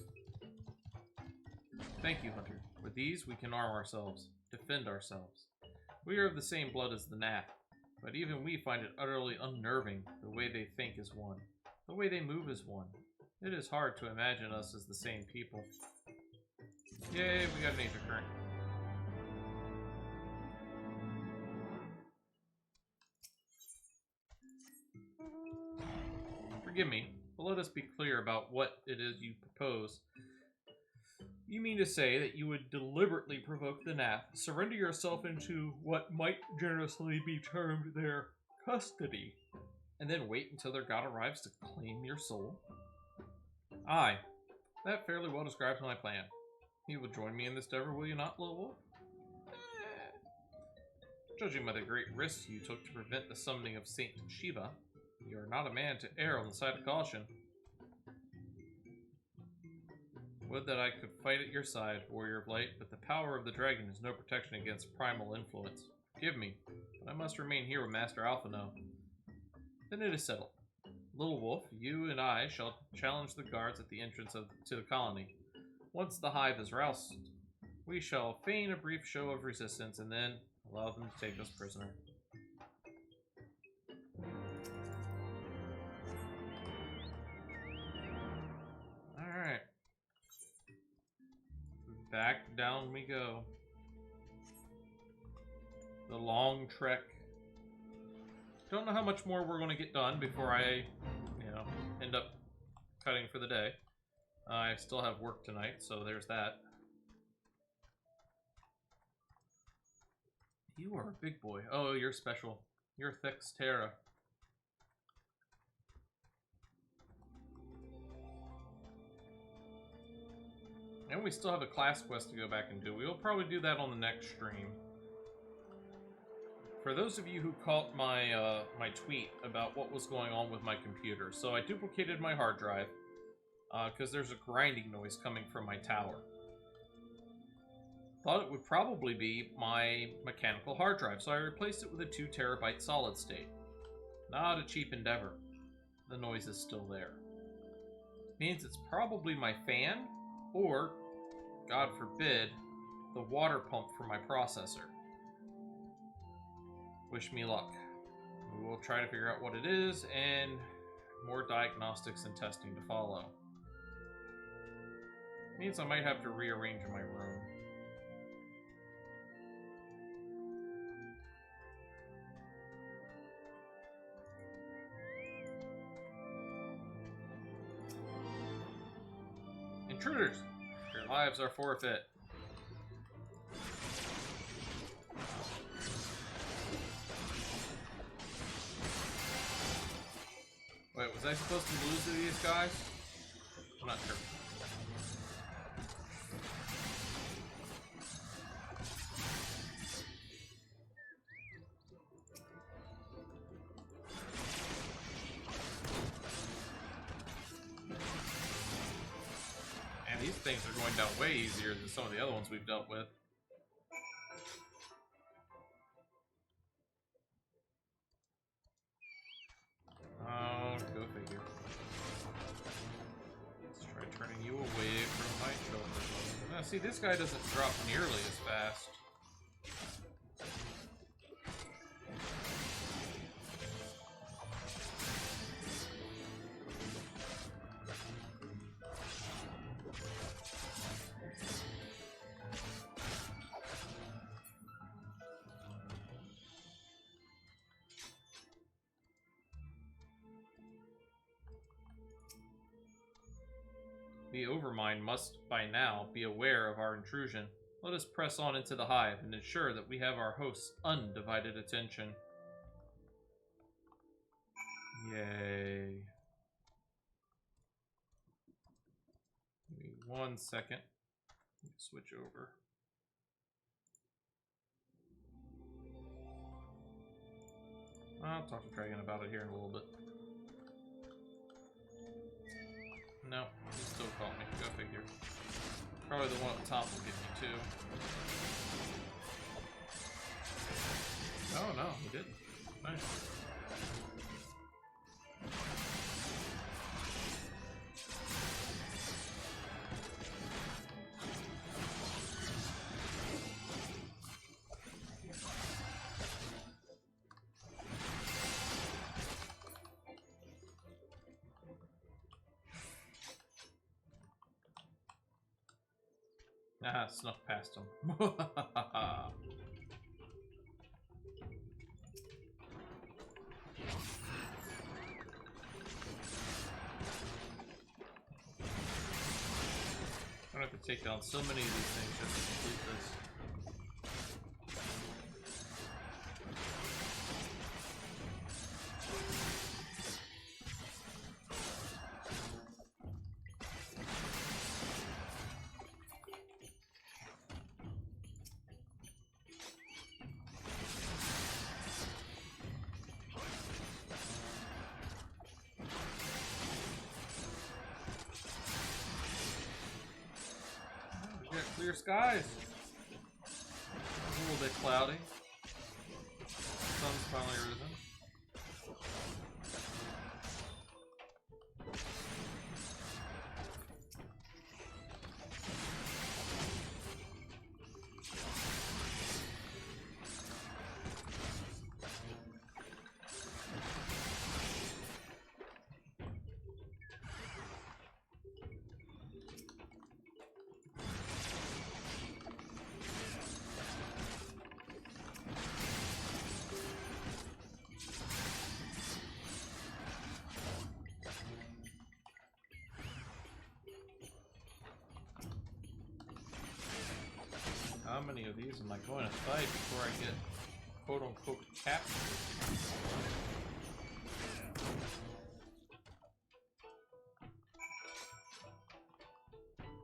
Thank you, Hunter. With these, we can arm ourselves, defend ourselves. We are of the same blood as the Nath, but even we find it utterly unnerving the way they think is one, the way they move is one. It is hard to imagine us as the same people. Yay, we got an nature current. Forgive me, but let us be clear about what it is you propose. You mean to say that you would deliberately provoke the Nath, surrender yourself into what might generously be termed their custody, and then wait until their god arrives to claim your soul? Aye, that fairly well describes my plan. You will join me in this endeavor, will you not, little wolf? Judging by the great risks you took to prevent the summoning of Saint Shiva, you are not a man to err on the side of caution. Would that I could fight at your side, warrior of light, but the power of the dragon is no protection against primal influence. Forgive me, but I must remain here with Master Alphino. Then it is settled. Little wolf, you and I shall challenge the guards at the entrance to the colony. Once the hive is roused, we shall feign a brief show of resistance and then allow them to take us prisoner. Alright. Back down we go. The long trek. Don't know how much more we're going to get done before I, end up cutting for the day. I still have work tonight, so there's that. You are a big boy. Oh, you're special. You're Thix Terra. And we still have a class quest to go back and do. We'll probably do that on the next stream. For those of you who caught my my tweet about what was going on with my computer, so I duplicated my hard drive because there's a grinding noise coming from my tower. Thought it would probably be my mechanical hard drive, so I replaced it with a 2 terabyte solid state. Not a cheap endeavor. The noise is still there. Means it's probably my fan, or, God forbid, the water pump for my processor. Wish me luck. We will try to figure out what it is, and more diagnostics and testing to follow. Means I might have to rearrange my room. Intruders! Your lives are forfeit. Wait, was I supposed to lose to these guys? I'm not sure. And these things are going down way easier than some of the other ones we've dealt with. Oh, go figure. Let's try turning you away from my children. Now, see, this guy doesn't drop nearly as fast. The Overmind must, by now, be aware of our intrusion. Let us press on into the hive and ensure that we have our host's undivided attention. Yay. 1 second. Switch over. I'll talk to Dragon about it here in a little bit. No, he still caught me. Go figure. Probably the one at the top will get me too. Oh no, he didn't. Nice. Ah, snuck past him. I have to take down so many of these things just to complete this. Clear skies. It's a little bit cloudy. Sun's finally risen. How many of these am I going to fight before I get quote-unquote captured?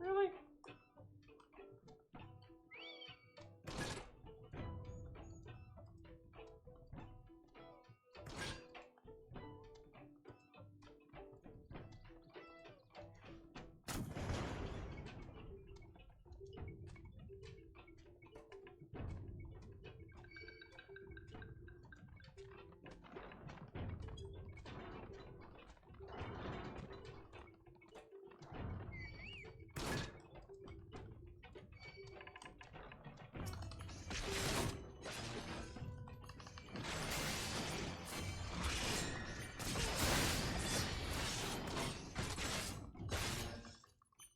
Really?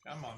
Come on.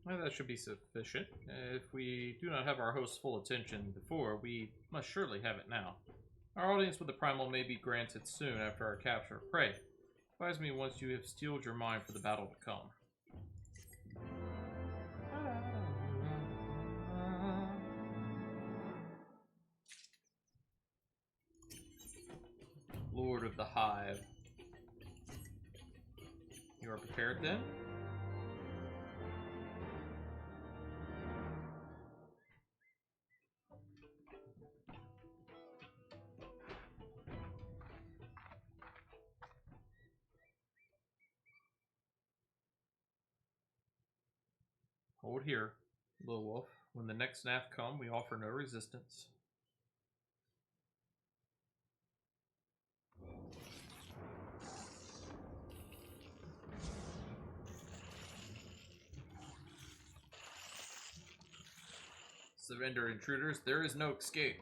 Well, that should be sufficient. If we do not have our host's full attention before, we must surely have it now. Our audience with the Primal may be granted soon after our capture of prey. Advise me once you have steeled your mind for the battle to come. Lord of the Hive. You are prepared then? Hold here, little wolf. When the next snaff come, we offer no resistance. Surrender, intruders. There is no escape.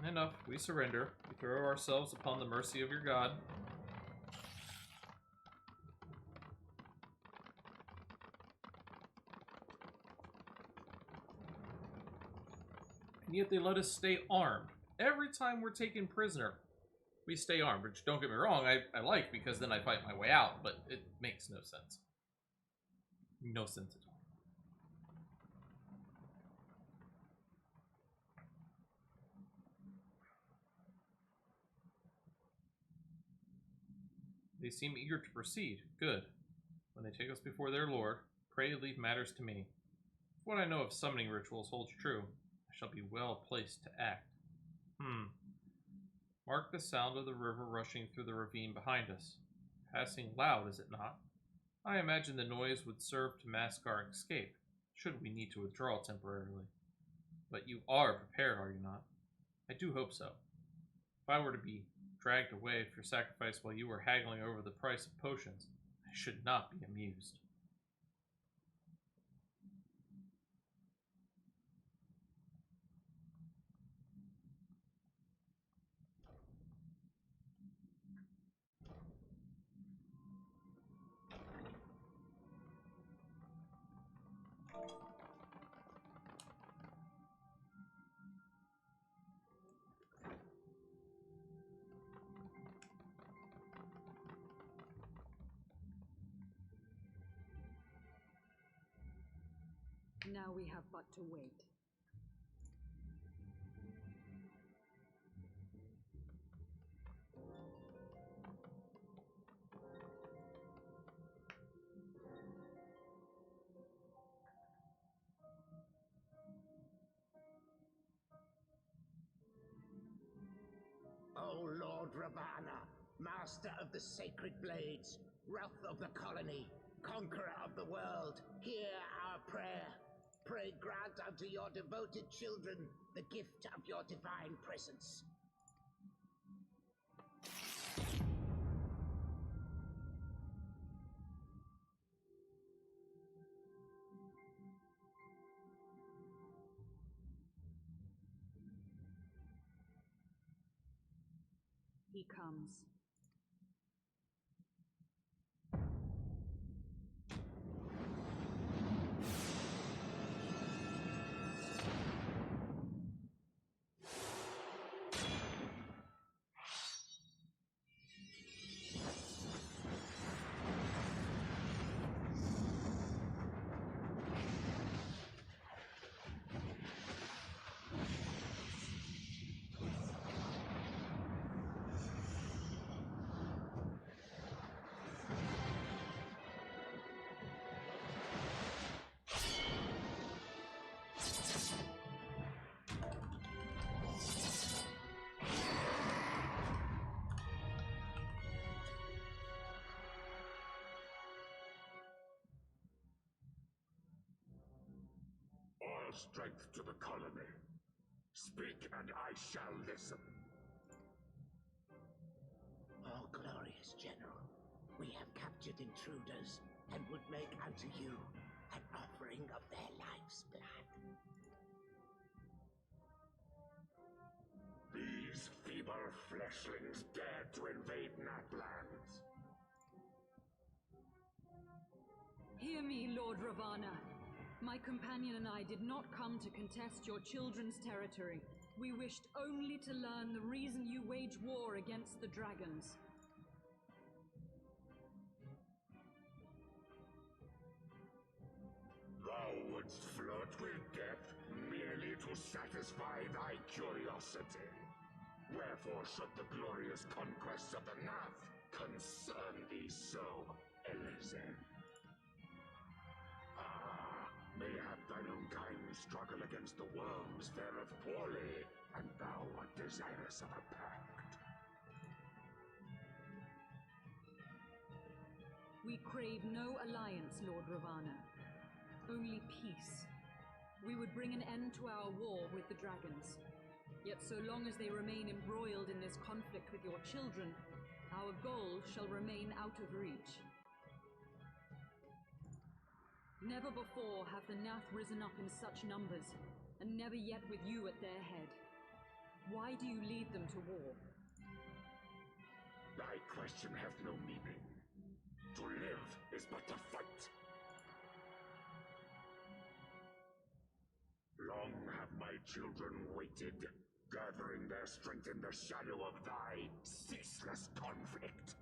Enough. We surrender. We throw ourselves upon the mercy of your God. And yet they let us stay armed. Every time we're taken prisoner, we stay armed. Which, don't get me wrong, I like, because then I fight my way out, but it makes no sense. No sense at all. They seem eager to proceed. Good. When they take us before their lord, pray leave matters to me. If what I know of summoning rituals holds true, I shall be well placed to act. Mark the sound of the river rushing through the ravine behind us. Passing loud, is it not? I imagine the noise would serve to mask our escape, should we need to withdraw temporarily. But you are prepared, are you not? I do hope so. If I were to be dragged away for sacrifice while you were haggling over the price of potions, I should not be amused. Now we have but to wait. O Lord Ravana, master of the sacred blades, wrath of the colony, conqueror of the world, hear our prayer. Pray grant unto your devoted children the gift of your divine presence. He comes. All strength to the colony. Speak and I shall listen. Oh, glorious General, we have captured intruders and would make unto you an offering of their life's blood. These feeble fleshlings dared to invade Natlands. Hear me, Lord Ravana. My companion and I did not come to contest your children's territory. We wished only to learn the reason you wage war against the dragons. Thou wouldst flirt with death merely to satisfy thy curiosity. Wherefore should the glorious conquests of the Nath concern thee so, Elizabeth? Mayhap thine own kind struggle against the worms fareth poorly, and thou art desirous of a pact. We crave no alliance, Lord Ravana. Only peace. We would bring an end to our war with the dragons. Yet so long as they remain embroiled in this conflict with your children, our goal shall remain out of reach. Never before have the Nath risen up in such numbers, and never yet with you at their head. Why do you lead them to war? Thy question hath no meaning. To live is but to fight. Long have my children waited, gathering their strength in the shadow of thy ceaseless conflict.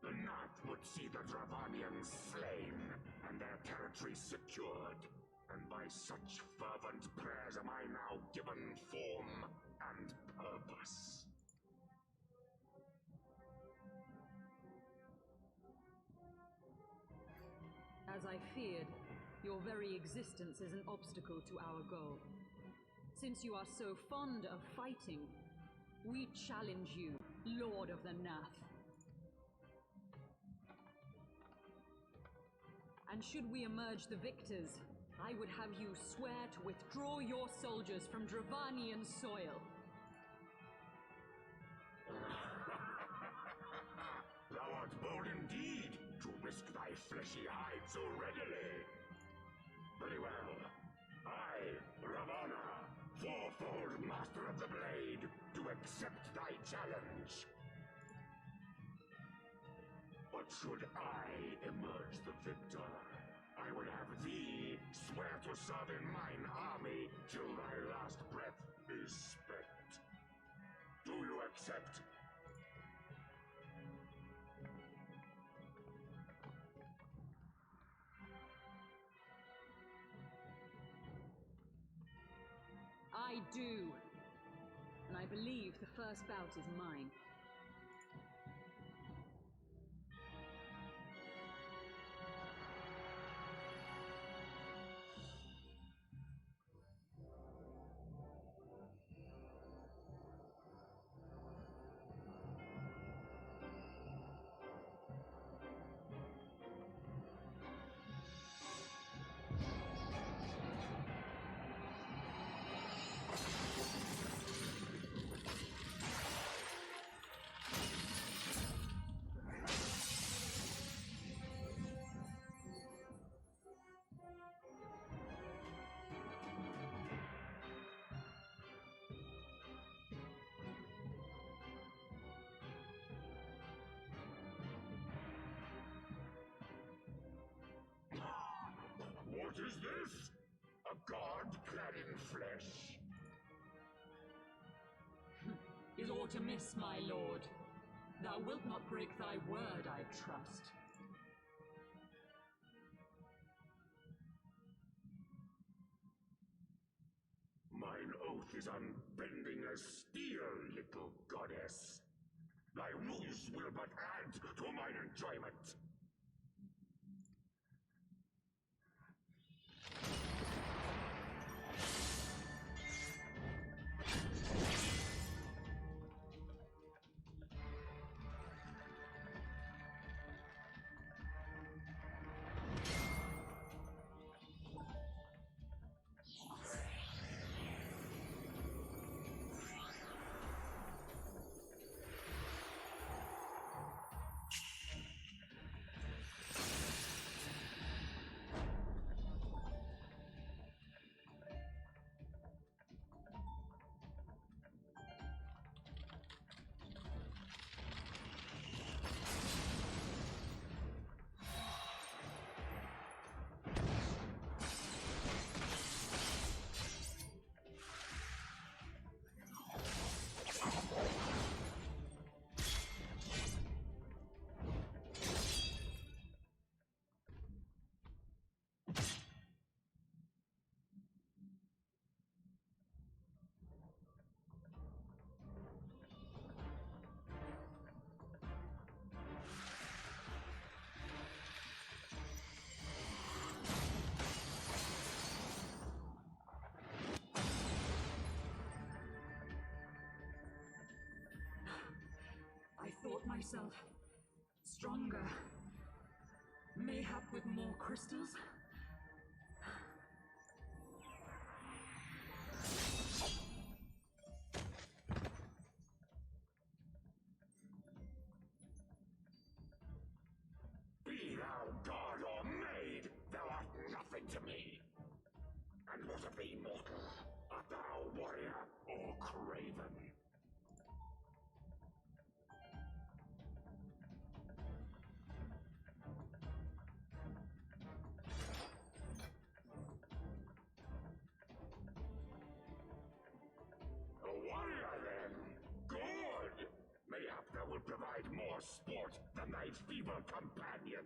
The Nath would see the Dravanians slain, and their territory secured. And by such fervent prayers am I now given form and purpose. As I feared, your very existence is an obstacle to our goal. Since you are so fond of fighting, we challenge you, Lord of the Nath. And should we emerge the victors, I would have you swear to withdraw your soldiers from Dravanian soil. Thou art bold indeed to risk thy fleshy hide so readily. Very well. I, Ravana, fourfold master of the blade, do accept thy challenge. But should I emerge the victor, I would have thee swear to serve in mine army till thy last breath is spent. Do you accept? I do. And I believe the first bout is mine. What is this? A god clad in flesh? Is aught amiss, my lord? Thou wilt not break thy word, I trust. Mine oath is unbending as steel, little goddess. Thy ruse will but add to mine enjoyment. myself. Stronger. Mayhap with more crystals? Be thou god or maid, thou art nothing to me. And what of thee, mortal? Art thou warrior or craven? A warrior, then? Good! Mayhap thou wilt provide more sport than thy feeble companion.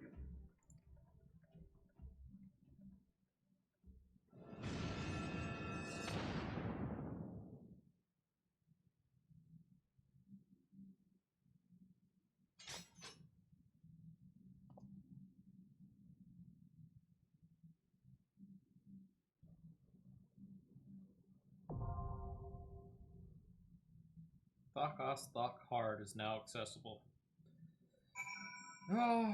Thakos Thok Hard is now accessible. Oh.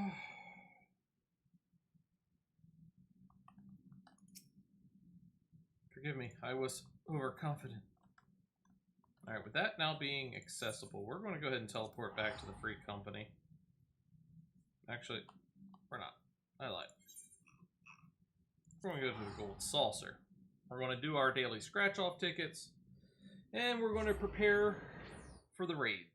Forgive me, I was overconfident. Alright, with that now being accessible, we're going to go ahead and teleport back to the Free Company. Actually, we're not. I lied. We're going to go to the Gold Saucer. We're going to do our daily scratch-off tickets, and we're going to prepare for the raid.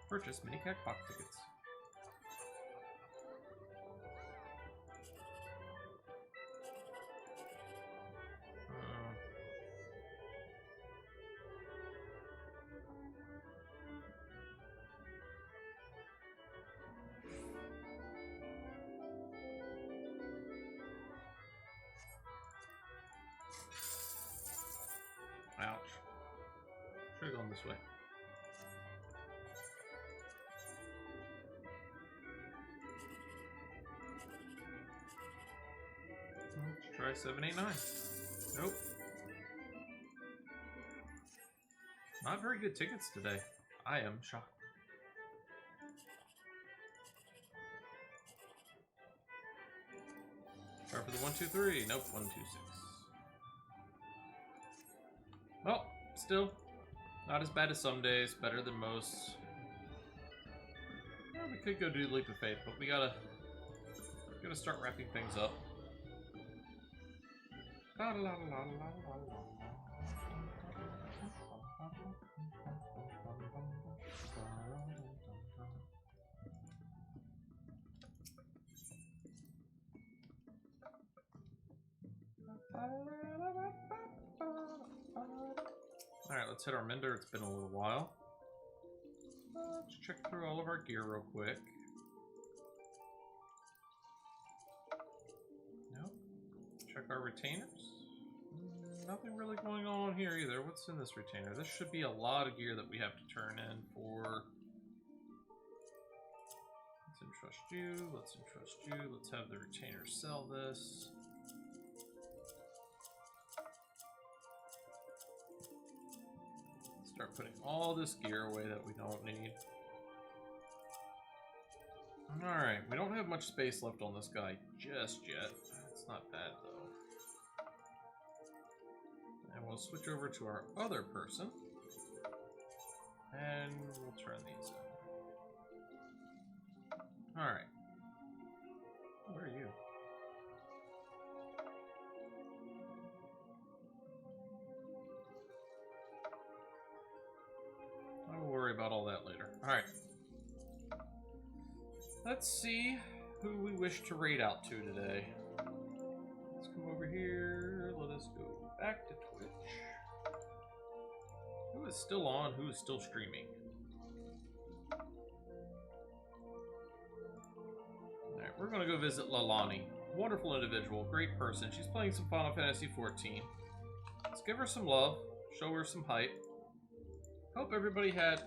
Purchase mini Cacpox tickets. Ouch. Should have gone this way. Let's try 789. Nope. Not very good tickets today. I am shocked. Try for the 123. Nope, 126. Well, still, not as bad as some days, better than most. Well, we could go do Leap of Faith, but we gotta start wrapping things up. Alright, let's hit our mender. It's been a little while. Let's check through all of our gear real quick. Nope. Check our retainers. Nothing really going on here either. What's in this retainer? This should be a lot of gear that we have to turn in for... Let's entrust you. Let's entrust you. Let's have the retainer sell this. Start putting all this gear away that we don't need. Alright, we don't have much space left on this guy just yet. It's not bad though. And we'll switch over to our other person. And we'll turn these in. Alright. Where are you? I will worry about all that later. Alright. Let's see who we wish to raid out to today. Let's come over here. Let us go back to Twitch. Who is still on? Who is still streaming? Alright, we're going to go visit Lalani. Wonderful individual, great person. She's playing some Final Fantasy XIV. Let's give her some love, show her some hype. Hope everybody had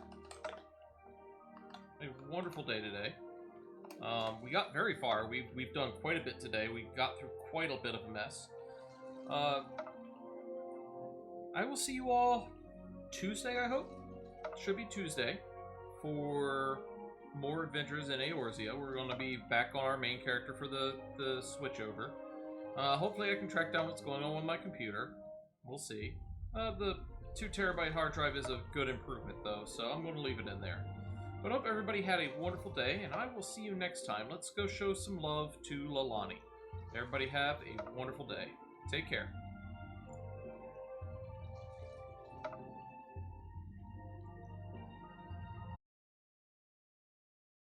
a wonderful day today. We got very far. We've done quite a bit today. We got through quite a bit of a mess. I will see you all Tuesday, I hope. Should be Tuesday for more adventures in Eorzea. We're going to be back on our main character for the switch over. Hopefully I can track down what's going on with my computer. We'll see. The 2 terabyte hard drive is a good improvement though, so I'm going to leave it in there. But I hope everybody had a wonderful day, and I will see you next time. Let's go show some love to Lalani. Everybody have a wonderful day. Take care.